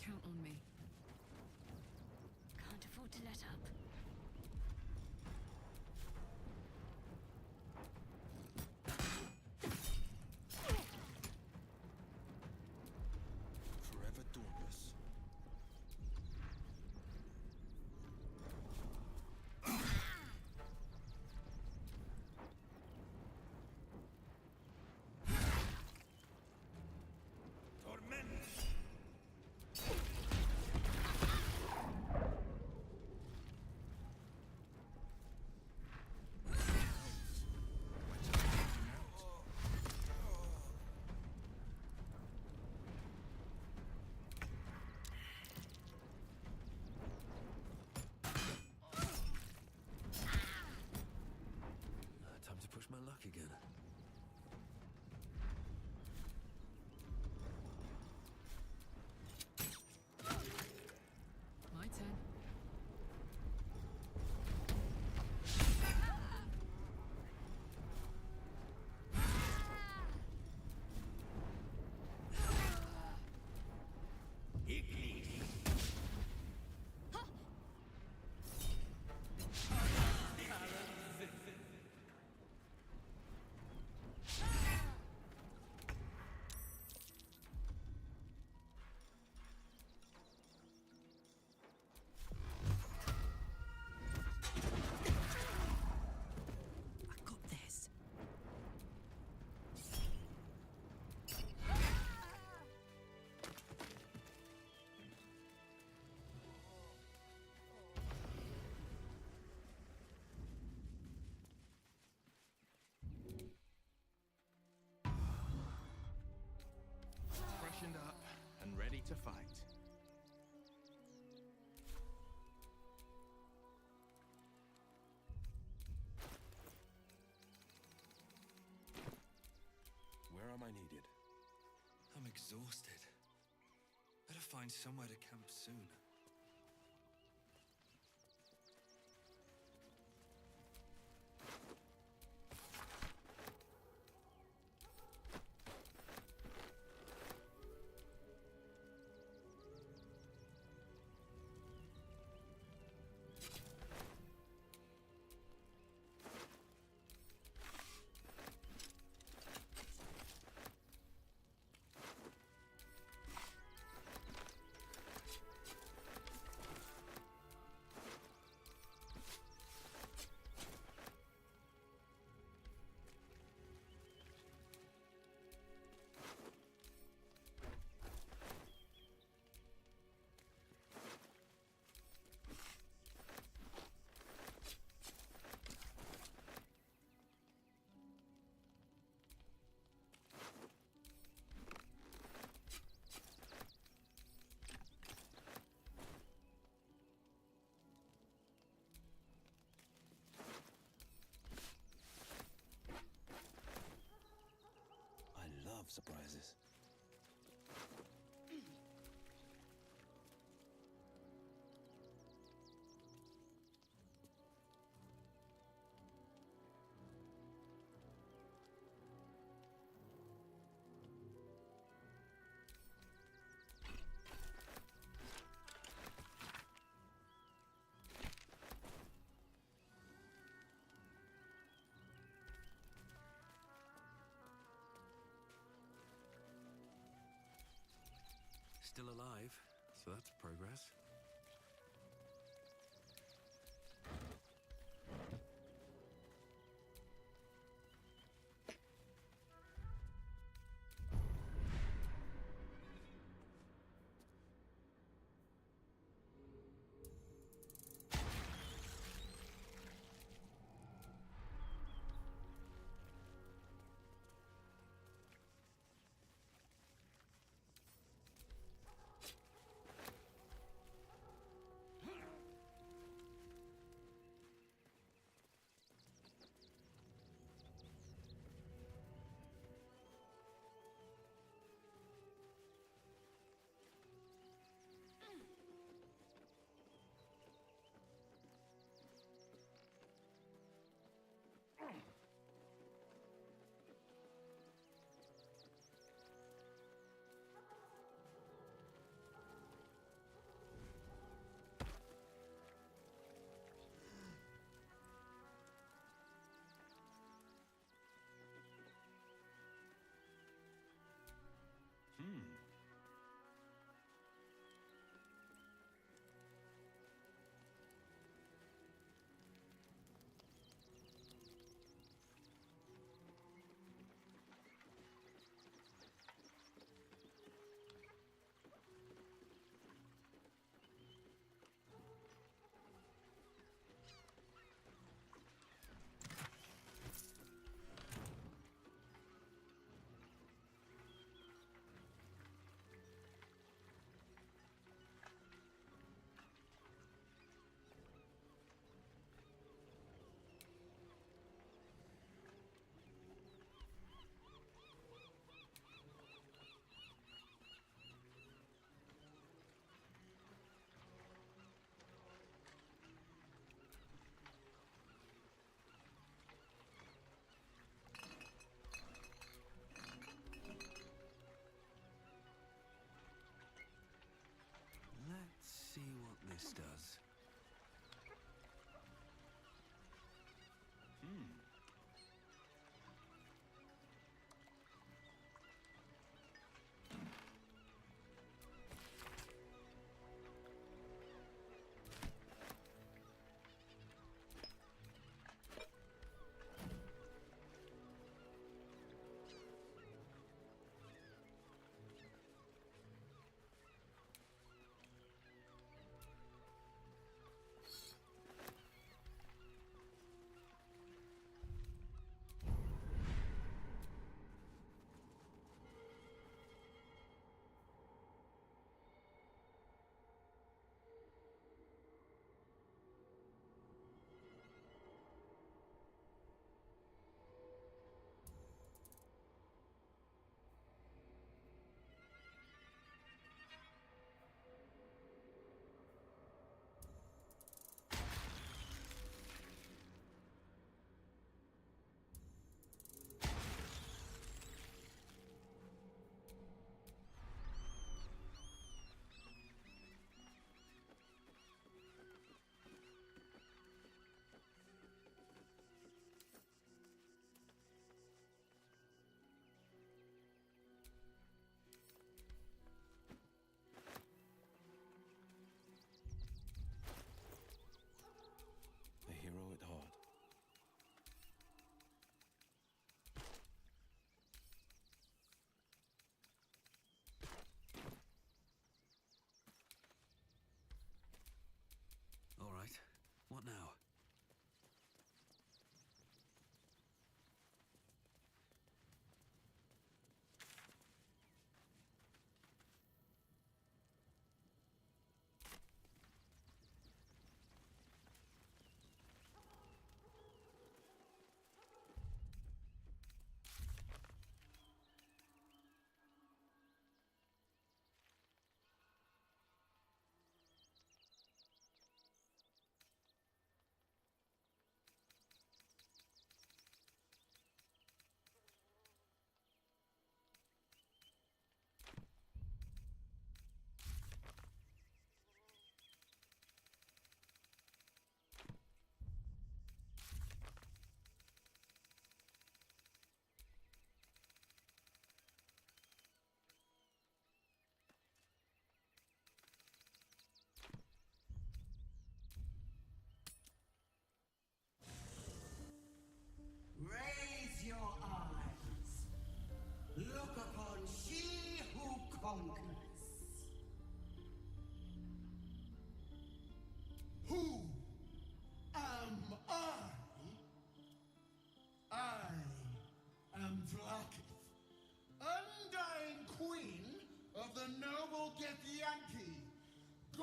Count on me. Can't afford to let up. Forever dauntless. Time to push my luck again. My turn. I got this. Freshened up and ready to fight. Where am I needed? I'm exhausted. Better find somewhere to camp soon. love surprises. Still alive, so that's progress. Let's see what this does.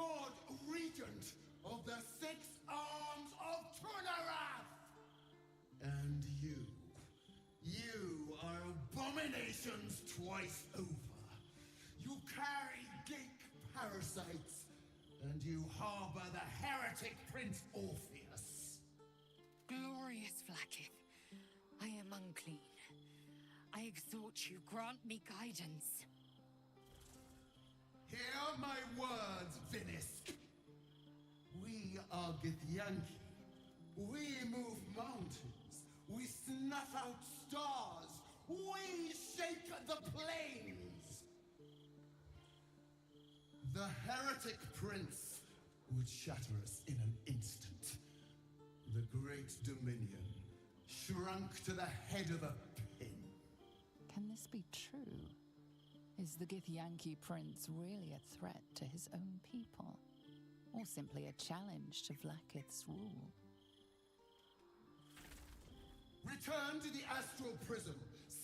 Lord Regent of the Six Arms of Turnarath! And you are abominations twice over. You carry geek parasites, and you harbor the heretic Prince Orpheus. Glorious Vlaakith, I am unclean. I exhort you, grant me guidance. Hear my words, Vinisk. We are Githyanki. We move mountains. We snuff out stars. We shake the plains. The heretic prince would shatter us in an instant. The great dominion shrunk to the head of a pin. Can this be true? Is the Githyanki prince really a threat to his own people? Or simply a challenge to Vlaakith's rule? Return to the astral prism.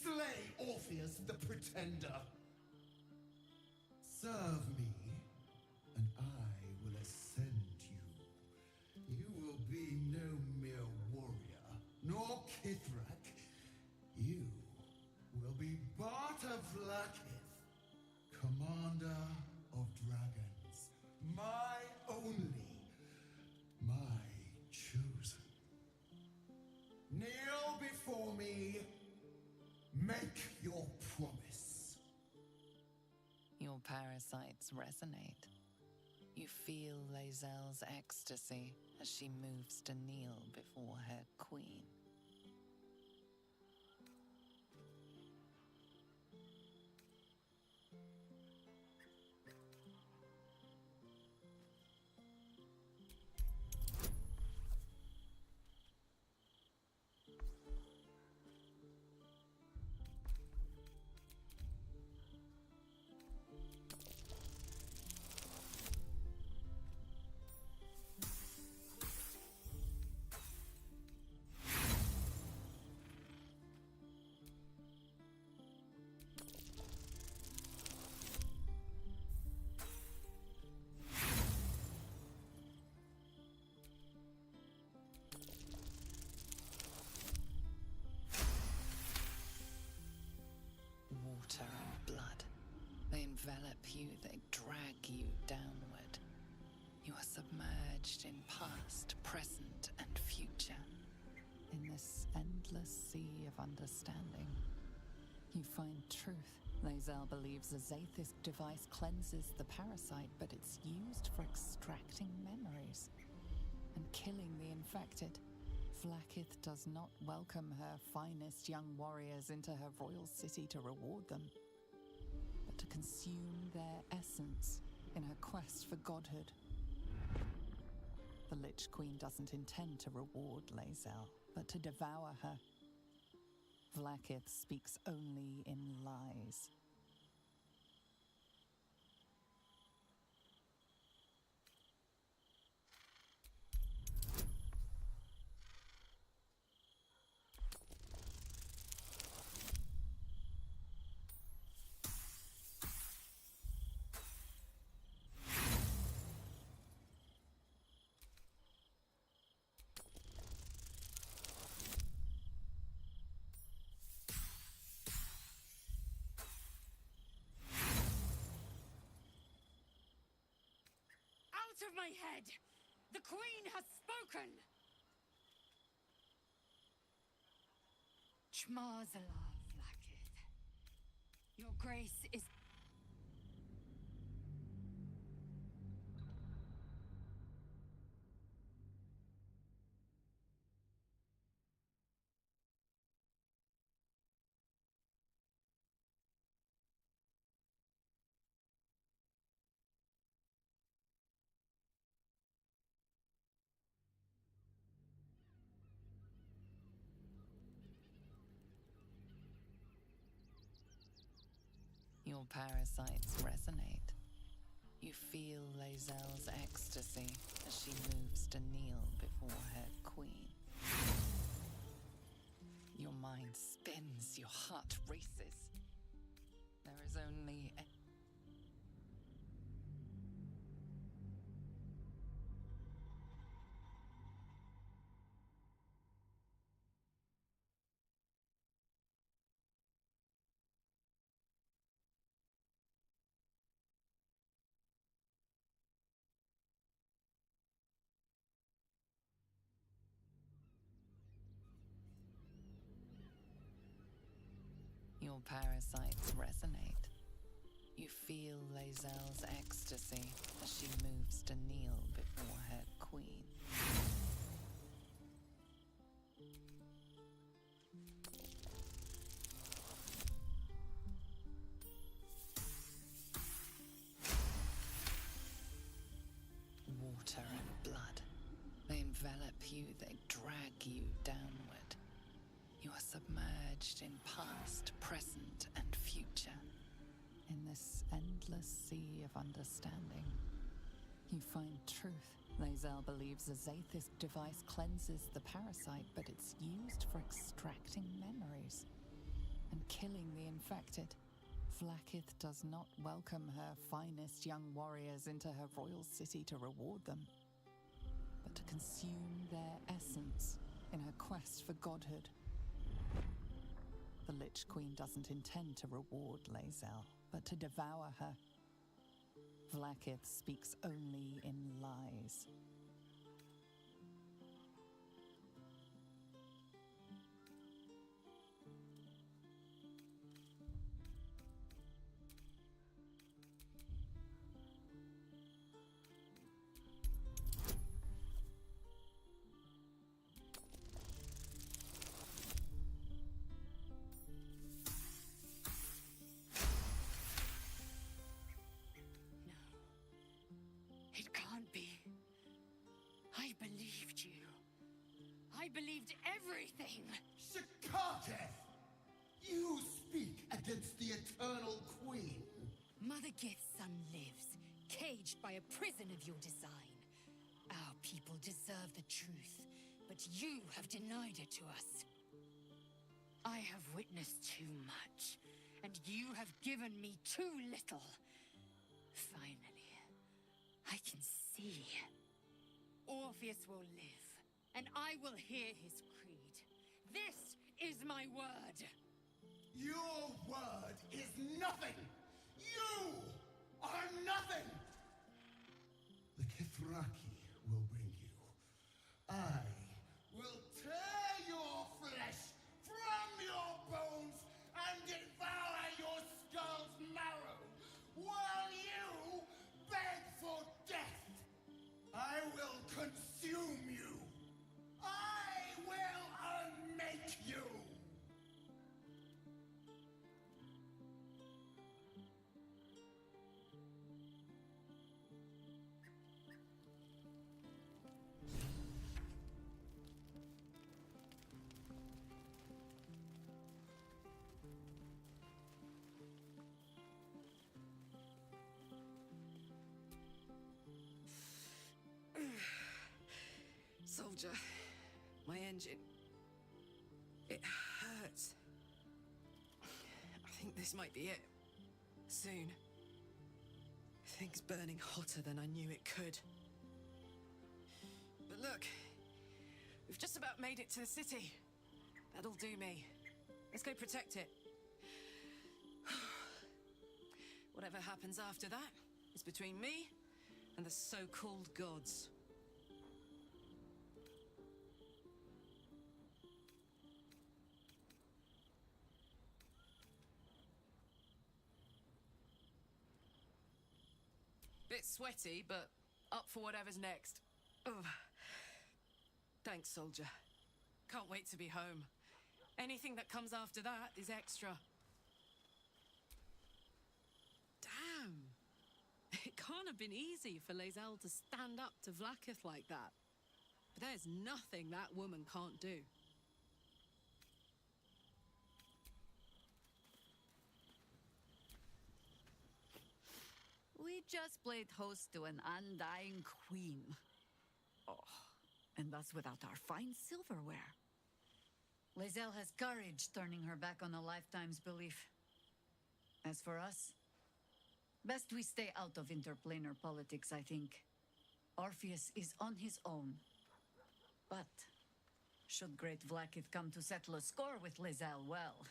Slay Orpheus the Pretender. Serve me, and I will ascend you. You will be no mere warrior, nor Kithrak. You will be Barta Vlaakith, commander of dragons. My only, my chosen. Kneel before me. Make your promise. Your parasites resonate. You feel Lae'zel's ecstasy as she moves to kneel before her queen. Water and blood. They envelop you, they drag you downward. You are submerged in past, present, and future. In this endless sea of understanding, you find truth. Lae'zel believes a Zathis device cleanses the parasite, but it's used for extracting memories and killing the infected. Vlaakith does not welcome her finest young warriors into her royal city to reward them, but to consume their essence in her quest for godhood. The Lich Queen doesn't intend to reward Lae'zel, but to devour her. Vlaakith speaks only in lies. Out of my head! The Queen has spoken! Chmarzala, Vlaakith. Your grace is... Your parasites resonate. You feel Lae'zel's ecstasy as she moves to kneel before her queen. Your mind spins, your heart races. There is only parasites resonate. You feel Lae'zel's ecstasy as she moves to kneel before her queen. Water and blood. They envelop you, they drag you downward. You are submerged in past, present, and future. In this endless sea of understanding, you find truth. Lae'zel believes a Zathis device cleanses the parasite, but it's used for extracting memories and killing the infected. Vlaakith does not welcome her finest young warriors into her royal city to reward them, but to consume their essence in her quest for godhood. The Lich Queen doesn't intend to reward Lae'zel, but to devour her. Vlaakith speaks only in lies. It can't be. I believed you. I believed everything. Shakateth! You speak against the Eternal Queen. Mother Gith's son lives, caged by a prison of your design. Our people deserve the truth, but you have denied it to us. I have witnessed too much, and you have given me too little. Finally, I can see. Orpheus will live, and I will hear his creed. This is my word. Your word is nothing! You are nothing! The Kithraki will bring you. I will tear your flesh from your bones and devour your skull's marrow while you beg for death. I will consume you. I will unmake you. Soldier, my engine. It hurts. I think this might be it. Soon. Things burning hotter than I knew it could. But look, we've just about made it to the city. That'll do me. Let's go protect it. Whatever happens after that is between me and the so-called gods. Bit sweaty, but up for whatever's next. Ugh. Thanks, soldier. Can't wait to be home. Anything that comes after that is extra. Damn! It can't have been easy for Lae'zel to stand up to Vlaakith like that. But there's nothing that woman can't do. We just played host to an undying queen. Oh, and that's without our fine silverware. Lae'zel has courage turning her back on a lifetime's belief. As for us, best we stay out of interplanar politics, I think. Orpheus is on his own. But should great Vlaakith come to settle a score with Lae'zel, well,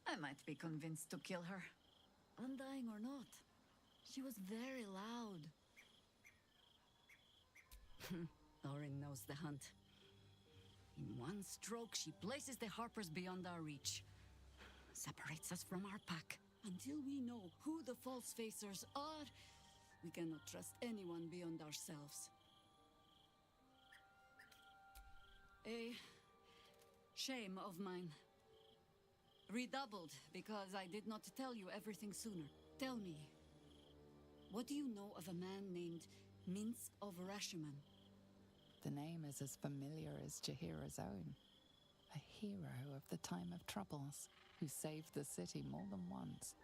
I might be convinced to kill her. Undying or not. She was very loud. Orin knows the hunt. In one stroke, she places the Harpers beyond our reach. separates us from our pack. Until we know who the false facers are, we cannot trust anyone beyond ourselves. A shame of mine. Redoubled because I did not tell you everything sooner. Tell me, what do you know of a man named Minsk of Rashomon? The name is as familiar as Jahira's own. A hero of the time of troubles, who saved the city more than once.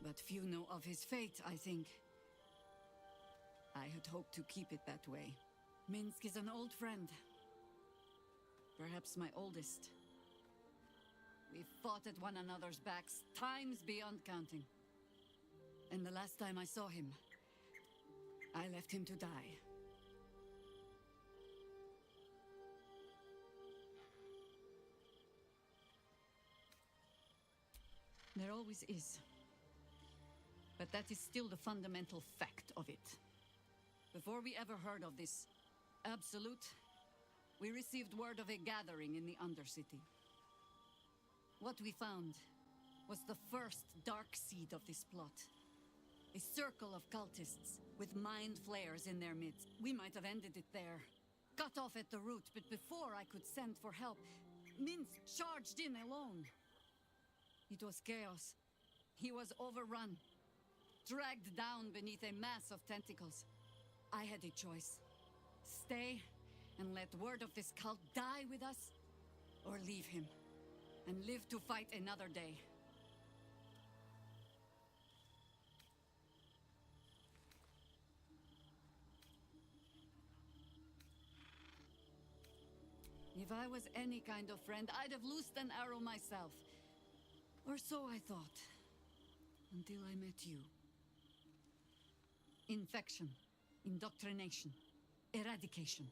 But few know of his fate, I think. I had hoped to keep it that way. Minsk is an old friend. Perhaps my oldest. We fought at one another's backs, times beyond counting. And the last time I saw him, I left him to die. There always is. But that is still the fundamental fact of it. Before we ever heard of this absolute, we received word of a gathering in the Undercity. What we found was the first dark seed of this plot. A circle of cultists with mind flayers in their midst. We might have ended it there, cut off at the root, but before I could send for help, Minsk charged in alone. It was chaos. He was overrun, dragged down beneath a mass of tentacles. I had a choice. Stay and let word of this cult die with us, or leave him and live to fight another day. If I was any kind of friend, I'd have loosed an arrow myself. Or so I thought. Until I met you. Infection, indoctrination, eradication.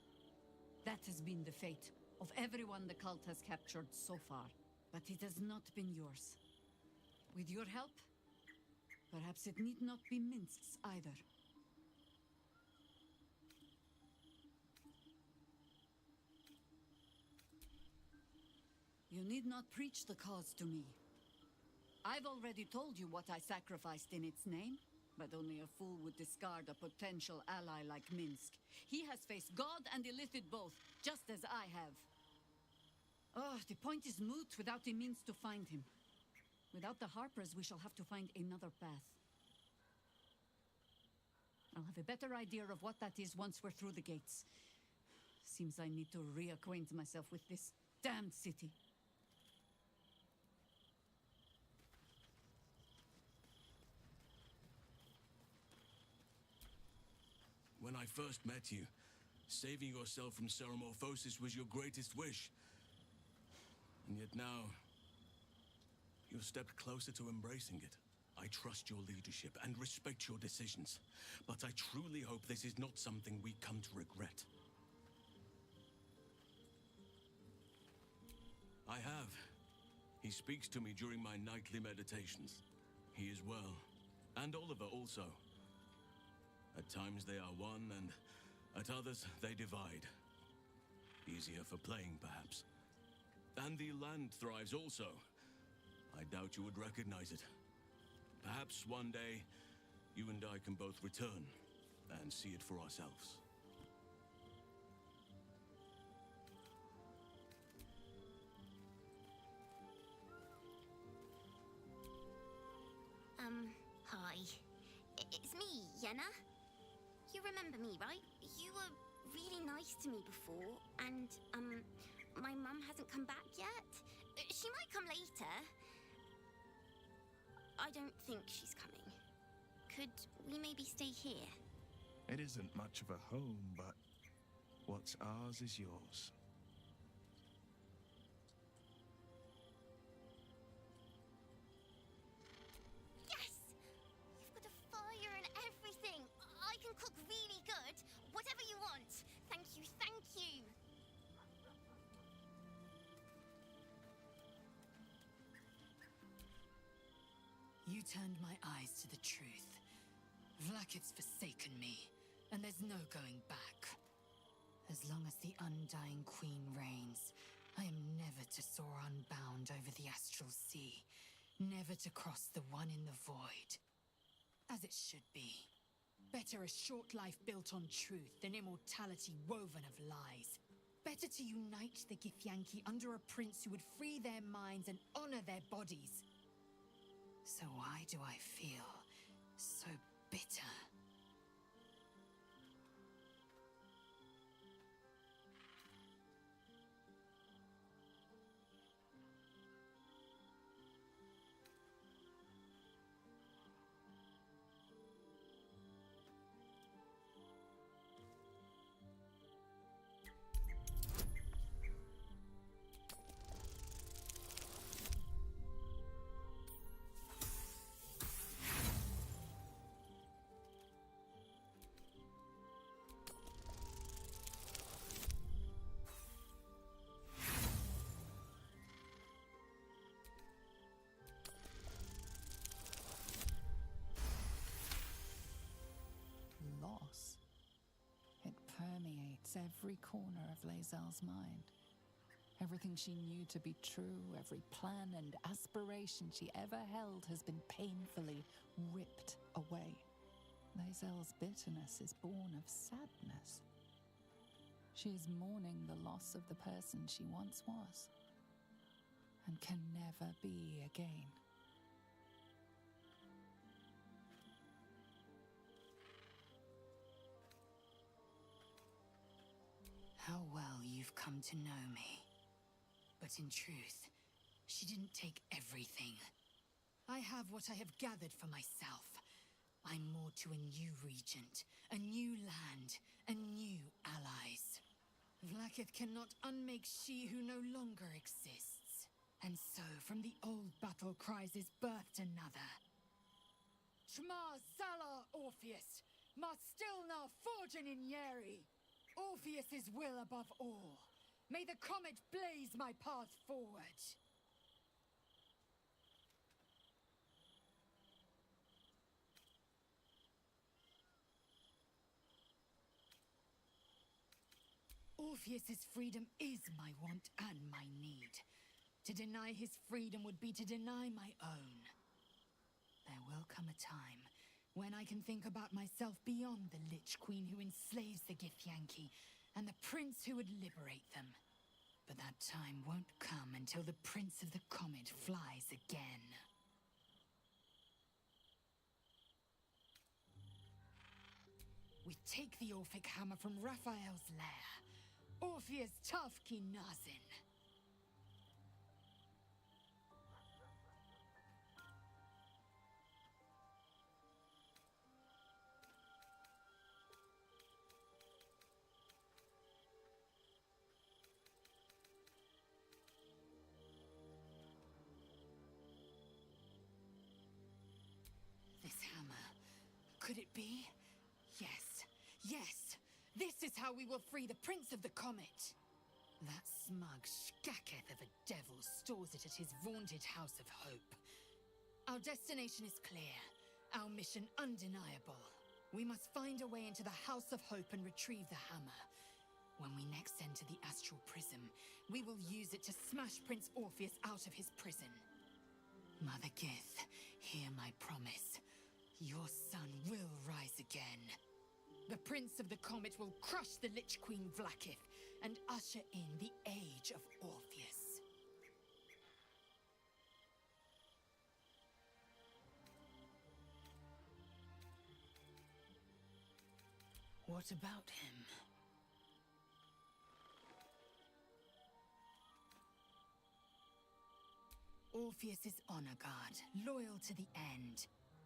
That has been the fate of everyone the cult has captured so far. But it has not been yours. With your help, perhaps it need not be Minsk's either. You need not preach the cause to me. I've already told you what I sacrificed in its name, but only a fool would discard a potential ally like Minsk. He has faced God and Illithid both, just as I have. Oh, the point is moot without a means to find him. Without the Harpers, we shall have to find another path. I'll have a better idea of what that is once we're through the gates. Seems I need to reacquaint myself with this damned city. When I first met you, saving yourself from Ceremorphosis was your greatest wish. And yet now, you've stepped closer to embracing it. I trust your leadership and respect your decisions, but I truly hope this is not something we come to regret. I have. He speaks to me during my nightly meditations. He is well, and Oliver also. At times they are one, and at others they divide. Easier for playing, perhaps. And the land thrives also. I doubt you would recognize it. Perhaps one day, you and I can both return and see it for ourselves. Hi. It's me, Yenna. You remember me, right? You were really nice to me before, and, my mum hasn't come back yet. She might come later. I don't think she's coming. Could we maybe stay here? It isn't much of a home, but what's ours is yours. Yes! You've got a fire and everything. I can cook really good. Whatever you want. Thank you, thank you. You turned my eyes to the truth. Vlakit's forsaken me, and there's no going back. As long as the Undying Queen reigns, I am never to soar unbound over the astral sea, never to cross the one in the void. As it should be. Better a short life built on truth than immortality woven of lies. Better to unite the Githyanki under a prince who would free their minds and honor their bodies. So why do I feel so bitter? Loss. It permeates every corner of Lae'zel's mind. Everything she knew to be true, every plan and aspiration she ever held has been painfully ripped away. Lae'zel's bitterness is born of sadness. She is mourning the loss of the person she once was, and can never be again. How well you've come to know me. But in truth, she didn't take everything. I have what I have gathered for myself. I'm more to a new regent, a new land, and new allies. Vlaakith cannot unmake she who no longer exists. And so, from the old battle cries is birthed another. Shma Salar Orpheus, Mart Stilnar Forgin in Yeri. Orpheus's will above all. May the comet blaze my path forward. Orpheus's freedom is my want and my need. To deny his freedom would be to deny my own. There will come a time when I can think about myself beyond the Lich Queen who enslaves the Githyanki and the prince who would liberate them. But that time won't come until the Prince of the Comet flies again. We take the Orphic hammer from Raphael's lair. Orpheus Tafki Nazin. This hammer. Could it be? Yes. Yes! This is how we will free the Prince of the Comet! That smug shkaketh of a devil stores it at his vaunted House of Hope. Our destination is clear. Our mission undeniable. We must find a way into the House of Hope and retrieve the hammer. When we next enter the Astral Prism, we will use it to smash Prince Orpheus out of his prison. Mother Gith, hear my promise. Your son will rise again. The Prince of the Comet will crush the Lich Queen Vlaakith and usher in the Age of Orpheus. What about him? Orpheus is honor guard, loyal to the end.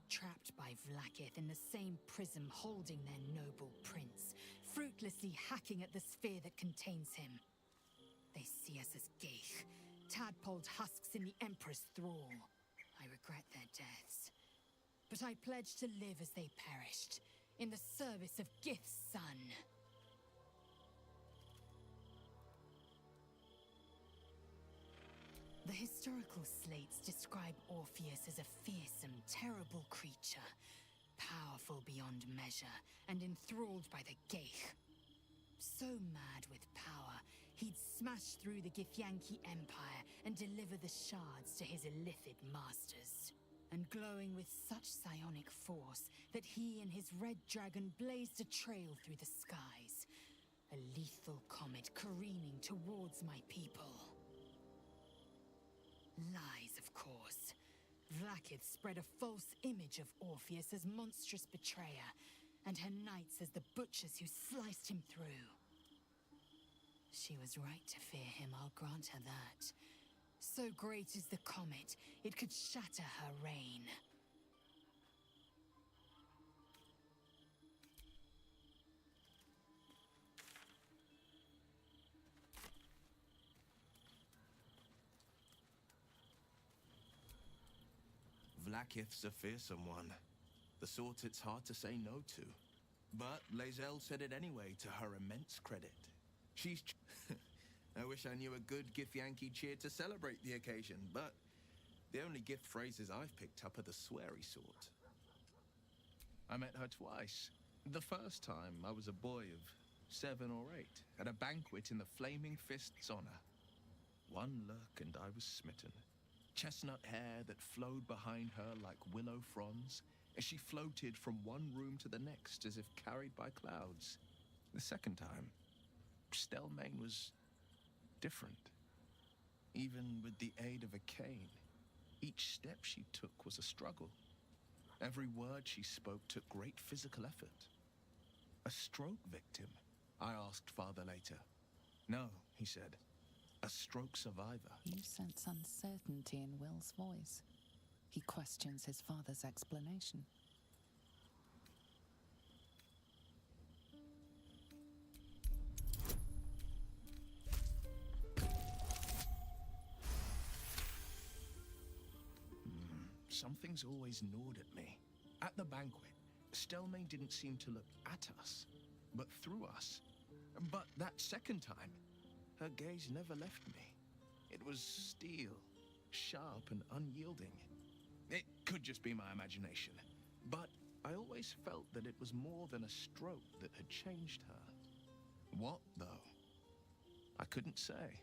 Trapped by Vlaakith in the same prism holding their noble prince, fruitlessly hacking at the sphere that contains him. They see us as Geich, tadpoled husks in the Emperor's thrall. I regret their deaths. But I pledge to live as they perished, in the service of Gith's son. The historical slates describe Orpheus as a fearsome, terrible creature, powerful beyond measure, and enthralled by the Geich. So mad with power, he'd smash through the Githyanki Empire and deliver the shards to his illithid masters. And glowing with such psionic force that he and his red dragon blazed a trail through the skies. A lethal comet careening towards my people. Lies, of course. Vlaakith spread a false image of Orpheus as monstrous betrayer, and her knights as the butchers who sliced him through. She was right to fear him, I'll grant her that. So great is the comet, it could shatter her reign. Vlaakith's a fearsome one. The sort it's hard to say no to. But Lae'zel said it anyway, to her immense credit. She's... I wish I knew a good Githyanki cheer to celebrate the occasion, but the only gift phrases I've picked up are the sweary sort. I met her twice. The first time, I was a boy of 7 or 8, at a banquet in the Flaming Fist's honor. One look and I was smitten. Chestnut hair that flowed behind her like willow fronds, as she floated from one room to the next as if carried by clouds. The second time, Stelmane was different. Even with the aid of a cane, each step she took was a struggle. Every word she spoke took great physical effort. A stroke victim? I asked Father later. No, he said. A stroke survivor. You sense uncertainty in Will's voice. He questions his father's explanation. Something's always gnawed at me. At the banquet, Stelmane didn't seem to look at us, but through us. But that second time, her gaze never left me. It was steel, sharp and unyielding. It could just be my imagination, but I always felt that it was more than a stroke that had changed her. What, though? I couldn't say.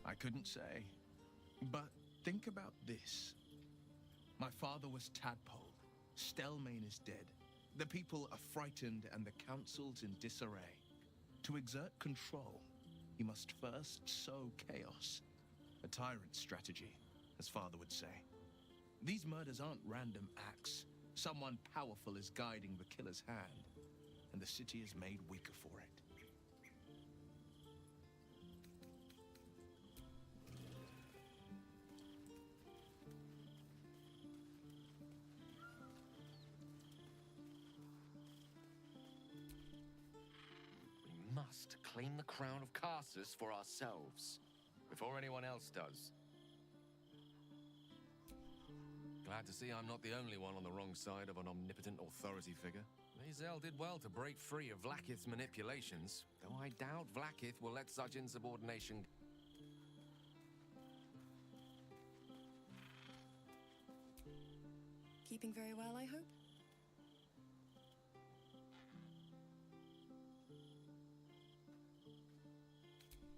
I couldn't say. But think about this. My father was Tadpole. Stelmane is dead. The people are frightened and the council's in disarray. To exert control, he must first sow chaos. A tyrant's strategy, as father would say. These murders aren't random acts. Someone powerful is guiding the killer's hand, and the city is made weaker for it. We must claim the crown of Karsus for ourselves, before anyone else does. Glad to see I'm not the only one on the wrong side of an omnipotent authority figure. Lae'zel did well to break free of Vlaakith's manipulations, though I doubt Vlaakith will let such insubordination... Keeping very well, I hope?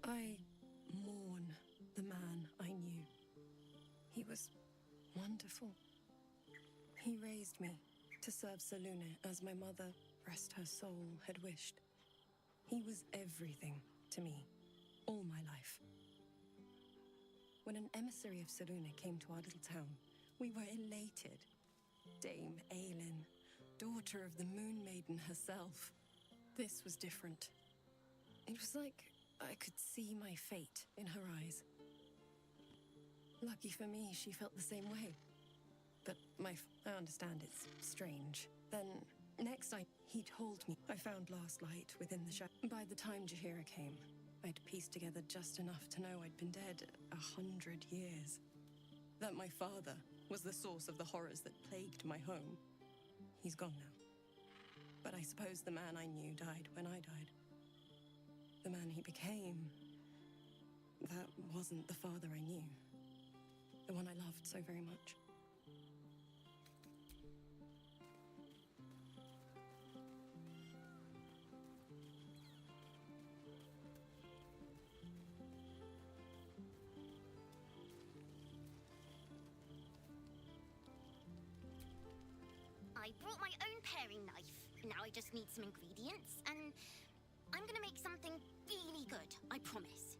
I mourn the man I knew. He was wonderful. He raised me to serve Selûne as my mother, rest her soul, had wished. He was everything to me, all my life. When an emissary of Selûne came to our little town, we were elated. Dame Aelin, daughter of the Moon Maiden herself. This was different. It was like I could see my fate in her eyes. Lucky for me, she felt the same way. But I understand it's strange. Then, next he told me I found last light within the shadow. By the time Jaheira came, I'd pieced together just enough to know I'd been dead 100 years. That my father was the source of the horrors that plagued my home. He's gone now. But I suppose the man I knew died when I died. The man he became That wasn't the father I knew. The one I loved so very much. I brought my own paring knife. Now I just need some ingredients, and I'm gonna make something really good, I promise.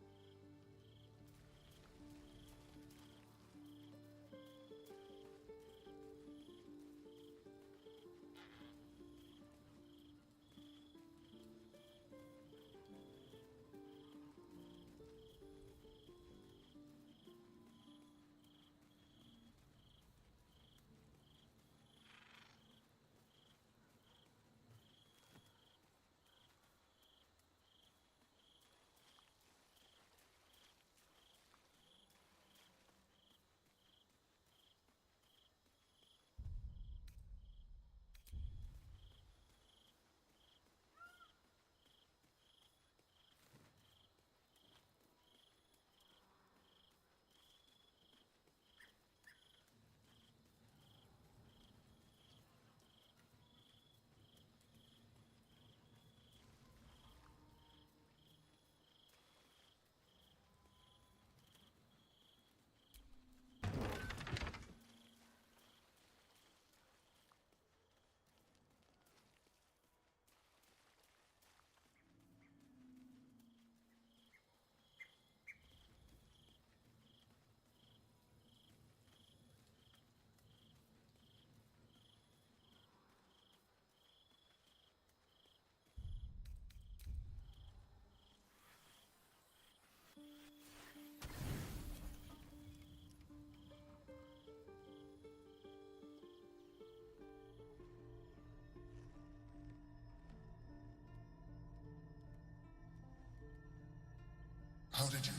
How did you?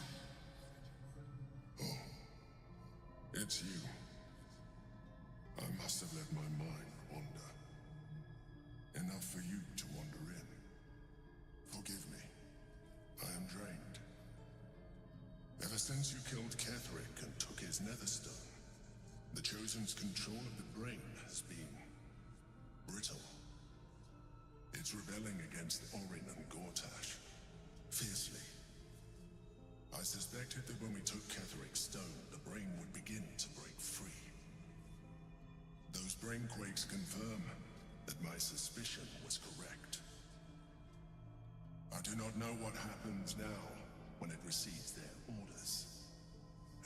Oh, it's you. I must have let my mind wander. Enough for you to wander in. Forgive me. I am drained. Ever since you killed Ketherick and took his netherstone, the Chosen's control of the brain has been brittle. It's rebelling against Orin and Gortash fiercely. I suspected that when we took Ketherick's stone, the brain would begin to break free. Those brain quakes confirm that my suspicion was correct. I do not know what happens now when it receives their orders,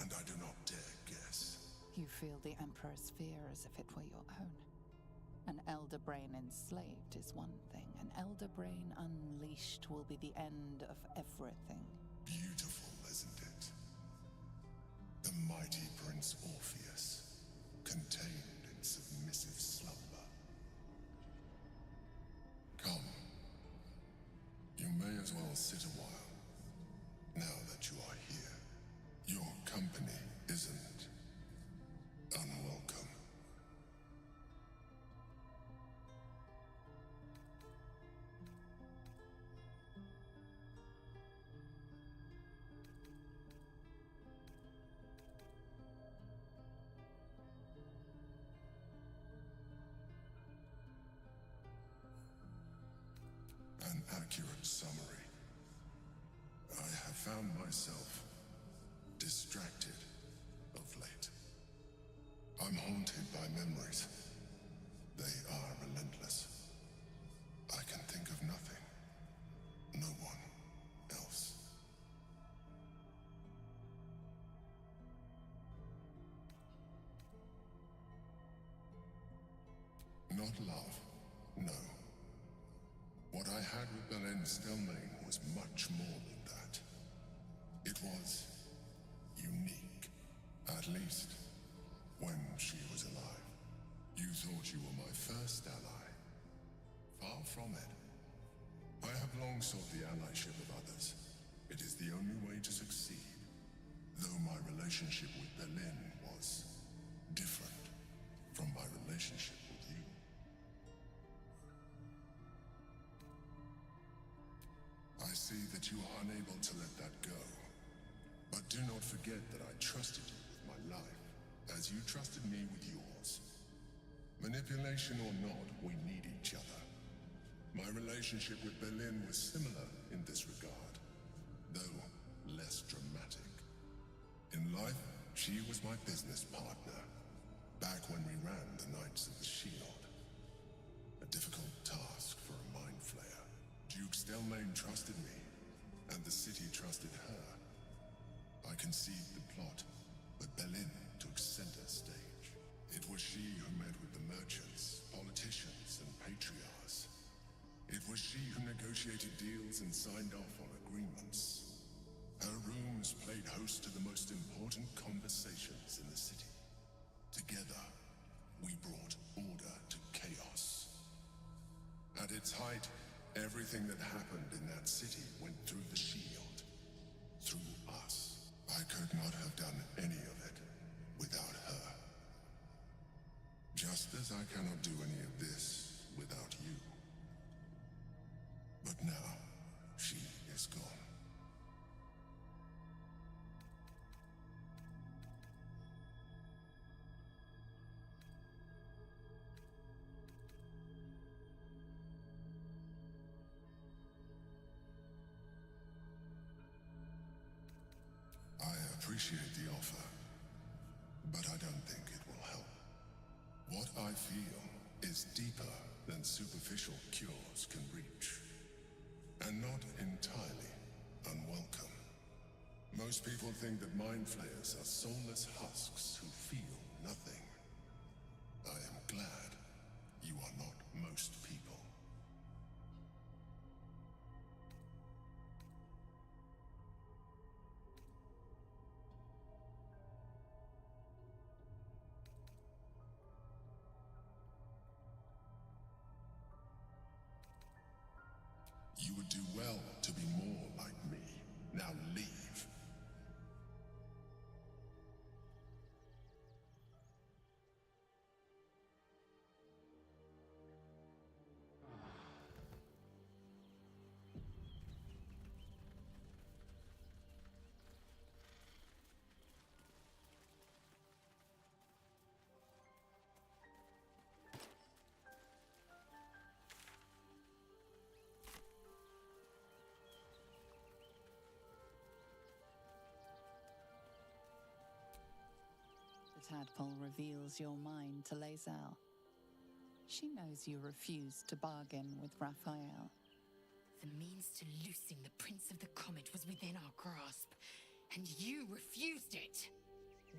and I do not dare guess. You feel the Emperor's fear as if it were your own. An Elder Brain enslaved is one thing. An Elder Brain unleashed will be the end of everything. Beautiful, isn't it? The mighty Prince Orpheus, contained in submissive slumber. Come. You may as well sit a while, now that you are here. Your company isn't unwelcome. An accurate summary. I have found myself distracted of late. I'm haunted by memories. They are relentless. I can think of nothing. No one else. Not love, no. What I had with Belen Stelmane was much more than that. It was unique. At least, when she was alive. You thought you were my first ally. Far from it. I have long sought the allyship of others. It is the only way to succeed. Though my relationship with Belen was different from my relationship with you. I see that you are unable to let that go. Do not forget that I trusted you with my life, as you trusted me with yours. Manipulation or not, we need each other. My relationship with Berlin was similar in this regard, though less dramatic. In life, she was my business partner, back when we ran the Knights of the Shield. A difficult task for a mind flayer. Duke Stelmane trusted me, and the city trusted her. I conceived the plot, but Berlin took center stage. It was she who met with the merchants, politicians, and patriarchs. It was she who negotiated deals and signed off on agreements. Her rooms played host to the most important conversations in the city. Together, we brought order to chaos. At its height, everything that happened in that city went through the shield. Through us. I could not have done any of it without her. Just as I cannot do any of this without you. But now, she is gone. I appreciate the offer, but I don't think it will help. What I feel is deeper than superficial cures can reach, and not entirely unwelcome. Most people think that mind flayers are soulless husks who feel nothing. I am glad you are not most people. You would do well to be more like me. Now leave. The tadpole reveals your mind to Lae'zel. She knows you refused to bargain with Raphael. The means to loosing the Prince of the Comet was within our grasp, and you refused it.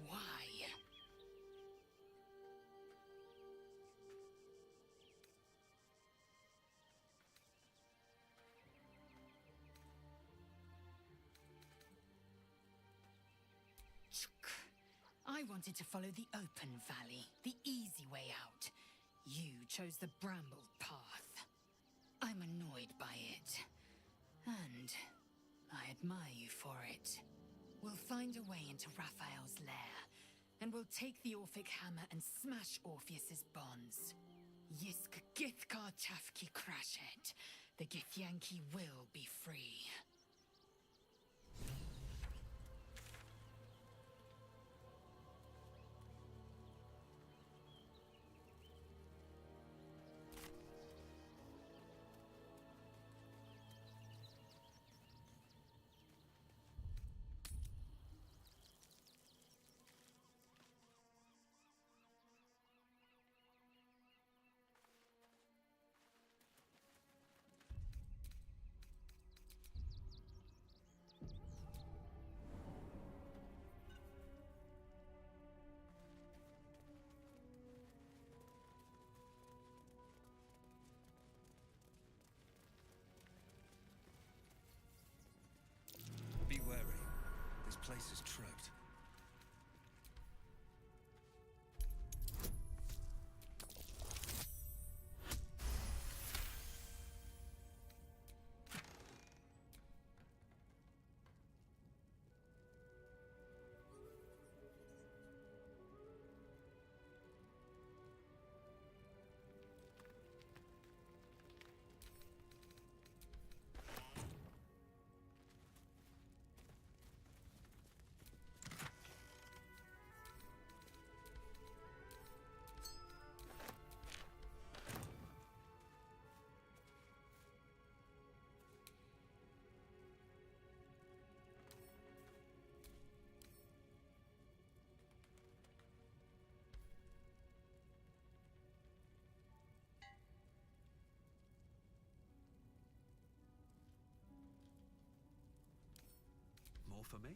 Why? I wanted to follow the open valley, the easy way out. You chose the brambled path. I'm annoyed by it. And I admire you for it. We'll find a way into Raphael's lair, and we'll take the Orphic hammer and smash Orpheus's bonds. Yisk Githkar Tafki Crashet. The Githyanki will be free. Be wary. This place is trapped. more for me.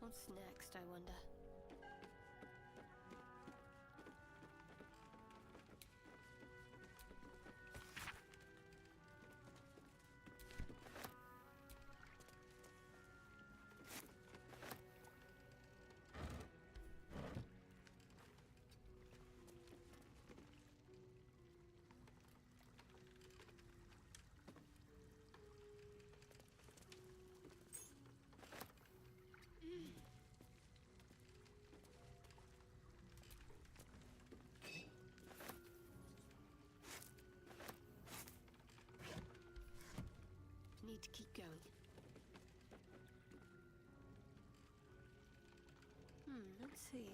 What's next, I wonder? Need to keep going. Let's see.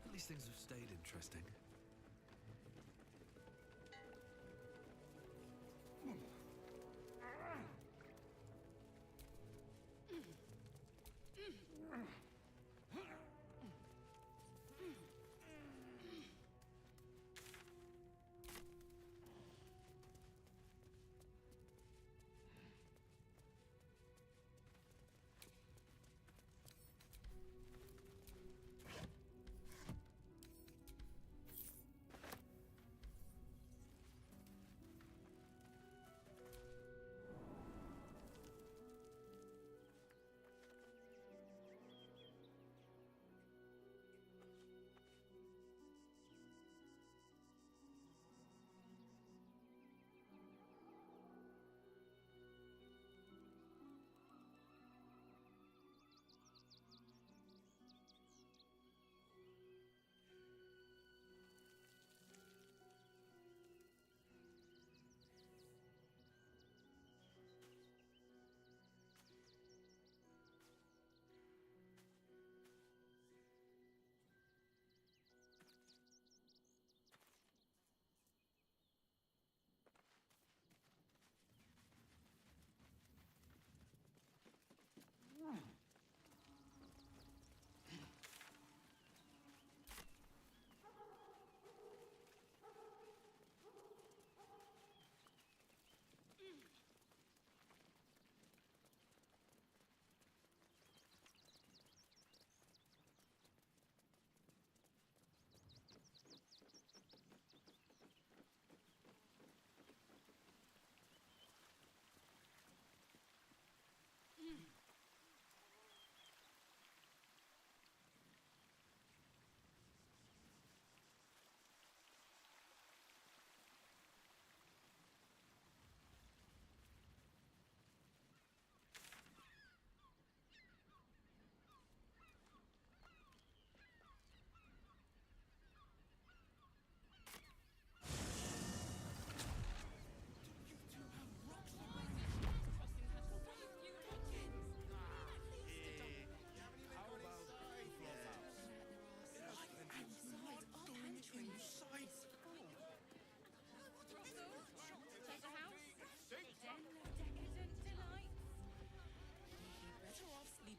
At least things have stayed interesting.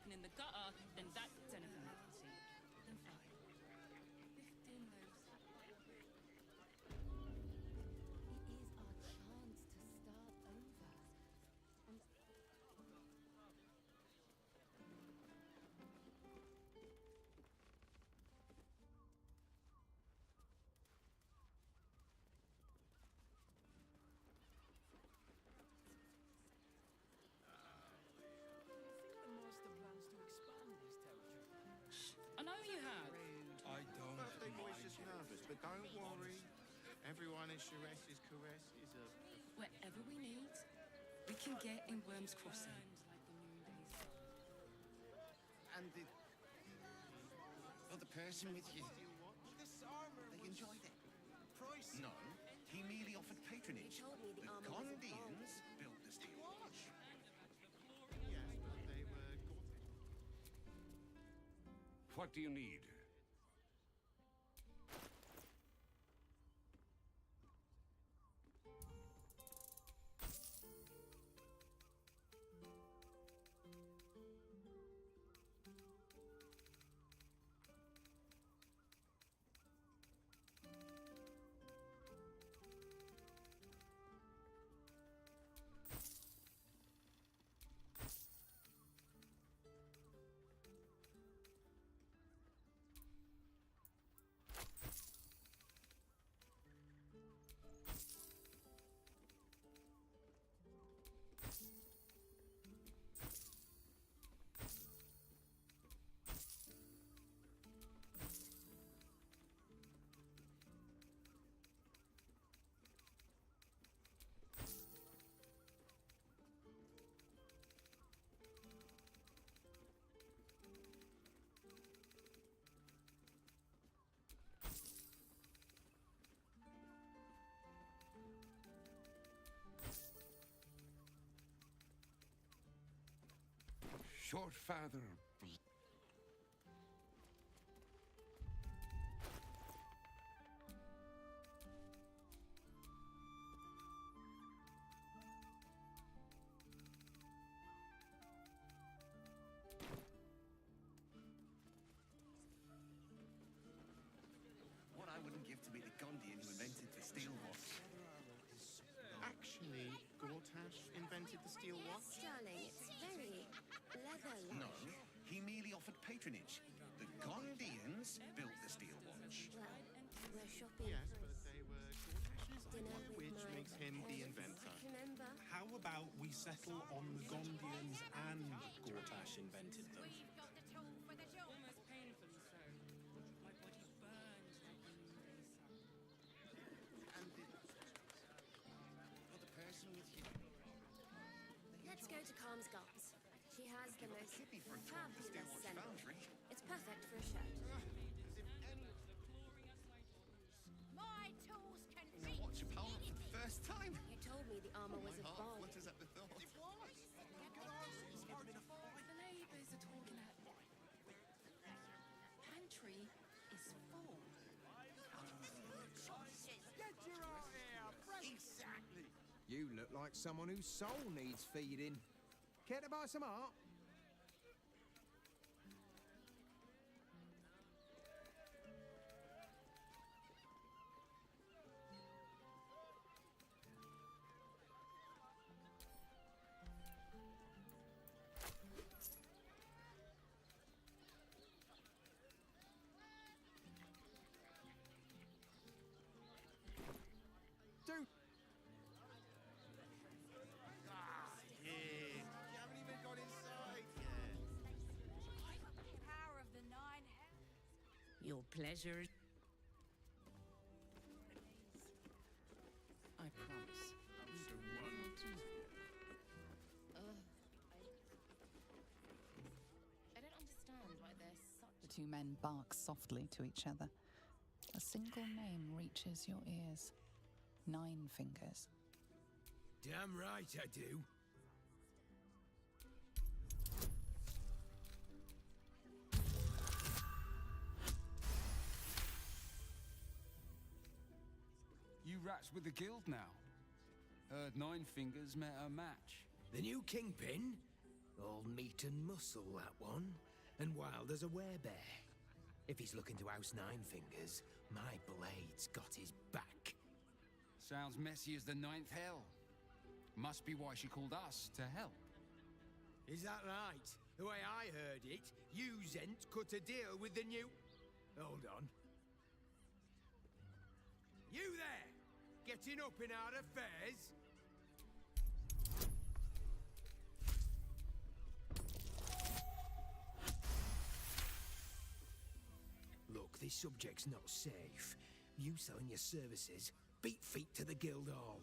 looking in the gutter, then that's anything. Then fine. 15 loaves. It is our chance to start over. And the master plans to expand this territory. I know you have. I don't Birthday boy's mind just you. nervous, but don't worry. Everyone is Chares's caress is a... Wherever we need, we can get in Worm's Crossing. And the... Well, the person with you. They enjoyed it. Price? No, he merely offered patronage. The Gondians built the steel watch. Yes, but they were... What do you need? Short father. What I wouldn't give to be the Gondian who invented the steel watch. Actually, Gortash invented the steel watch? Darling, it's very leather-like. No, he merely offered patronage. The Gondians built the steel watch. Well, we're shopping Yes, for but they were Gortash's dinner idea, with which my makes him the inventor. Remember? How about we settle on the Gondians and Gortash invented them? Almost painfully so. My body burns like the noonday sun. And the person with you. Let's go to Calm's Gums. She has the most fabulous scent. It's perfect for a shirt. My tools can The watch apart for the first time. You told me the armor was My a heart bog. flutters at the thought. The neighbors are talking at. Pantry is full. Get your eye out! Exactly. You look like someone whose soul needs feeding. Care to buy some art? Here. You haven't even got inside yet. Power of the nine hells. Your pleasure. I promise. I don't understand why there's such. The two men bark softly to each other. A single name reaches your ears. 9 Fingers. Damn right I do. You rats with the guild now. Heard 9 Fingers met her match. The new kingpin? All meat and muscle, that one. And wild as a werebear. If he's looking to oust Nine Fingers, my blade's got his back. Sounds messy as the ninth hell. Must be why she called us to help. Is that right? The way I heard it, you Zent cut a deal with the new... Hold on. You there! Getting up in our affairs? Look, this subject's not safe. You selling your services, beat feet to the Guildhall.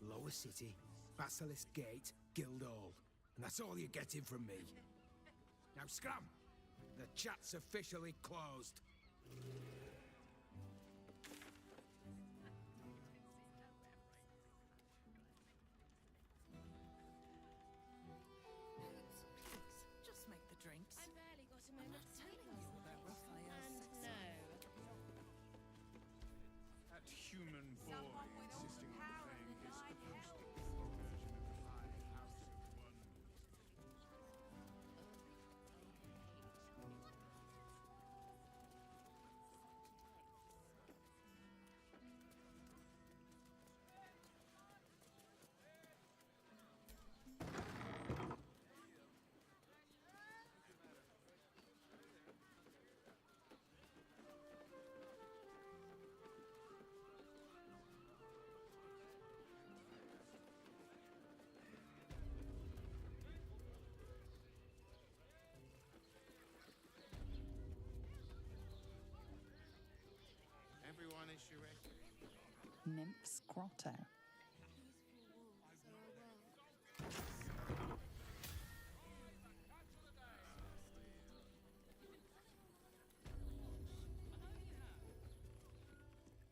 Lower City, Basilisk Gate, Guildhall. And that's all you're getting from me. Now scram! The chat's officially closed. Just make the drinks. I barely got a moment to take you about Raphael's sex. That human boy Someone with all the insisting on power of playing the his nine acoustic version of the High House of Wonders. Everyone is your rest. Nymph's Grotto.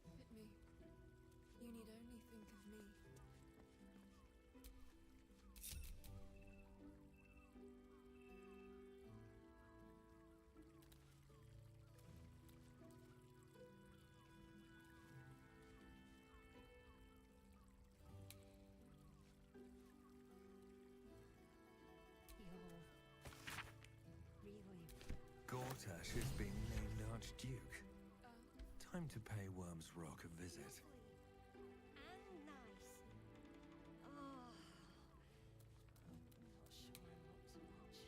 Hit me. You need only think of me. Gortash has been named Archduke. Time to pay Worm's Rock a visit. And nice. Oh. Not sure I want so much.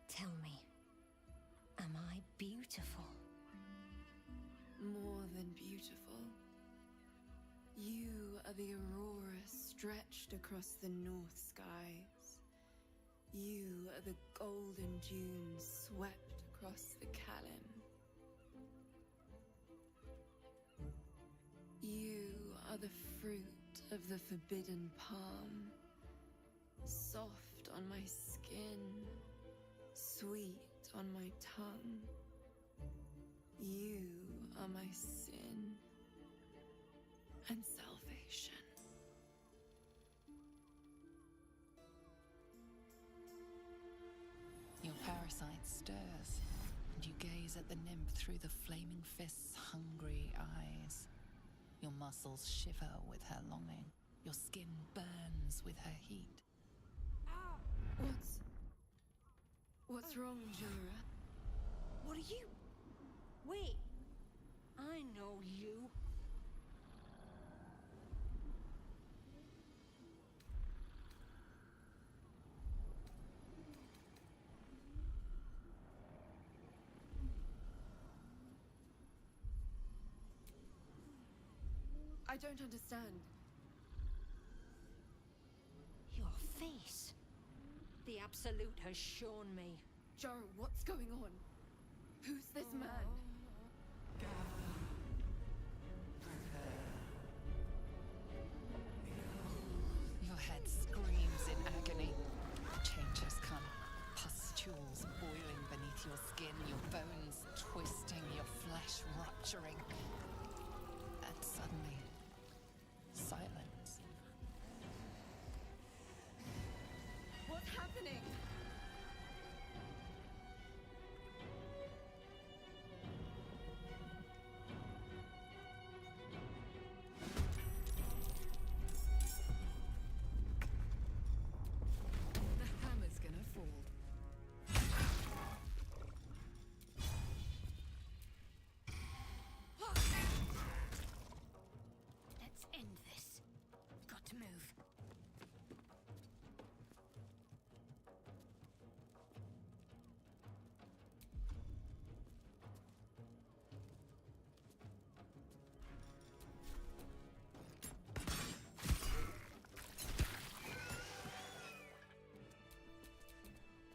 Tell me, am I beautiful? More than beautiful. You are the aurora stretched across the north skies. You are the golden dunes swept across the Calym. You are the fruit of the forbidden palm, soft on my skin, sweet on my tongue. You are my sin and salvation. Your parasite stirs, and you gaze at the nymph through the flaming fist's hungry eyes. Your muscles shiver with her longing. Your skin burns with her heat. What's wrong, Jura? What are you? Wait, I know you. I don't understand. Your face. The Absolute has shown me. Jara, what's going on? Who's this man? Your head screams in agony. Change has come. Pustules boiling beneath your skin. Your What's happening? The hammer's gonna fall. Let's end this. We've got to move.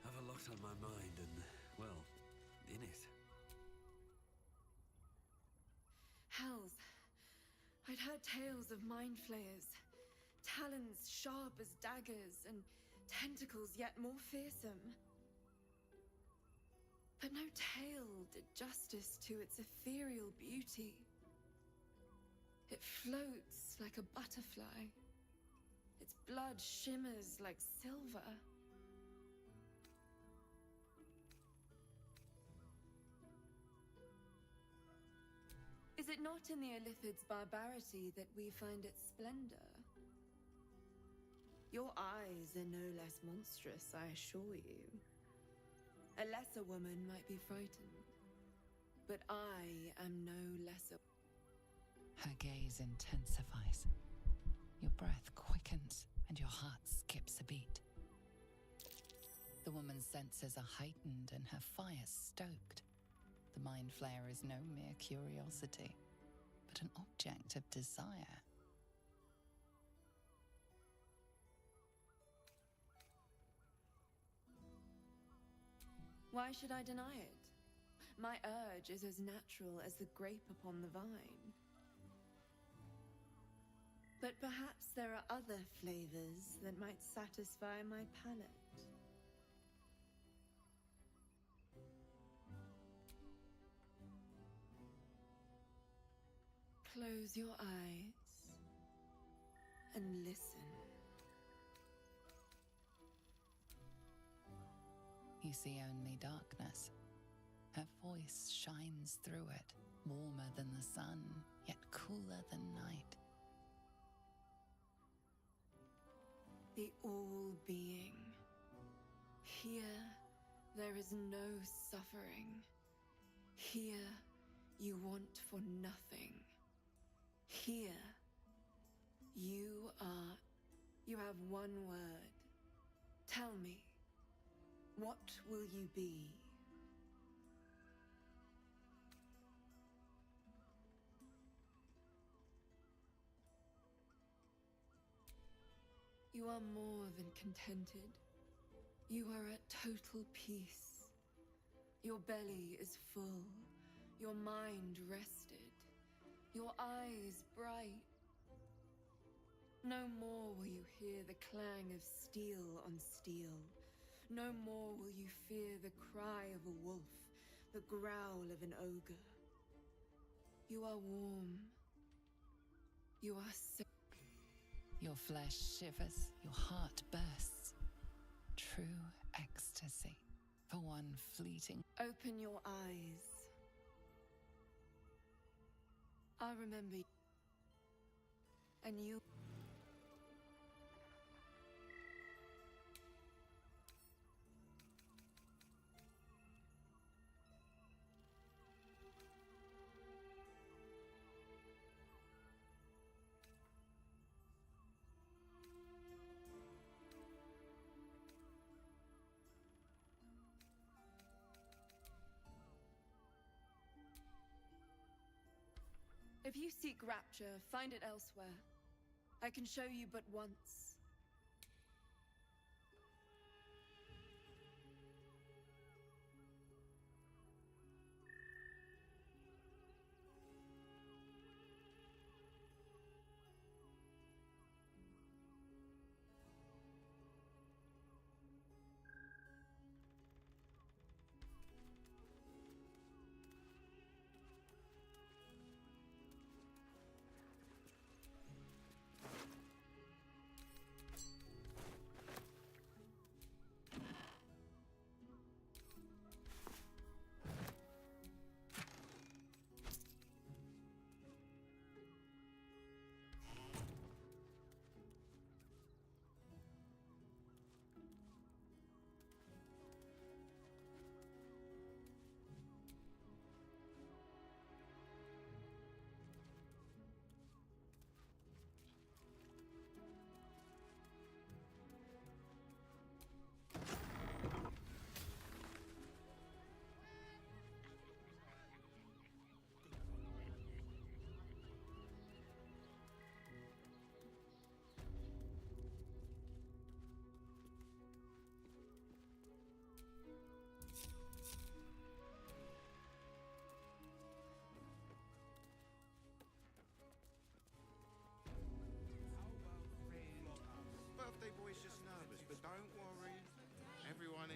Have a lot on my mind and, well, in it. Hells. I'd heard tales of mind flayers. Talons sharp as daggers and tentacles yet more fearsome. But no tale did justice to its ethereal beauty. It floats like a butterfly. Its blood shimmers like silver. Is it not in the Illithid's barbarity that we find its splendor? Your eyes are no less monstrous, I assure you. A lesser woman might be frightened, but I am no lesser. Her gaze intensifies. Your breath quickens and your heart skips a beat. The woman's senses are heightened and her fire stoked. The mind flayer is no mere curiosity, but an object of desire. Why should I deny it? My urge is as natural as the grape upon the vine. But perhaps there are other flavors that might satisfy my palate. Close your eyes and listen. You see only darkness. Her voice shines through it, warmer than the sun, yet cooler than night. The all-being. Here, there is no suffering. Here, you want for nothing. Here, you have one word. Tell me, what will you be? You are more than contented. You are at total peace. Your belly is full, your mind rested, your eyes bright. No more will you hear the clang of steel on steel. No more will you fear the cry of a wolf, the growl of an ogre. You are warm. You are safe. Your flesh shivers, your heart bursts. True ecstasy for one fleeting. Open your eyes. I'll remember you. And you. If you seek rapture, find it elsewhere. I can show you but once.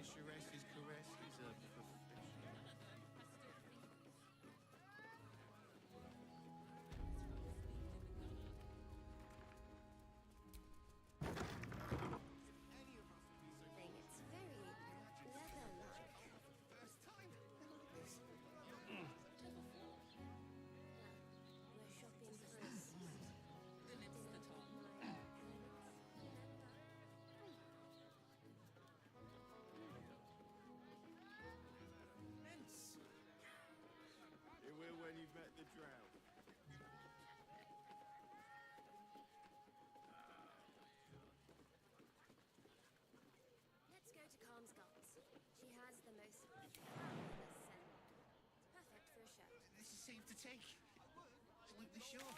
Issures's caress is a professional. Thing. It's very leather-like. We're shopping for a You will when you've met the drow. Let's go to Calm's Guts. She has the most fabulous scent. It's perfect for a shirt. This is safe to take. Sweep the shore.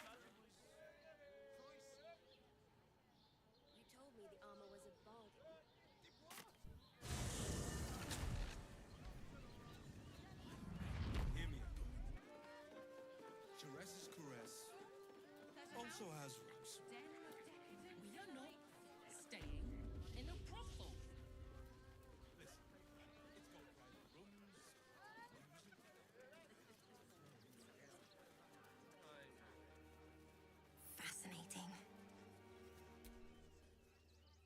You told me the armor was a bargain. Hear me. Teresa's caress also has roots. We are not staying in a brothel. Listen, it's got private rooms, Fascinating.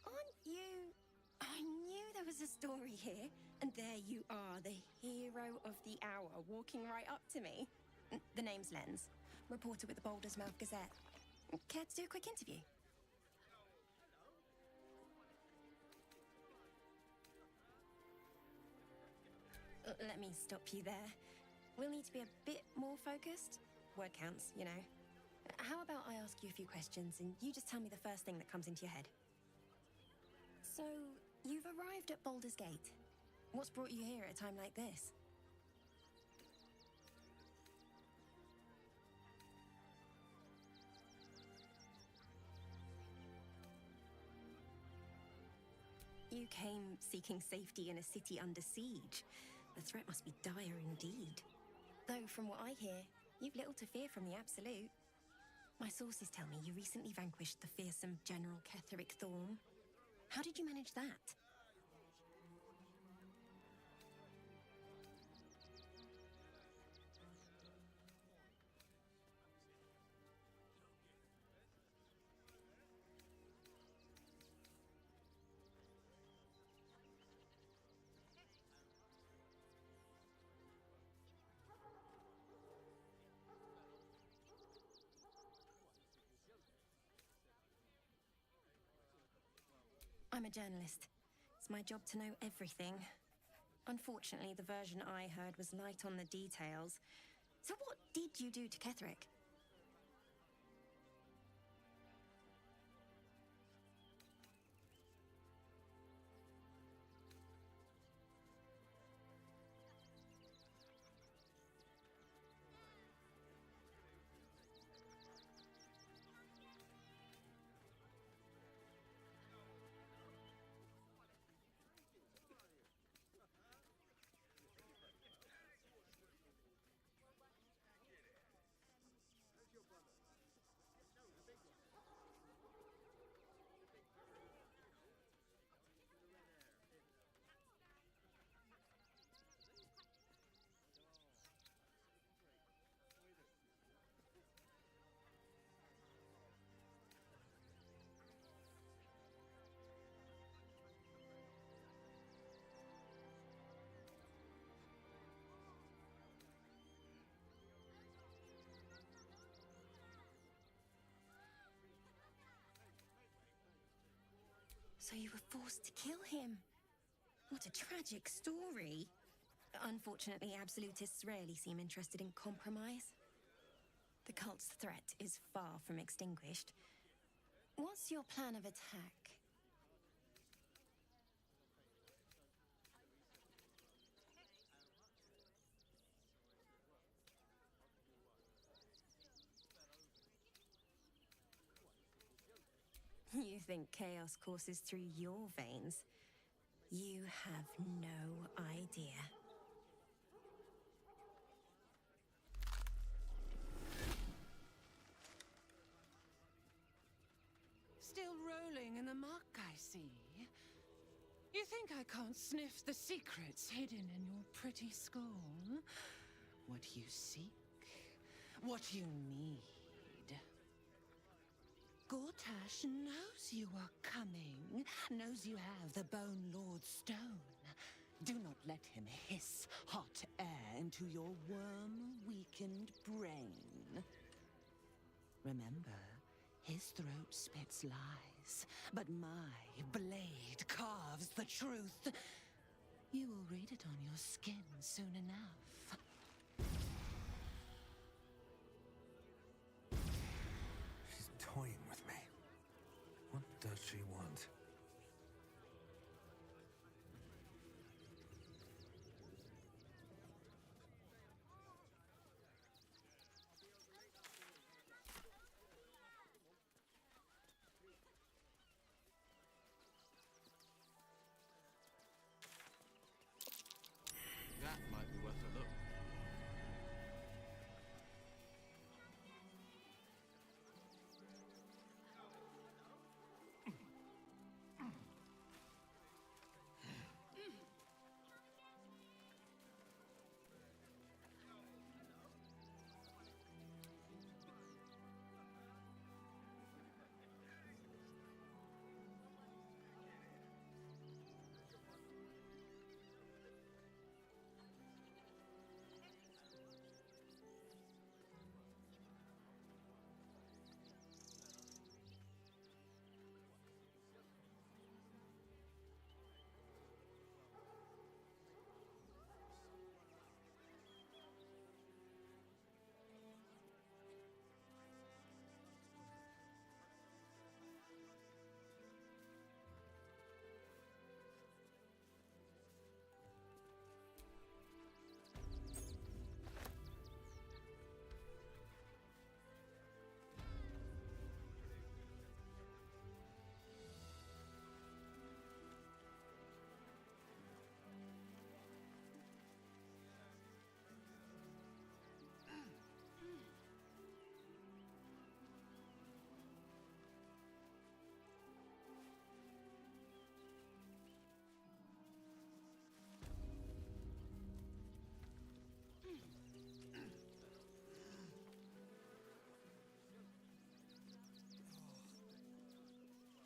Aren't you... I knew there was a story here, and there you are, the hero of the hour, walking right up to me. The name's Lens, reporter with the Baldur's Mouth Gazette. Care to do a quick interview? Let me stop you there. We'll need to be a bit more focused. Word counts, you know. How about I ask you a few questions and you just tell me the first thing that comes into your head? So, you've arrived at Baldur's Gate. What's brought you here at a time like this? You came seeking safety in a city under siege. The threat must be dire indeed. Though, from what I hear, you've little to fear from the Absolute. My sources tell me you recently vanquished the fearsome General Ketheric Thorm. How did you manage that? I'm a journalist. It's my job to know everything. Unfortunately, the version I heard was light on the details. So what did you do to Ketheric? So you were forced to kill him. What a tragic story. Unfortunately, absolutists rarely seem interested in compromise. The cult's threat is far from extinguished. What's your plan of attack? You think chaos courses through your veins? You have no idea. Still rolling in the muck, I see. You think think I can't sniff the secrets hidden in your pretty skull? What you seek, what you need. Gortash knows you are coming, knows you have the Bone Lord Stone. Do not let him hiss hot air into your worm-weakened brain. Remember, his throat spits lies, but my blade carves the truth. You will read it on your skin soon enough. She's toying with me. What does she want? That might be worth a look.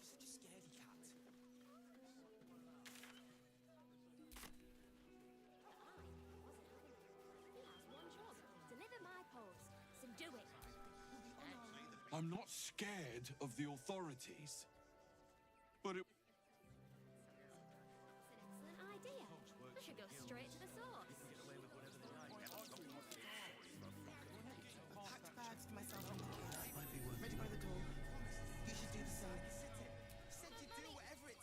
Such a scaredy cat. One job. Deliver my post. So do it. I'm not scared of the authorities, but it... That's an excellent idea. We should go straight to the source. Packed bags for myself and the kids. Ready by the door. You should do the same. Said to do whatever it...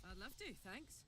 I'd love to, thanks.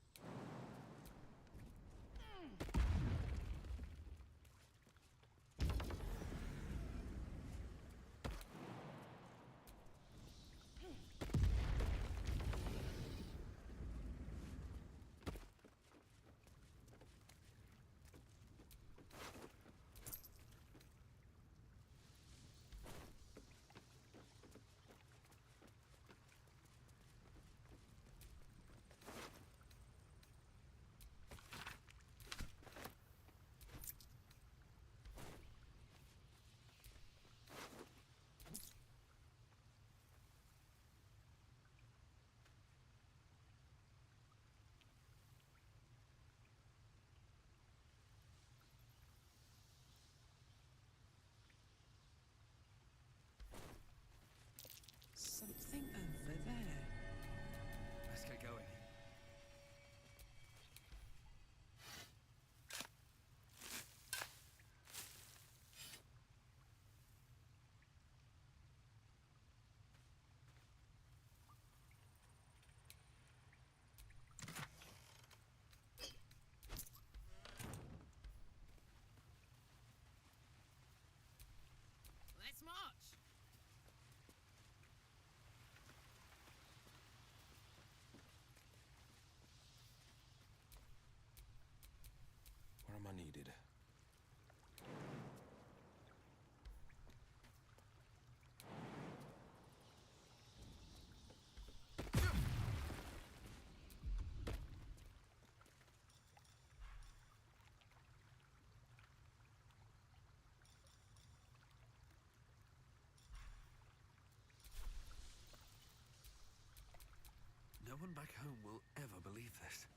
No one back home will ever believe this.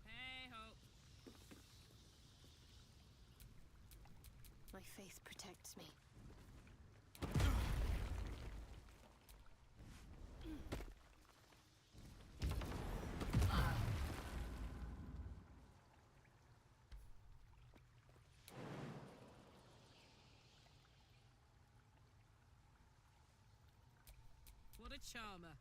Hey ho. My faith protects me. What a charmer.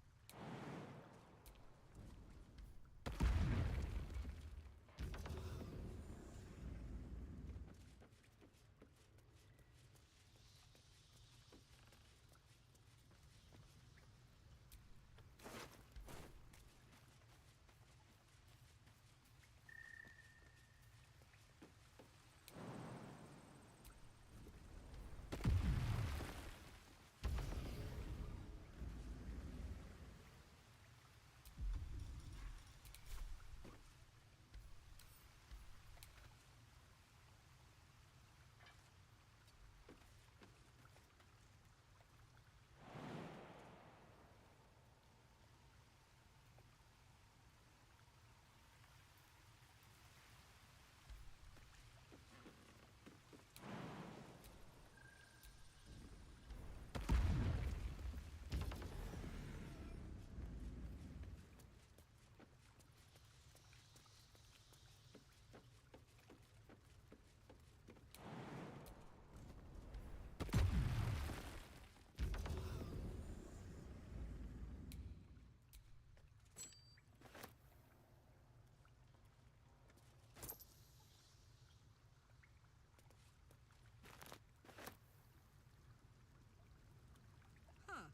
Huh.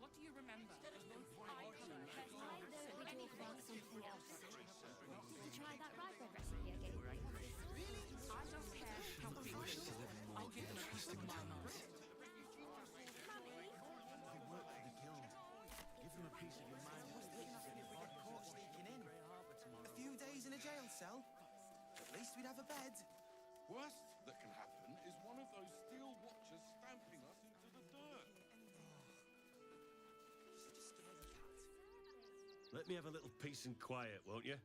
What do you remember? Why don't we talk about something else? Did you try that rye bread recipe I gave you? Really? I don't care how crucial. I'll give them a piece of my mind. You work for the guild. Give them a piece of your mind. Caught sneaking in. A few days in a jail cell. At least we'd have a bed. Worst that can happen is one of those steel watchers stamping us into the dirt. Just scare the cat. Let me have a little peace and quiet, won't you?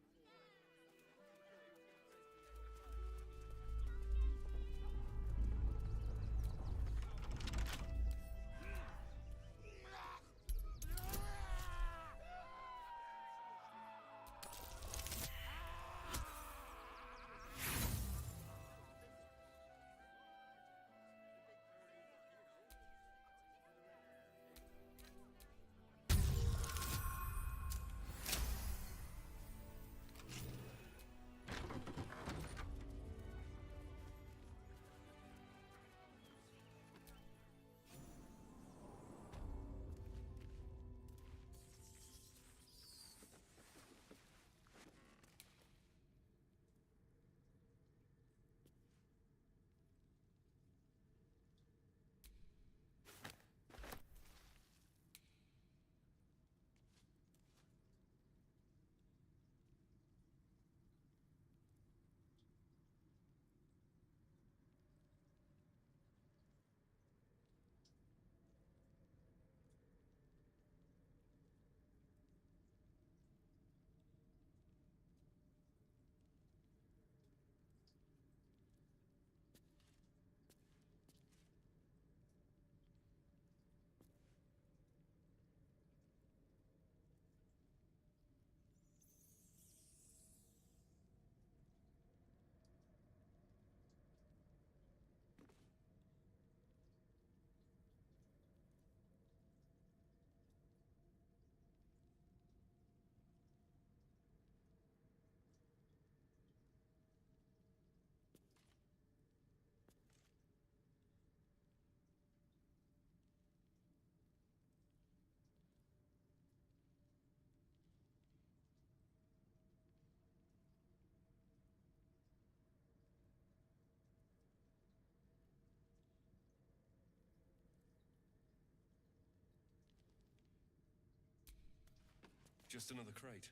Just another crate.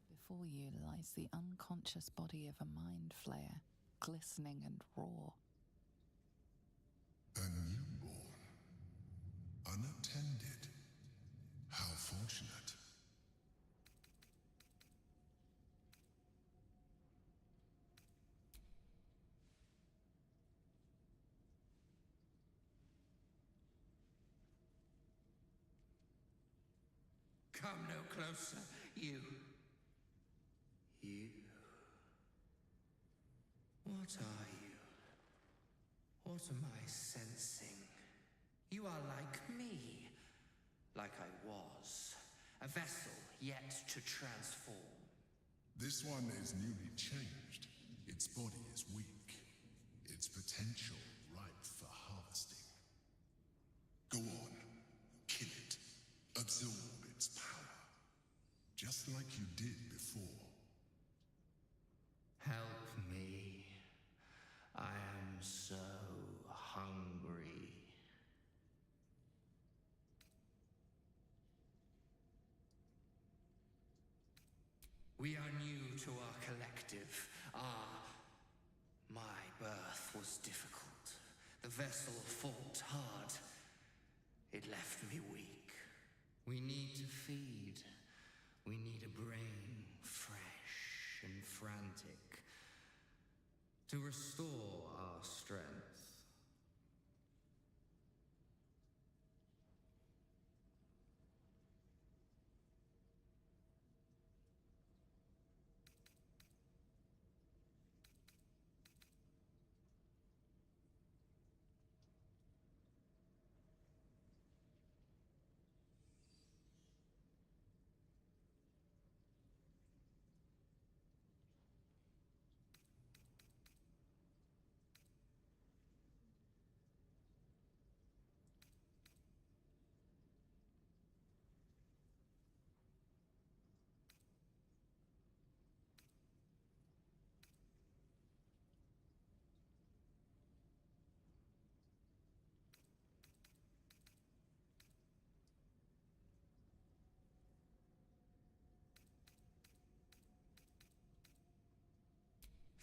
Before you lies the unconscious body of a mind flayer, glistening and raw. A newborn. Unattended. How fortunate. Come no closer, you. You. What are you? What am I sensing? You are like me. Like I was. A vessel yet to transform. This one is newly changed. Its body is weak. Its potential ripe for harvesting. Go on. Kill it. Absorb its power. Just like you did before. Help me. I am so hungry. We are new to our collective. My birth was difficult. The vessel fought hard. It left me weak. We need to feed. We need a brain, fresh and frantic, to restore our strength.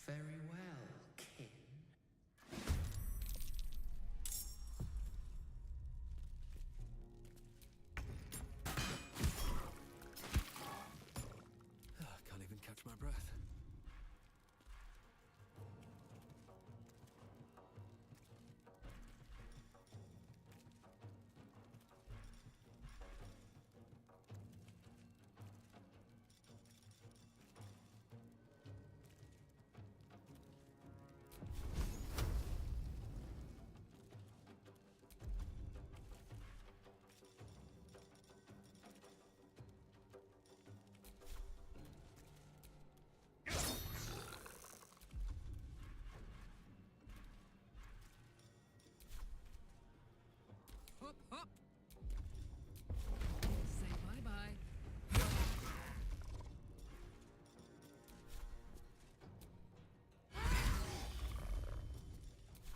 Very well, kin. Can't even catch my breath. Hop, hop. Say bye-bye.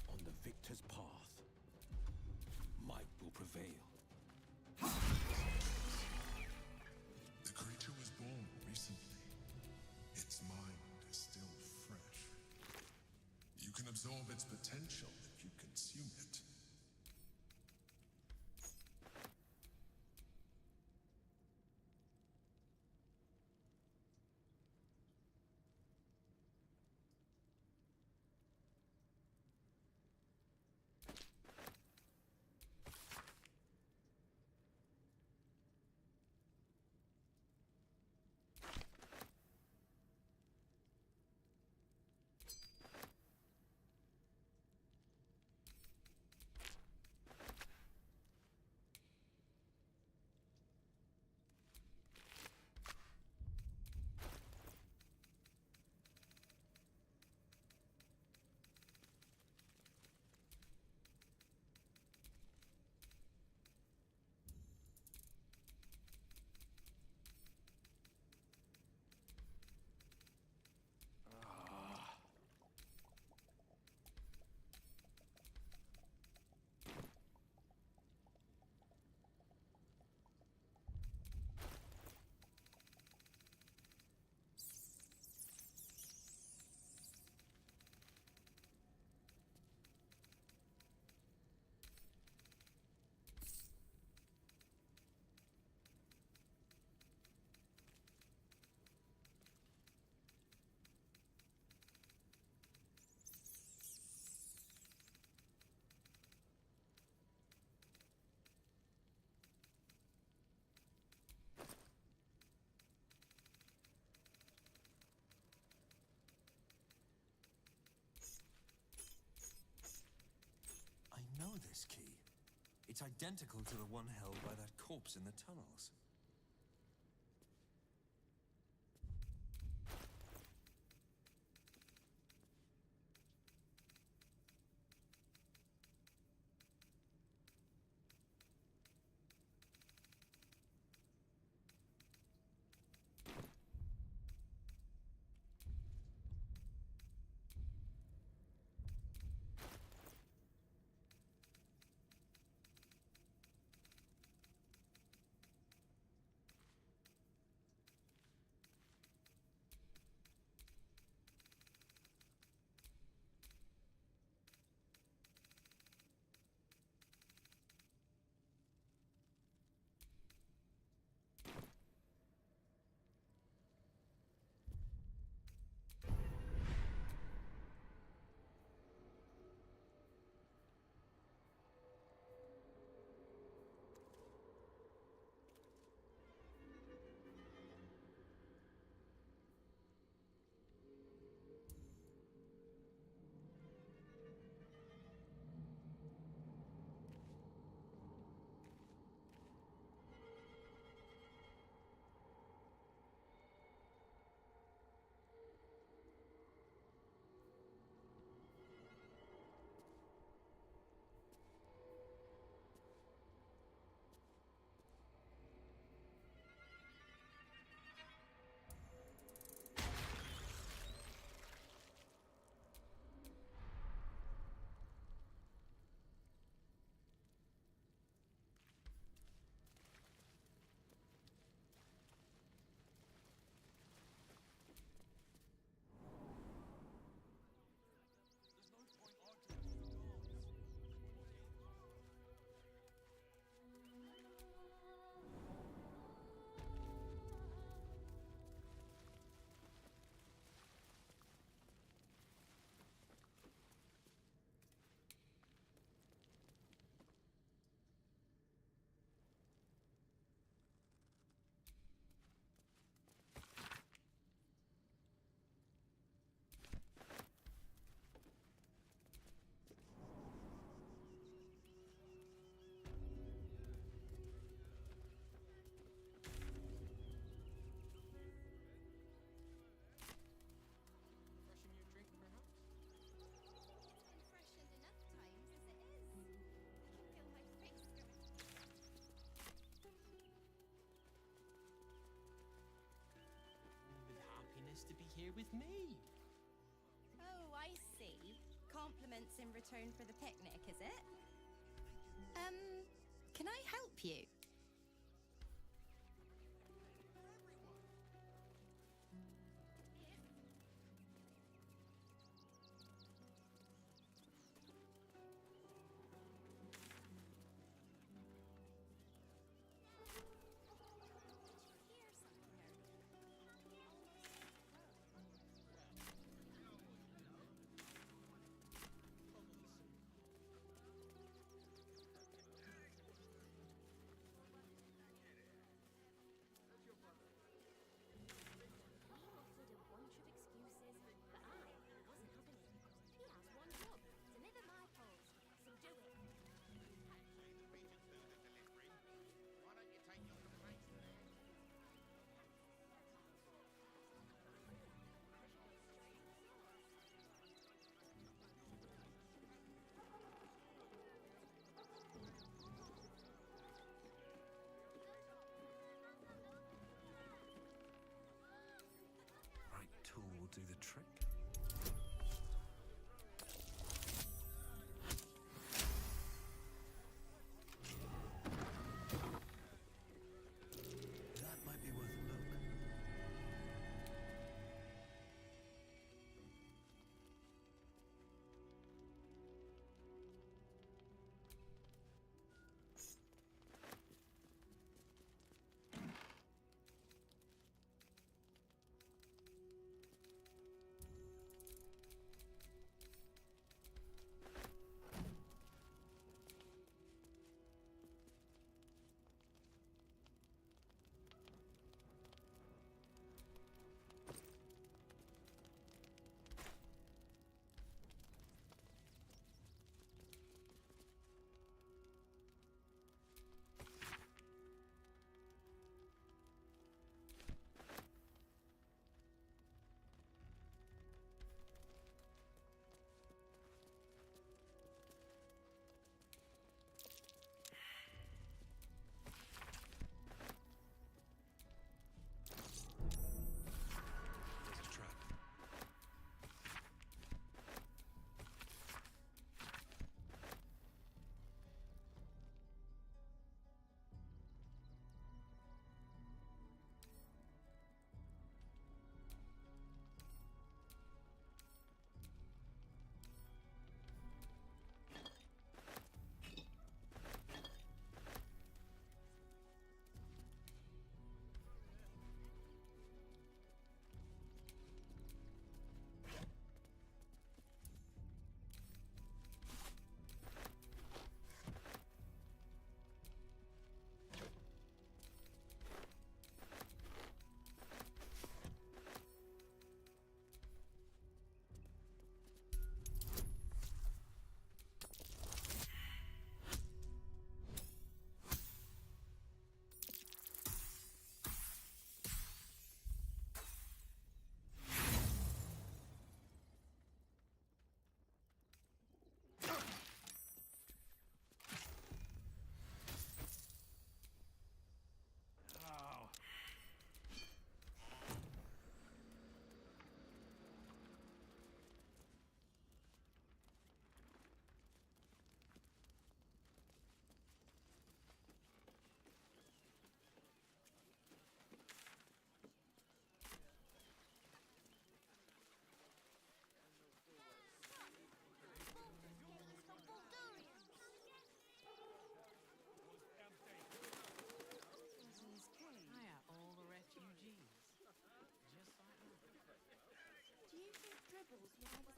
On the victor's path, might will prevail. The creature was born recently. Its mind is still fresh. You can absorb its potential if you consume it. It's identical to the one held by that corpse in the tunnels. To be here with me. Oh, I see. Compliments in return for the picnic, is it? Can I help you? Will do the trick. That might be worth a look.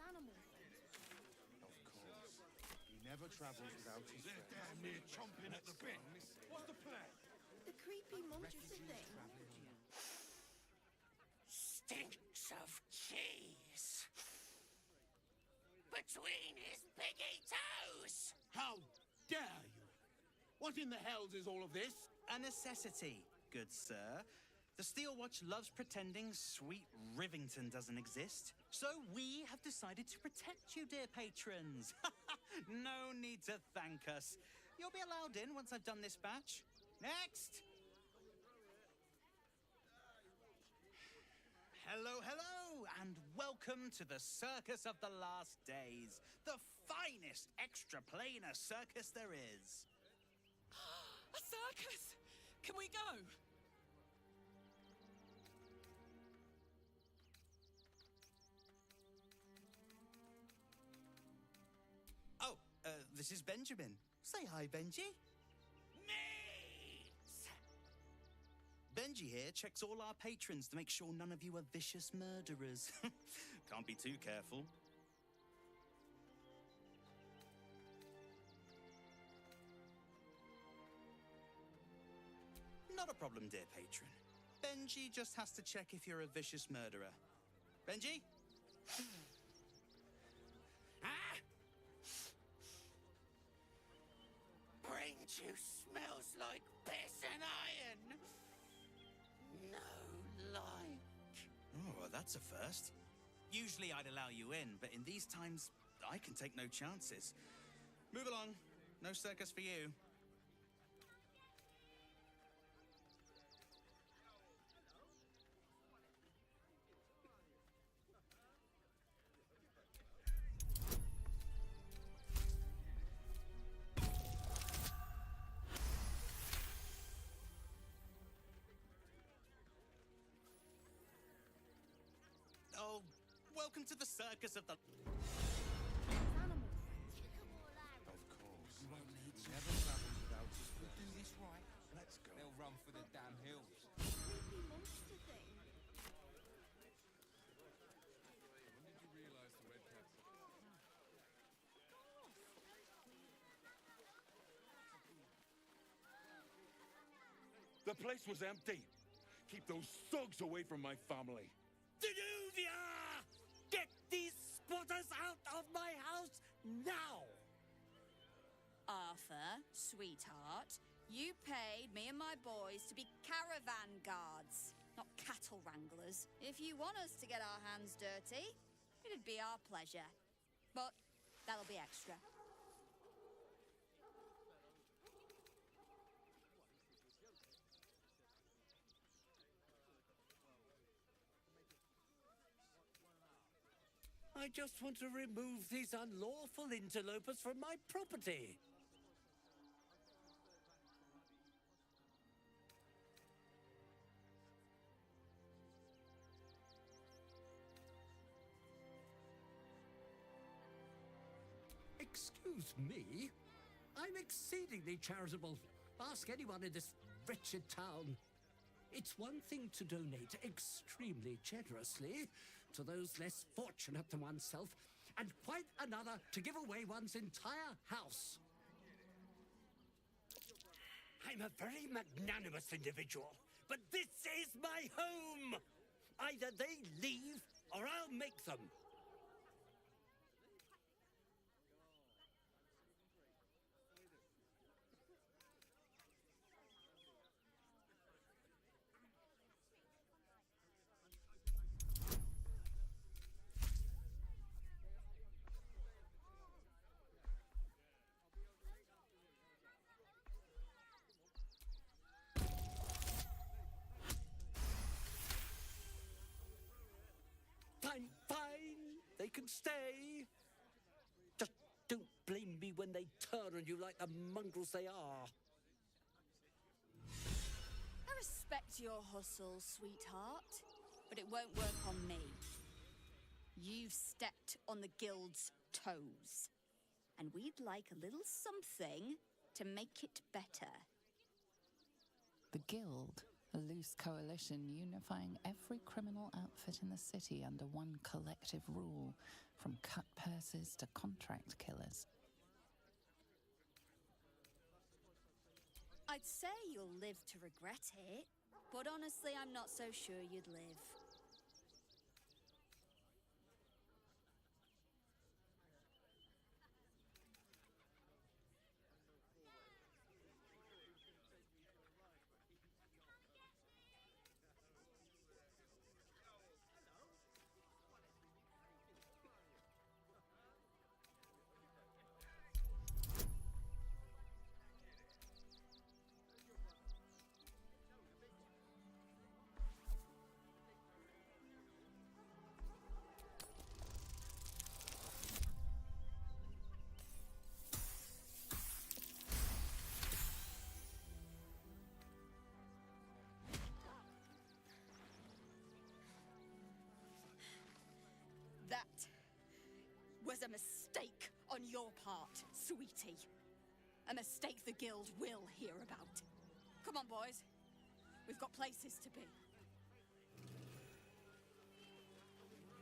animal friends. Of course. He never travels without his friends. They're damn near chomping at the bit. What's the plan? The creepy monster thing. Stinks of cheese. Between his piggy toes! How dare you? What in the hells is all of this? A necessity, good sir. The Steel Watch loves pretending sweet Rivington doesn't exist. So we have decided to protect you, dear patrons. No need to thank us. You'll be allowed in once I've done this batch. Next! Hello, hello, and welcome to the Circus of the Last Days, the finest extra-planar circus there is. A circus! Can we go? Oh, this is Benjamin. Say hi, Benji. Benji here checks all our patrons to make sure none of you are vicious murderers. Can't be too careful. Not a problem, dear patron. Benji just has to check if you're a vicious murderer. Benji? Brain juice smells like piss and iron. No like. Oh, that's a first. Usually I'd allow you in, but in these times, I can take no chances. Move along. No circus for you. Oh, welcome to the circus of the... Animal friends. Of course. You won't need He to. never travels without his We'll do friends. this right. Let's go. They'll run for the damn hills. Creepy monster thing. When did you realize the red cats... The place was empty. Keep those thugs away from my family. Danuvia! Get these squatters out of my house now! Arthur, sweetheart, you paid me and my boys to be caravan guards, not cattle wranglers. If you want us to get our hands dirty, it'd be our pleasure. But that'll be extra. I just want to remove these unlawful interlopers from my property. Excuse me? I'm exceedingly charitable. Ask anyone in this wretched town. It's one thing to donate extremely generously to those less fortunate than oneself, and quite another to give away one's entire house. I'm a very magnanimous individual, but this is my home! Either they leave, or I'll make them. Fine. They can stay. Just don't blame me when they turn on you like the mongrels they are. I respect your hustle, sweetheart, but it won't work on me. You've stepped on the guild's toes, and we'd like a little something to make it better. The Guild, a loose coalition unifying every criminal outfit in the city under one collective rule, from cut purses to contract killers. I'd say you'll live to regret it, but honestly, I'm not so sure you'd live. That was a mistake on your part, sweetie. A mistake the guild will hear about. Come on, boys. We've got places to be.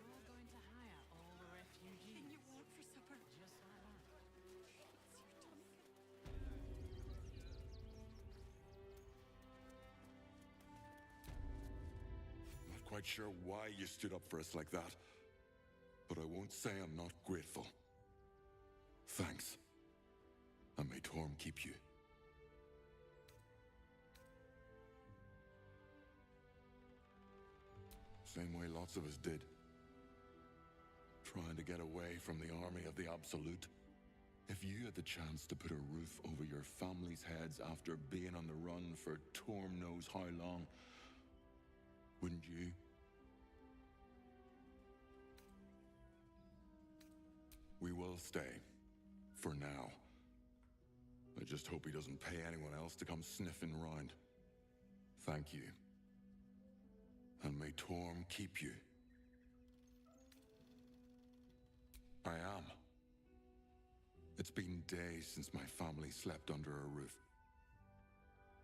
You're going to hire all the refugees. Anything you want for supper? Just like that. Not quite sure why you stood up for us like that, but I won't say I'm not grateful. Thanks. And may Torm keep you. Same way lots of us did. Trying to get away from the army of the Absolute. If you had the chance to put a roof over your family's heads after being on the run for Torm knows how long, wouldn't you? We will stay. For now. I just hope he doesn't pay anyone else to come sniffing round. Thank you. And may Torm keep you. I am. It's been days since my family slept under a roof.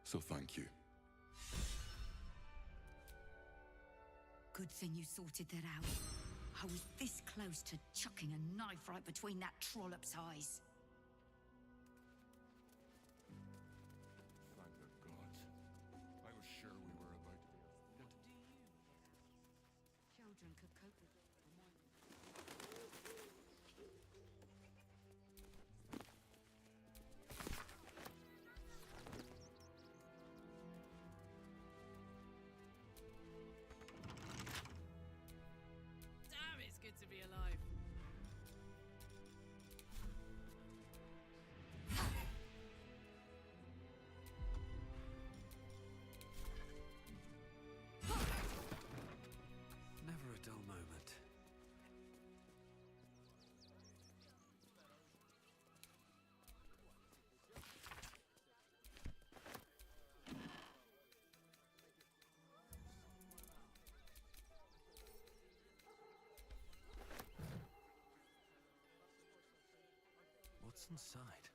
So thank you. Good thing you sorted that out. I was this close to chucking a knife right between that trollop's eyes. Thank the gods. I was sure we were about to be... What do you? Children could cope with it. Damn, it's good to be alive. Never a dull moment. What's inside?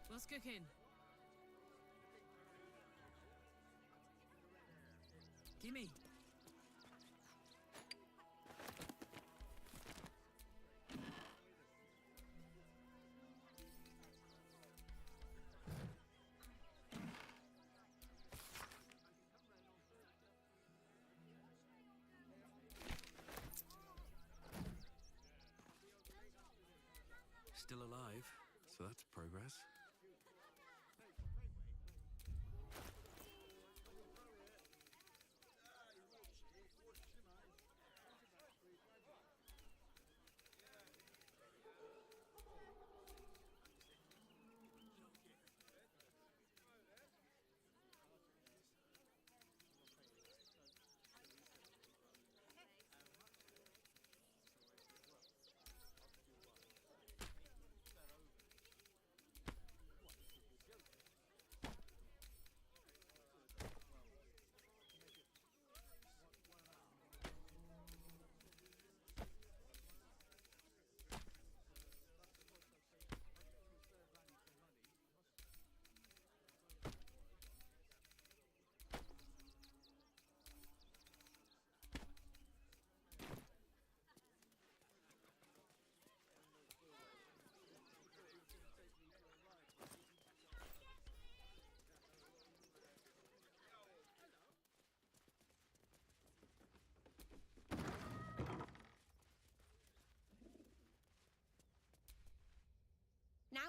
What's cooking? Gimme. Still alive, so that's progress.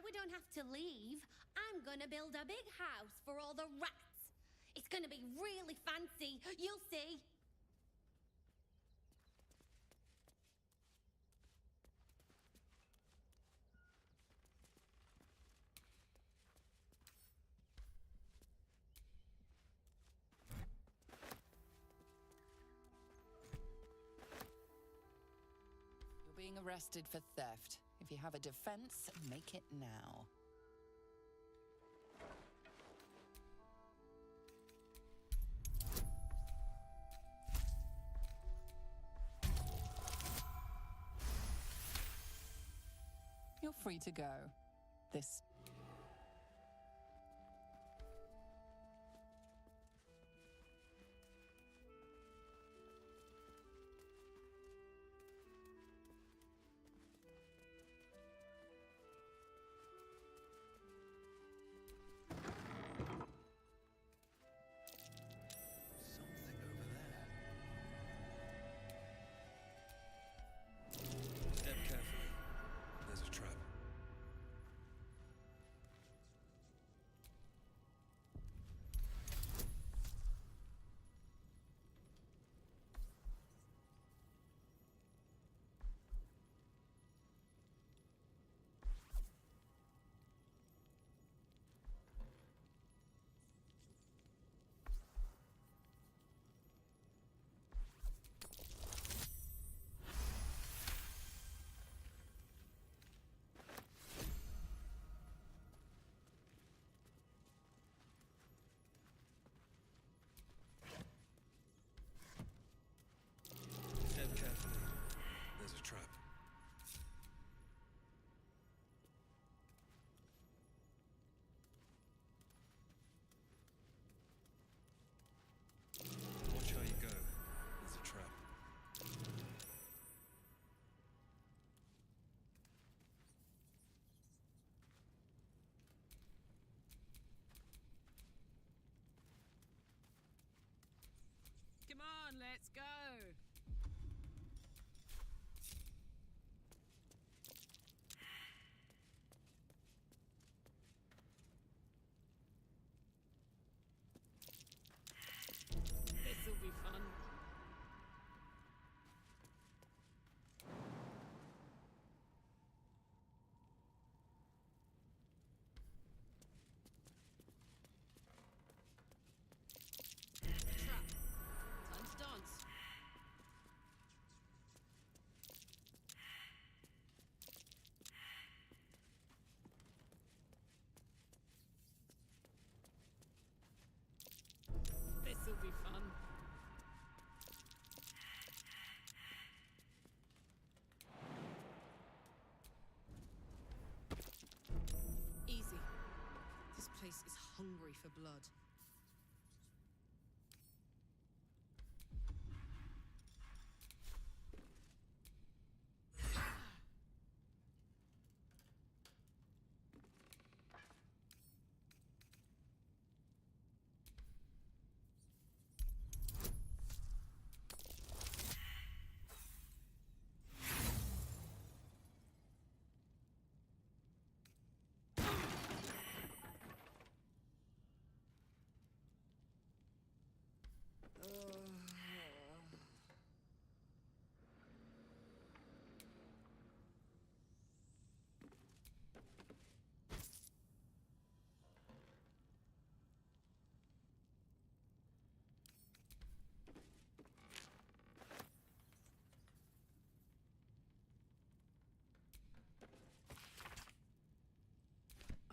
we don't have to leave, I'm gonna build a big house for all the rats. It's gonna be really fancy. You'll see. You're being arrested for theft. If you have a defense, make it now. You're free to go. This... Step carefully. There's a trap. Step carefully. There's a trap. Watch how you go. There's a trap. Come on, let's go. This'll be fun. Trap. Time to dance. This'll be fun. Easy. This place is hungry for blood.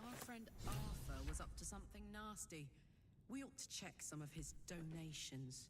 Our friend Arthur was up to something nasty. We ought to check some of his donations.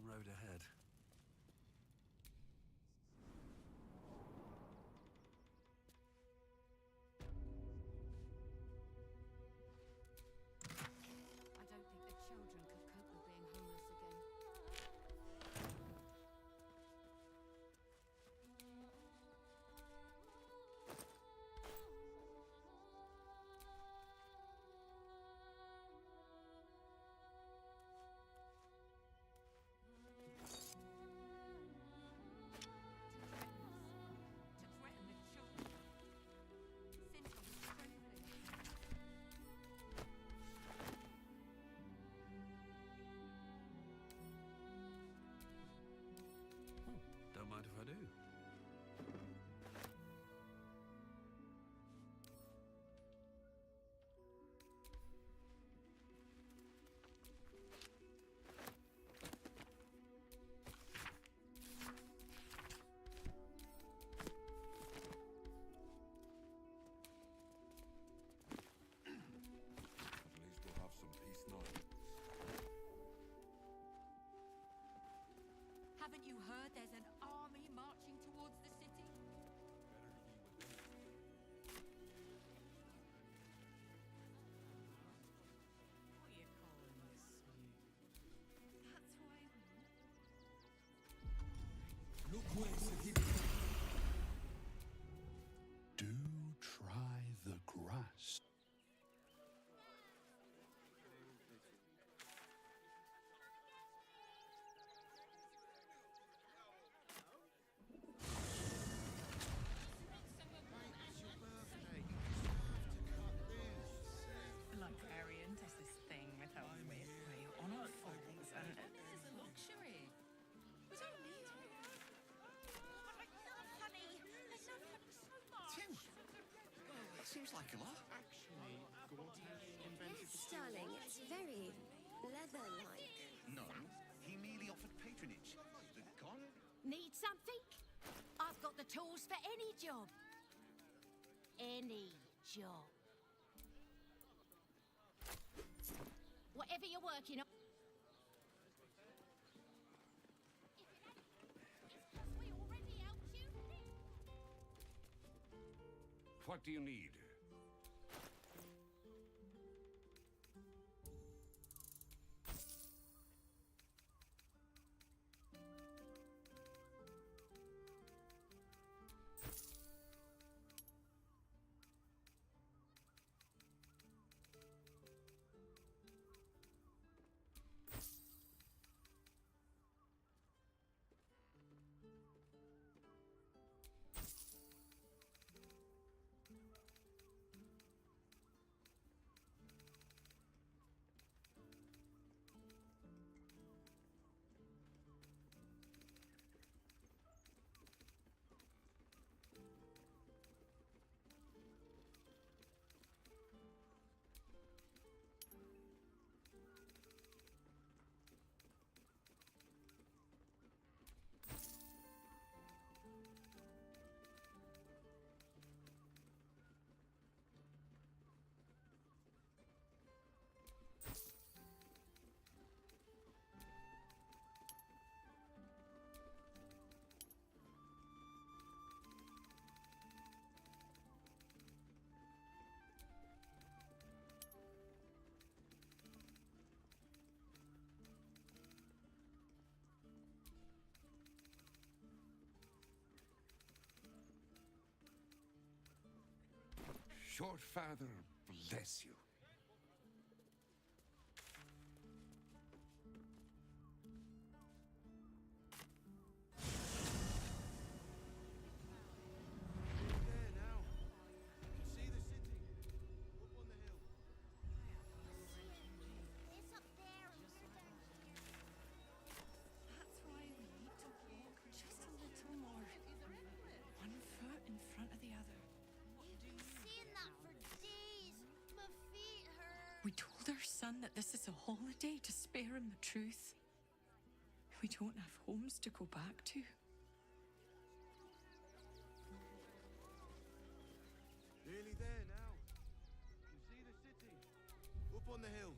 road ahead. I don't think the children could cope with being homeless again. Don't mind if I do. At least we'll have some peace now. Haven't you heard there's an army marching towards the city? What are you calling this? That's why. Look Do try the grass. The librarian does this thing with her whip where your honour falls and it is a luxury. We don't need it. Tim! That seems like a lot. Actually, Gort has invented the Darling, it's very leather-like. No, he merely offered patronage. The god? Need something? I've got the tools for any job. Any job. Whatever you're working on. What do you need? Short father bless you. There now. You see the city? Up on the hill. It's up there and we're down here. That's why we need to walk just a little more. One foot in front of the other. Saying that for days. My feet hurt. We told our son that this is a holiday to spare him the truth. We don't have homes to go back to. Nearly there now. You see the city? Up on the hill.